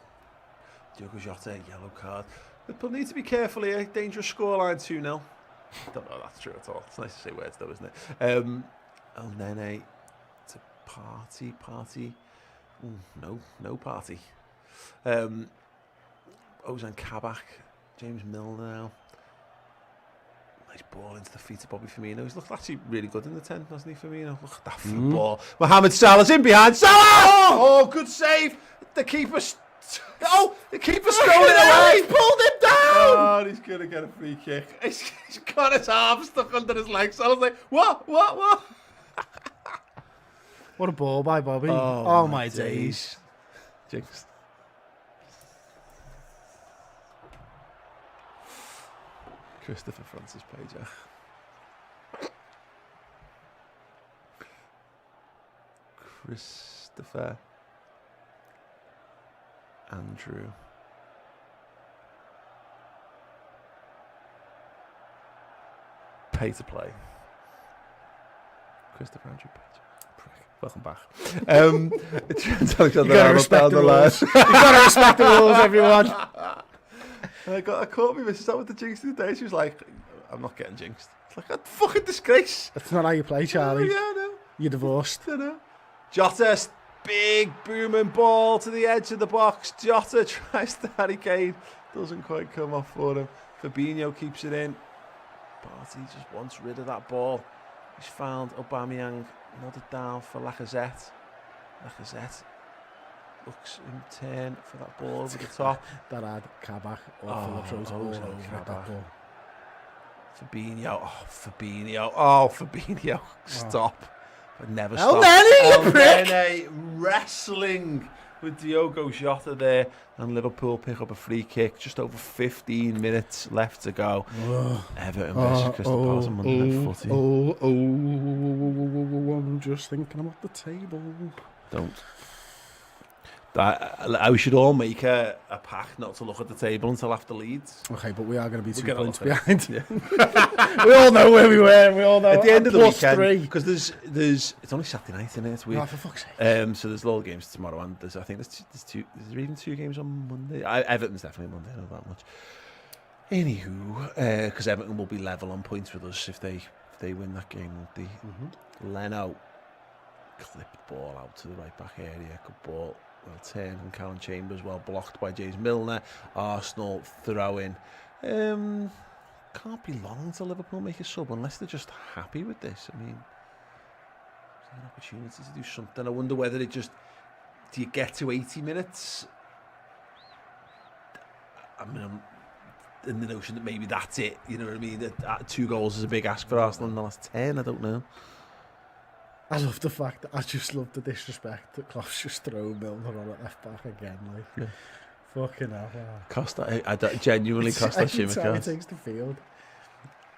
Diogo Jota, yellow card. Liverpool need to be careful here. Dangerous scoreline 2-0. Don't know if that's true at all. It's nice to say words though, isn't it? Oh, Nene. It's a party. Ooh, no party. Ozan Kabak, James Milner now. Nice ball into the feet of Bobby Firmino. He's looked actually really good in the 10, hasn't he, Firmino? Look at that football. Mohamed Salah's in behind. Salah! Oh, good save. The keeper's... Oh, the keeper's thrown it away. He's pulled it down. Oh, he's going to get a free kick. He's got his arm stuck under his legs. I was like, what? What a ball by Bobby. Oh my days. Jinx. Christopher Francis Pager. Christopher Andrew. Pay to play. Christopher Andrew Pager. Welcome back. You gotta respect the rules. You gotta respect the rules, everyone. I caught me missus out with the jinx the other day. She was like, I'm not getting jinxed. It's like, a fucking disgrace. That's not how you play, Charlie. Yeah, I know. You're divorced. I know. Jota, big booming ball to the edge of the box. Jota tries to Harry Kane. Doesn't quite come off for him. Fabinho keeps it in. Barty just wants rid of that ball. He's found Aubameyang. Nodded down for Lacazette. Lacazette looks in turn for that ball over the top. That had Kabak or Phillips Rose all over that ball. Fabinho. Stop. But never El stop. Nene, you prick! Nene wrestling with Diogo Jota there, and Liverpool pick up a free kick. Just over 15 minutes left to go. Everton versus Crystal Palace on Monday Night Footy. I'm just thinking about the table. Don't. We should all make a pact not to look at the table until after Leeds. Okay, but we are going to be 2 gonna points look at behind. We all know where we were. We all know At the end of the weekend, 3. because there's it's only Saturday night, isn't it? It's weird. Oh, for fuck's sake. So there's a lot of games tomorrow, and I think there's even 2 games on Monday. Everton's definitely Monday. I know that much. Anywho, because Everton will be level on points with us if they win that game, won't they? Leno clipped ball out to the right back area. Good ball. Well turned from Callum Chambers, well blocked by James Milner. Arsenal throw-in. Can't be long until Liverpool make a sub unless they're just happy with this. I mean, there's an opportunity to do something. I wonder whether do you get to 80 minutes? I mean, I'm in the notion that maybe that's it. You know what I mean? That 2 goals is a big ask for Arsenal in the last 10. I don't know. I love the fact that I just love the disrespect that Klopp's just thrown Milner on at left back again. Like, fucking hell. Costa, I genuinely Costa Shimmer. It takes the field.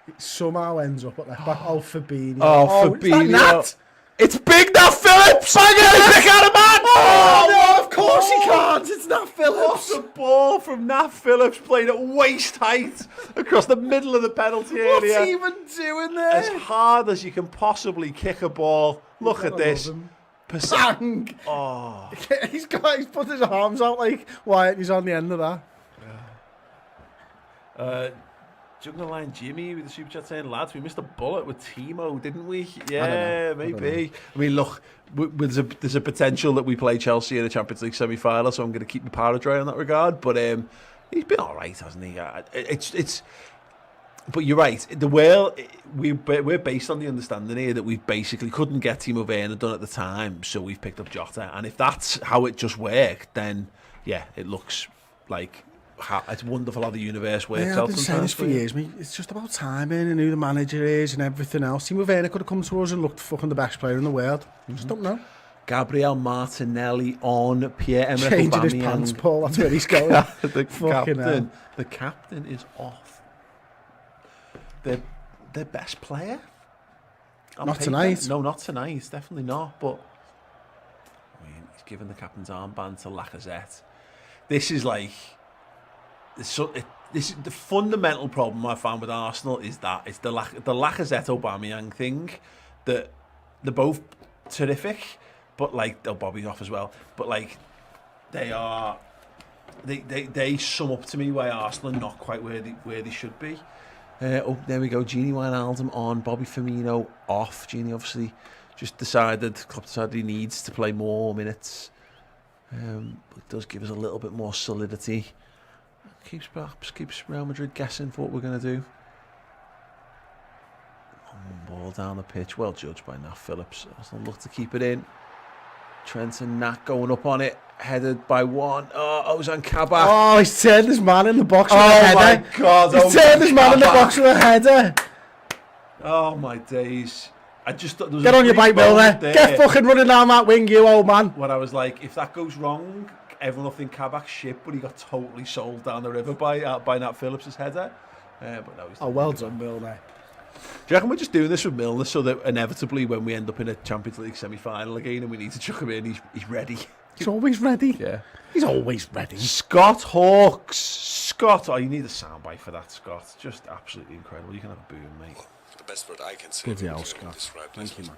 It somehow ends up at left back. Oh, Fabinho. Fabinho. It's big Nat Phillips! Bang it! Pick out a man! Oh, no, of course he can't. It's Nat Phillips. Off the ball from Nat Phillips, played at waist height across the middle of the penalty area. What's he even doing there? As hard as you can possibly kick a ball. Look at this. Bang! Oh. He's put his arms out like Wyatt. He's on the end of that. Jungle Line Jimmy with the super chat saying, lads, we missed a bullet with Timo, didn't we? Yeah, maybe. I mean, look, there's a potential that we play Chelsea in the Champions League semi-final, so I'm going to keep my powder dry on that regard. But he's been all right, hasn't he? But you're right. We're based on the understanding here that we basically couldn't get Timo Werner done at the time, so we've picked up Jota. And if that's how it just worked, then yeah, it looks like it's wonderful how the universe works out. I've been saying this for years, mate. It's just about timing and who the manager is and everything else. Timo Werner could have come to us and looked fucking the best player in the world. Just don't know. Gabriel Martinelli on Pierre-Emerick Aubameyang. Changing his pants, Paul. That's where he's going. The captain is off. Their best player? Not tonight. No, not tonight. Definitely not. But I mean, he's given the captain's armband to Lacazette. this is like this is the fundamental problem I found with Arsenal is that it's the Lacazette Aubameyang thing, that they're both terrific, but like Bobby's off as well, but like they sum up to me why Arsenal are not quite where they should be. Oh, there we go. Gini Wijnaldum on, Bobby Firmino off. Gini obviously just decided he needs to play more minutes. It does give us a little bit more solidity. Keeps Real Madrid guessing for what we're going to do. Ball down the pitch, well judged by Nat Phillips. Arsenal look to keep it in. Trent and Nat going up on it, headed by one. Oh, Ozan Kabak. Oh, he's turned his man in the box with a header. Oh my God. He's turned his man in the box with a header. Oh my days. I just thought there was Get on your bike, Milner. Get fucking running down that wing, you old man. When I was like, if that goes wrong, everyone will think Kabak's shit, but he got totally sold down the river by Nat Phillips' header. But no, he's well done, Milner. Do you reckon we're just doing this with Milner so that inevitably when we end up in a Champions League semi-final again and we need to chuck him in, he's ready? He's always ready. Yeah. He's always ready. Scott Hawks. Scott, you need a soundbite for that, Scott. Just absolutely incredible. You can have a boom, mate. The best word I can say. Good yell, Scott. Thank you, man.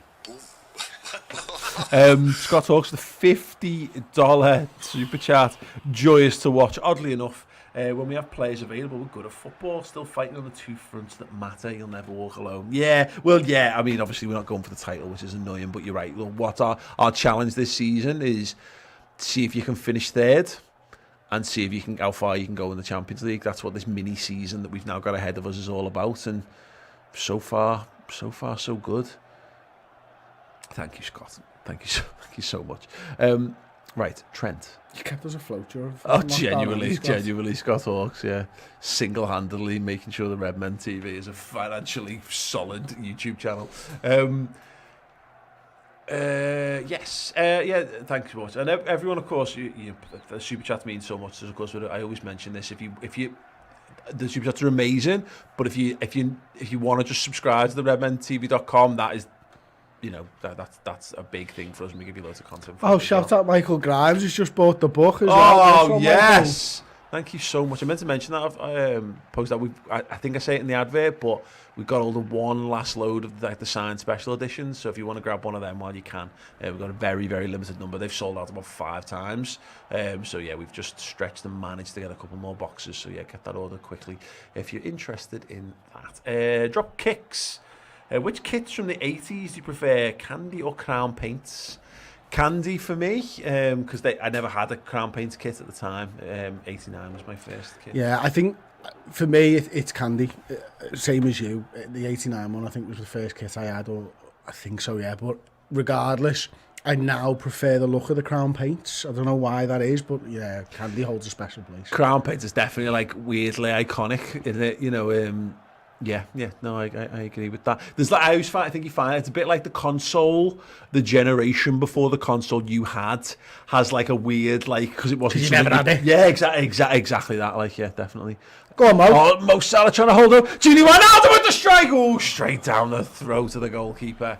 Scott Hawks, the $50 super chat. Joyous to watch. Oddly enough, when we have players available, we're good at football. Still fighting on the two fronts that matter. You'll never walk alone. Yeah, well, yeah. I mean, obviously, we're not going for the title, which is annoying. But you're right. Well, what our challenge this season is see if you can finish third, and see if you can how far you can go in the Champions League. That's what this mini season that we've now got ahead of us is all about. And so far, so good. Thank you, Scott. Thank you so much. Right, Trent. You kept us afloat, Joe. Genuinely, Scott Hawks, yeah. Single-handedly making sure the Redmen TV is a financially solid YouTube channel. Yes, yeah, thanks so much. And everyone, of course, the super chat means so much. Of course, I always mention this. If you, the super chats are amazing. But if you want to just subscribe to the redmentv.com, that is, that's a big thing for us, and we give you loads of content. Oh, shout out Michael Grimes, who's just bought the book as well. Oh, yes. Thank you so much. I meant to mention that. I've posted that. I think I say it in the advert, but we've got all the one last load of the signed special editions. So if you want to grab one of them while you can, we've got a very, very limited number. They've sold out about 5 times. So yeah, we've just stretched and managed to get a couple more boxes. So yeah, get that ordered quickly if you're interested in that. Drop kicks. Which kits from the 80s do you prefer, Candy or Crown Paints? Candy for me, because I never had a Crown Paints kit at the time. 89 was my first kit. Yeah, I think for me it's Candy, same as you. The 89 one I think was the first kit I had, or I think so, yeah. But regardless, I now prefer the look of the Crown Paints. I don't know why that is, but yeah, Candy holds a special place. Crown Paints is definitely like weirdly iconic, isn't it? Yeah, no, I agree with that. There's like, I think you find it's a bit like the console, the generation before the console you had has like a weird, like, because it wasn't. You never had it. Yeah, exactly that. Like, yeah, definitely. Go on, Mo. Oh, Mo Salah trying to hold up. Gini Wijnaldum with the strike. Oh, straight down the throat of the goalkeeper.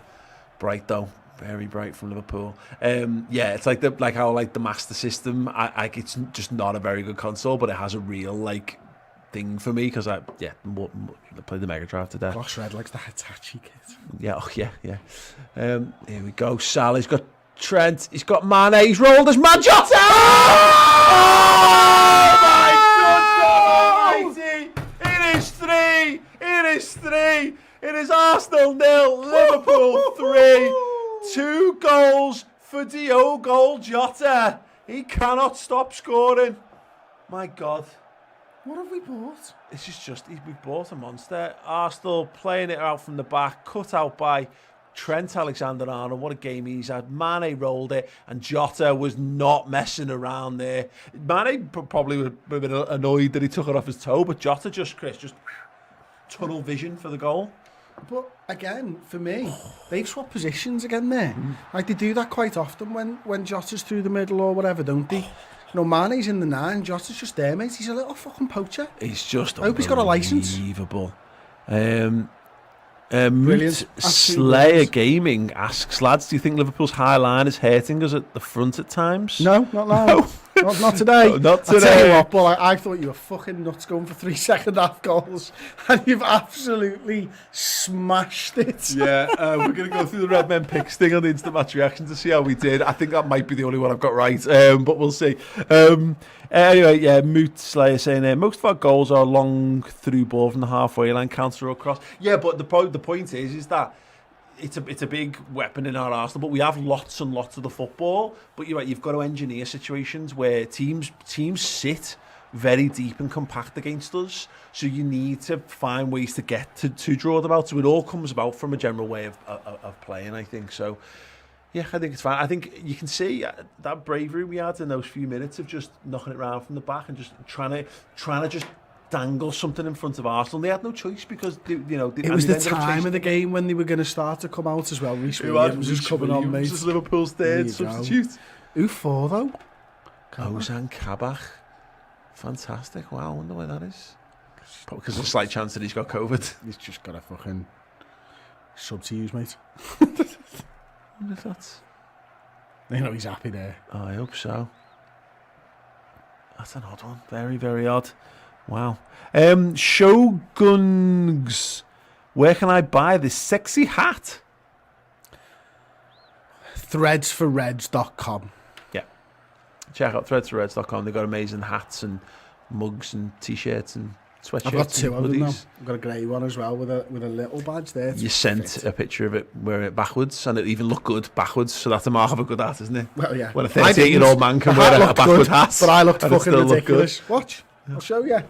Bright though. Very bright from Liverpool. Yeah, it's like how the Master System. It's just not a very good console, but it has a real like thing for me because I played the Mega Drive to death. Gloss Red likes the Hitachi kit. Yeah, yeah. Here we go. Salah's got Trent. He's got Mane. He's rolled his man. Jota! Oh my God! It is 3. It is 3. It is Arsenal 0, Liverpool 3. 2 goals for Diogo Jota. He cannot stop scoring. My God. What have we bought? This is just, we've bought a monster. Arsenal playing it out from the back, cut out by Trent Alexander-Arnold. What a game he's had. Mane rolled it, and Jota was not messing around there. Mane probably would have been annoyed that he took it off his toe, but Jota just tunnel vision for the goal. But again, for me, they've swapped positions again there. Like they do that quite often when Jota's through the middle or whatever, don't they? Mane's in the 9, Jota's just there, mate. He's a little fucking poacher. He's just I hope he's got a licence. Unbelievable. Brilliant. Slayer Gaming asks, lads, do you think Liverpool's high line is hurting us at the front at times? No, not now. No. Not today. No, not I tell you today. what, but I thought you were fucking nuts going for 3 second half goals, and you've absolutely smashed it. Yeah, we're going to go through the Redmen Picks thing on the instant match reaction to see how we did. I think that might be the only one I've got right, but we'll see. Anyway, yeah, Moot Slayer saying most of our goals are long through ball from the halfway line, counter or cross. Yeah, but the point is that it's a big weapon in our arsenal, but we have lots and lots of the football. But you're right, you've got to engineer situations where teams sit very deep and compact against us. So you need to find ways to get to draw them out. So it all comes about from a general way of playing, I think. So yeah, I think it's fine. I think you can see that bravery we had in those few minutes of just knocking it around from the back and just trying to just dangle something in front of Arsenal. They had no choice because it was the time of the game when they were going to start to come out as well. Reece Williams was coming on, mate. This is Liverpool's third substitute. Who for though? Ozan Kabak. Fantastic. Wow, I wonder why that is. Probably because there's a slight chance that he's got COVID. He's just got a fucking sub to use, mate. I wonder if that's... He's happy there. Oh, I hope so. That's an odd one. Very, very odd. Wow. Shoguns. Where can I buy this sexy hat? Threadsforreds.com. Yeah. Check out threadsforreds.com. They've got amazing hats and mugs and t-shirts and sweatshirts. I've got 2 of them now. Hoodies. I've got a grey one as well with a little badge there. You sent a picture of it wearing it backwards, and it even looked good backwards, so that's a mark of a good hat, isn't it? Well, yeah. When a 38-year-old man can wear a backward hat. But I looked fucking look ridiculous. Watch. I'll show you.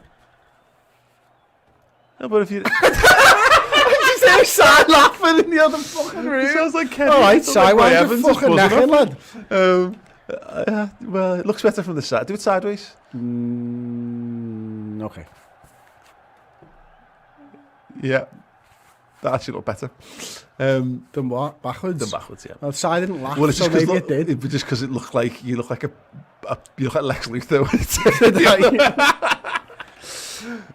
No, but if you... She's there side laughing in the other fucking room. It sounds like Kenny. Alright, sideways are fucking knackered, lad. Well, it looks better from the side. Do it sideways. Okay. Yeah. That actually looked better. Done what? Backwards? Than backwards, yeah. Well, the side didn't laugh, Well, it's so just maybe it did. Just because it looked like you look like Lex Luthor.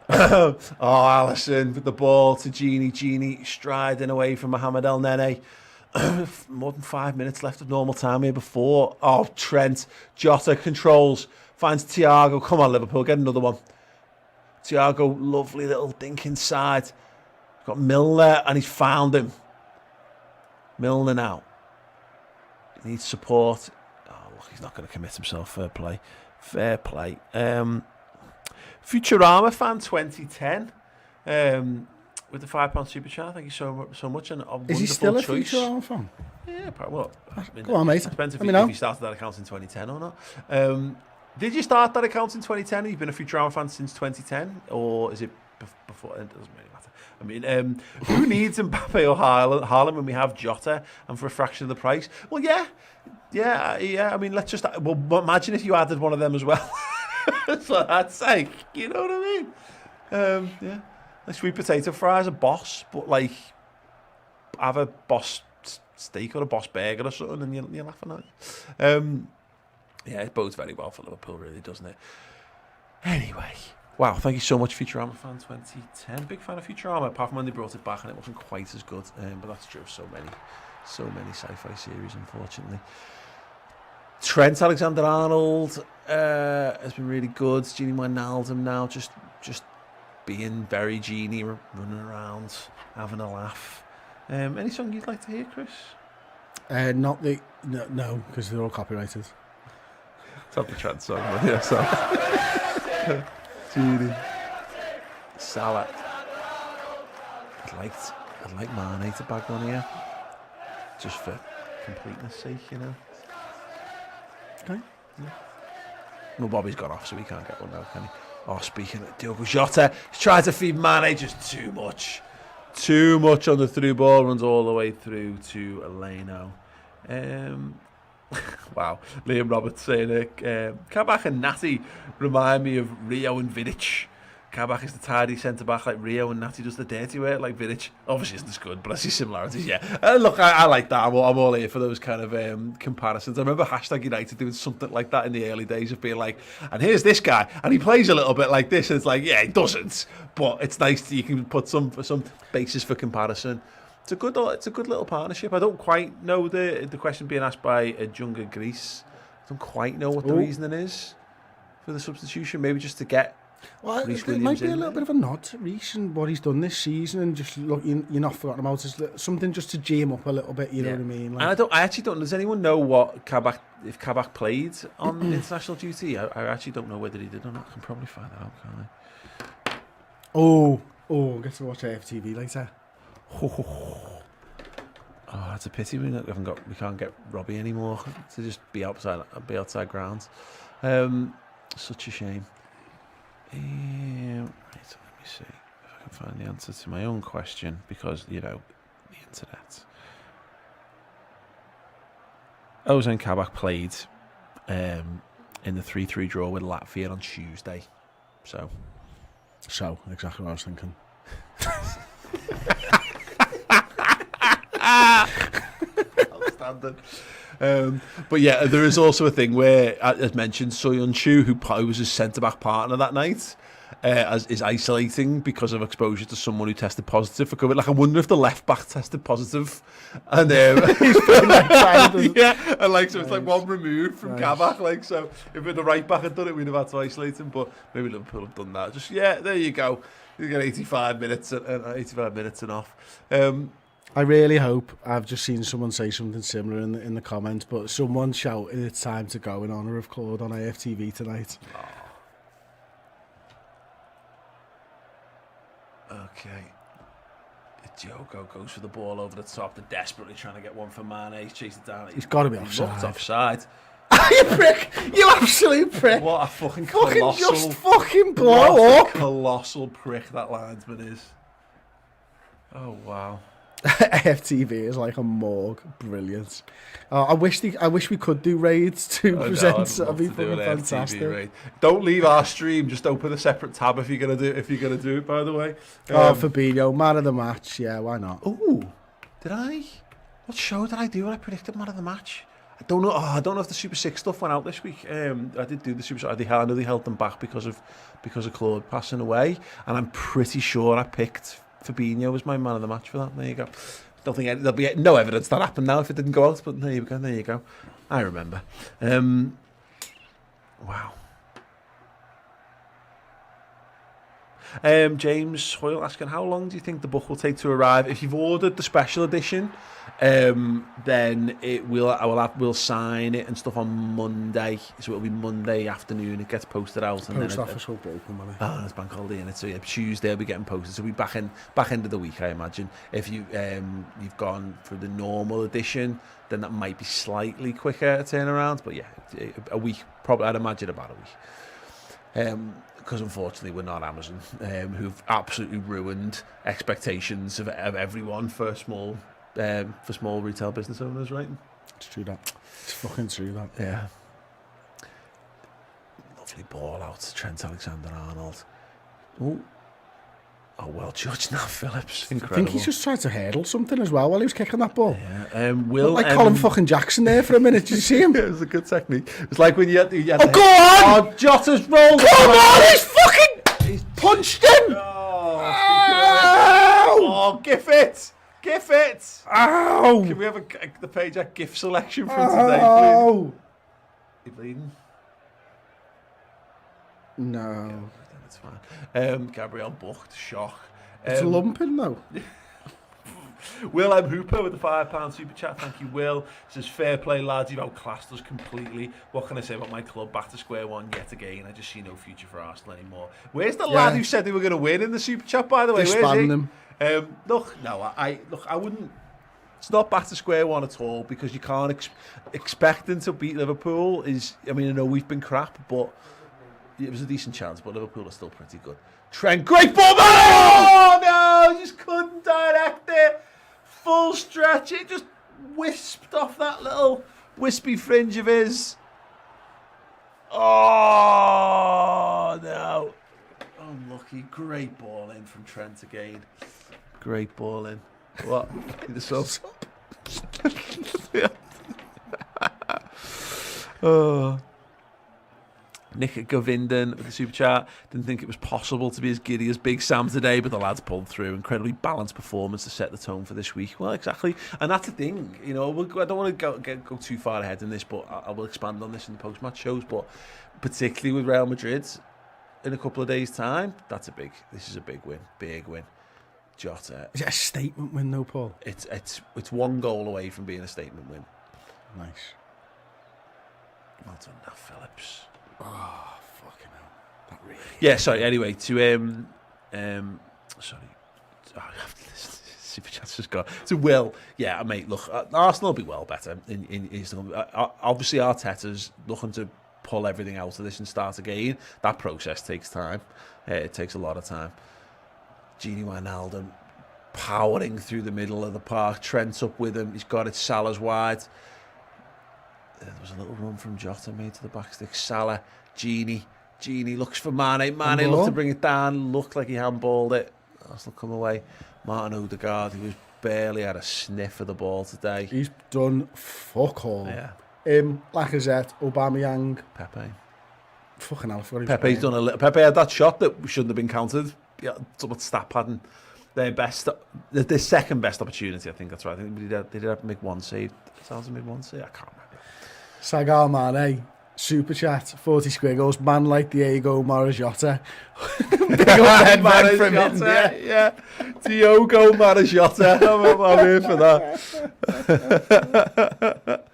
Oh, Alisson with the ball to Genie striding away from Mohamed El Nene. More than 5 minutes left of normal time here before. Oh, Trent. Jota controls. Finds Thiago. Come on, Liverpool. Get another one. Thiago, lovely little dink inside. Got Milner, and he's found him. Milner now. He needs support. Oh, look, he's not going to commit himself. Fair play. Fair play. Futurama fan 2010. With the £5 super chat. Thank you so much. And a Is he still a choice. Futurama fan? Yeah, probably. Well, Go on, mate. Depends if Let me know. you started that account in 2010 or not. Did you start that account in 2010? Have you been a Futurama fan since 2010? Or is it before? It doesn't really matter. I mean, who needs Mbappe or Haaland when we have Jota and for a fraction of the price? Well, yeah. I mean, let's just... Well, imagine if you added one of them as well. That's what I'd say. You know what I mean? Yeah. Like sweet potato fries, a boss, but like have a boss steak or a boss burger or something, and you're laughing at it. Yeah, it bodes very well for Liverpool, really, doesn't it? Anyway, wow, thank you so much, Futurama fan 2010. Big fan of Futurama, apart from when they brought it back and it wasn't quite as good. But that's true of so many sci-fi series, unfortunately. Trent Alexander-Arnold has been really good. Genie Wijnaldum now just being very Genie, running around, having a laugh. Any song you'd like to hear, Chris? No, because they're all copyrighted. It's not the Trent song, but yeah, so. Genie. Salah. I'd like Mane to bag one here. Just for completeness sake, you know. Okay. Yeah. Well, Bobby's gone off, so he can't get one now, can he? Oh, speaking of Diogo Jota, he's trying to feed Mane, just too much. Too much on the through ball, runs all the way through to Eleno. Wow, Liam Roberts saying it. Kabak and Natty remind me of Rio and Vidic. Kabak is the tidy centre-back like Rio, and Natty does the dirty work like Vidic. Obviously isn't as good, but I see similarities, yeah. Look, I like that. I'm all here for those kind of comparisons. I remember #United doing something like that in the early days of being like, and here's this guy, and he plays a little bit like this, and it's like, yeah, he doesn't. But it's nice that you can put some basis for comparison. It's a good little partnership. I don't quite know the question being asked by Junga Greece. I don't quite know what the reasoning is. for the substitution, maybe just to get Well, Reece there might Williams be a in little bit of a nod to Reece and what he's done this season, and just look, you're not forgotten about. It's something just to G him up a little bit. You know what I mean? Like, And I actually don't. Does anyone know what if Kabak played on international duty? I actually don't know whether he did or not. I can probably find that out, can't I? oh, get to watch AFTV later. Oh, that's a pity. We can't get Robbie anymore to just be outside grounds. Such a shame. Right, so let me see if I can find the answer to my own question, because the internet. Ozan Kabak played in the 3-3 draw with Latvia on Tuesday. So Exactly what I was thinking. Outstanding. But yeah, there is also a thing where, as mentioned, Soyun Chu, who was his centre-back partner that night, is isolating because of exposure to someone who tested positive for COVID. Like, I wonder if the left-back tested positive. And he's feeling yeah, and like, so it's like one removed from Kabak. Like, so if the right-back had done it, we'd have had to isolate him. But maybe Liverpool have done that. Just, there you go. You get 85 minutes and off. I really hope, I've just seen someone say something similar in the comments, but someone shouted it's time to go in honour of Claude on AFTV tonight. Okay. Diogo goes for the ball over the top. They're desperately trying to get one for Mane. He's chased it down. He's got to be offside. You prick! You absolute prick! What a fucking colossal... Just fucking blow up! Colossal prick that linesman is. Oh, wow. AFTV is like a morgue. Brilliant. I wish we could do raids to present. That'd be fucking fantastic. Raid. Don't leave our stream. Just open a separate tab if you're gonna do it. By the way. Fabinho, man of the match. Yeah, why not? Oh, did I? What show did I do when I predicted man of the match? I don't know. I don't know if the Super 6 stuff went out this week. I did do the Super 6. I know they held them back because of Claude passing away, and I'm pretty sure I picked Fabinho as my man of the match for that. There you go. Don't think there'll be no evidence that happened now if it didn't go out, but there you go. I remember. Wow. James Hoyle asking, how long do you think the book will take to arrive? If you've ordered the special edition, then we'll sign it and stuff on Monday. So it'll be Monday afternoon. It gets posted out. And post office will be open, will it? Oh, there's bank holiday in it. So yeah, Tuesday will be getting posted. So we'll be back end of the week, I imagine. If you've gone for the normal edition, then that might be slightly quicker turnaround. But yeah, a week, probably. I'd imagine about a week. Because unfortunately we're not Amazon, who've absolutely ruined expectations of everyone for small retail business owners, right? It's true that. It's fucking true that. Yeah. Lovely ball out, Trent Alexander-Arnold. Oh, well judged now, Phillips. Incredible. I think he's just tried to hurdle something as well while he was kicking that ball. Yeah. Colin fucking Jackson there for a minute. Did you see him? It was a good technique. It's like when you had go on! Oh, Jota's rolled. Come on, he's punched him! Oh, gif it! Ow! Can we have the page at GIF selection from today, please? You bleeding? No. Yeah, that's fine. Gabriel Bucht, shock. It's lumping though. Will M. Hooper with the £5 super chat. Thank you, Will. Says, fair play, lads. You've outclassed us completely. What can I say about my club? Back to square one yet again. I just see no future for Arsenal anymore. Where's the lad who said they were going to win in the super chat, by the way? Where's he? Them. I wouldn't. It's not back to square one at all, because you can't expecting to beat Liverpool is. I mean, I know we've been crap, but it was a decent chance. But Liverpool are still pretty good. Trent, great ball, man! Oh no, just couldn't direct it. Full stretch, it just wisped off that little wispy fringe of his. Oh no, unlucky. Great ball in from Trent again. Great ball in. What? The subs. Oh. Nick Govindan with the super chat. Didn't think it was possible to be as giddy as Big Sam today, but the lads pulled through. Incredibly balanced performance to set the tone for this week. Well, exactly, and that's the thing. You know, I don't want to go too far ahead in this, but I will expand on this in the post-match shows. But particularly with Real Madrid in a couple of days' time, this is a big win. Jota. Is it a statement win though, Paul? It's one goal away from being a statement win. Nice. Well done, Nat Phillips. Oh, fucking hell. That really... Yeah, sorry, anyway, to Super Chat's just got to Will. Yeah, mate, look, Arsenal will be well better in obviously Arteta's looking to pull everything out of this and start again. That process takes time. It takes a lot of time. Gini Wijnaldum powering through the middle of the park. Trent's up with him. He's got it. Salah's wide. There was a little run from Jota made to the back stick. Salah, Gini looks for Mane. Mane looked to bring it down. Looked like he handballed it. Arsenal come away. Martin Odegaard, who was barely had a sniff of the ball today. He's done fuck all. Yeah. Lacazette, Aubameyang, Pepe. Fucking hell, I forgot he was Pepe's playing. done a little. Pepe had that shot that shouldn't have been counted. Yeah, somewhat stat padding. Their second best opportunity, I think that's right. I think they did have to make one save. Sounds like one save. I can't remember. Sagar Mane, Super Chat, 40 squiggles, man like Diego Marazota. Big old headbang from India. Yeah. Diogo Marazota. I'm here for that.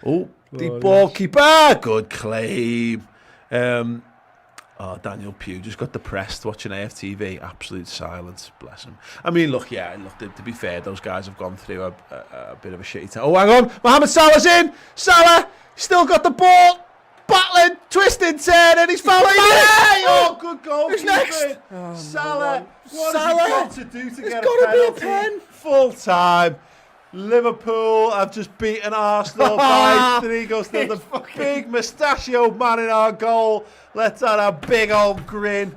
Oh, deep ball keeper. Good claim. Daniel Pugh just got depressed watching AFTV. Absolute silence. Bless him. I mean, look, to be fair, those guys have gone through a bit of a shitty time. Oh, hang on. Mohamed Salah's in. Salah still got the ball. Battling, twisting, turning. He's fouled. Oh, good goal. Who's next? Salah. What has Salah. he got to do to get a gotta be a penalty? pen. Full time. Liverpool have just beaten Arsenal by 3 goals to the big mustachioed man in our goal. Let's have a big old grin.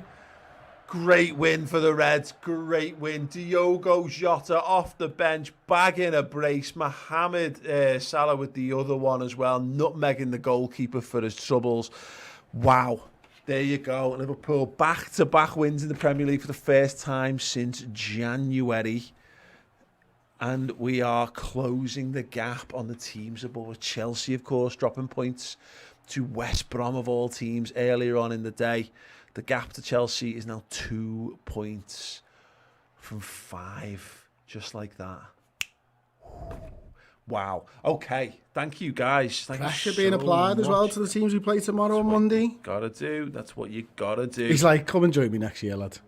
Great win for the Reds. Great win. Diogo Jota off the bench, bagging a brace. Mohamed Salah with the other one as well, nutmegging the goalkeeper for his troubles. Wow. There you go. Liverpool back-to-back wins in the Premier League for the first time since January. And we are closing the gap on the teams above. Chelsea, of course, dropping points to West Brom of all teams earlier on in the day. The gap to Chelsea is now 2 points from 5. Just like that. Wow. Okay. Thank you, guys. Thank Pressure you being so applied as well much. to the teams we play tomorrow on Monday. Gotta do. That's what you gotta do. He's like, come and join me next year, lad.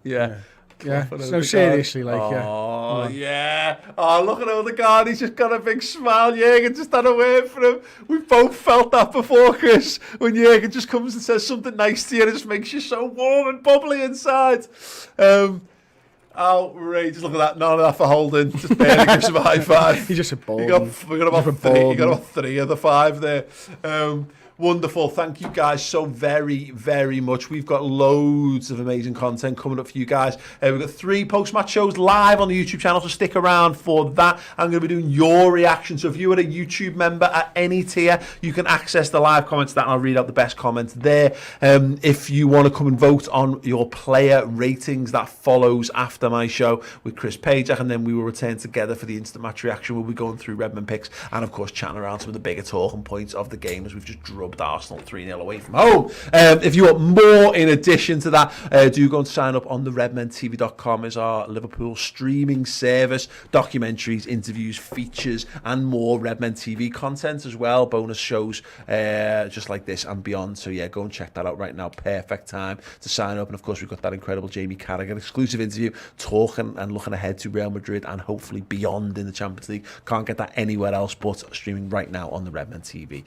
Yeah. Yeah, so seriously, like, yeah. Oh, yeah. Oh, look at Odegaard. He's just got a big smile. Jürgen just had a word for him. We've both felt that before, Chris. When Jürgen just comes and says something nice to you, it just makes you so warm and bubbly inside. Outrageous. Look at that. None of that for Holden. Just barely gives him a high five. He's just a ball. We got about 3 of the 5 there. Wonderful. Thank you guys so very, very much. We've got loads of amazing content coming up for you guys. We've got 3 post-match shows live on the YouTube channel, so stick around for that. I'm going to be doing your reaction. So if you are a YouTube member at any tier, you can access the live comments that, and I'll read out the best comments there. If you want to come and vote on your player ratings, that follows after my show with Chris Pajak, and then we will return together for the instant match reaction. We'll be going through Redmen Picks and, of course, chatting around some of the bigger talking points of the game as we've just drubbed Arsenal 3-0 away from home. If you want more in addition to that, do go and sign up on the redmentv.com as our Liverpool streaming service. Documentaries, interviews, features and more Redmen TV content as well. Bonus shows just like this and beyond. So yeah, go and check that out right now. Perfect time to sign up. And of course we've got that incredible Jamie Carragher exclusive interview talking and looking ahead to Real Madrid and hopefully beyond in the Champions League. Can't get that anywhere else but streaming right now on the redmentv.com.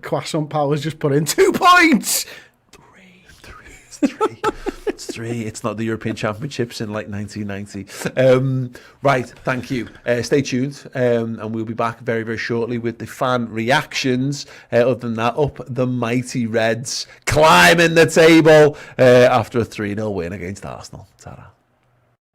Croissant Powers just put in 2 points. 3. It's 3. It's not the European Championships in like 1990. Right, thank you. Stay tuned, and we'll be back very, very shortly with the fan reactions. Other than that, up the mighty Reds, climbing the table after a 3-0 win against Arsenal. Ta-ra.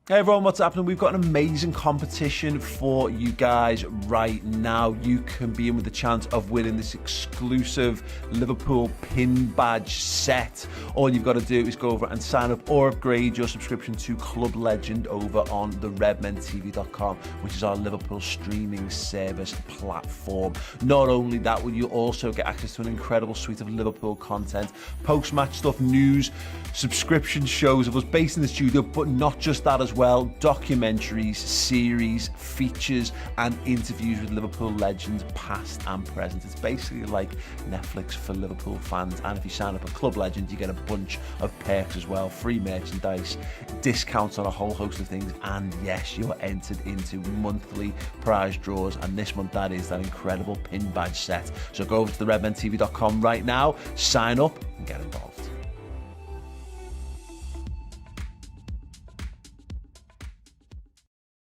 Hey everyone, what's happening? We've got an amazing competition for you guys right now. You can be in with the chance of winning this exclusive Liverpool pin badge set. All you've got to do is go over and sign up or upgrade your subscription to Club Legend over on the redmentv.com, which is our Liverpool streaming service platform. Not only that, will you also get access to an incredible suite of Liverpool content, post-match stuff, news, subscription shows of us based in the studio, but not just that as well, documentaries, series, features and interviews with Liverpool legends past and present. It's basically like Netflix for Liverpool fans, and if you sign up at Club Legend you get a bunch of perks as well, free merchandise, discounts on a whole host of things, and yes, you're entered into monthly prize draws, and this month that is that incredible pin badge set. So go over to the redmentv.com right now, sign up and get involved.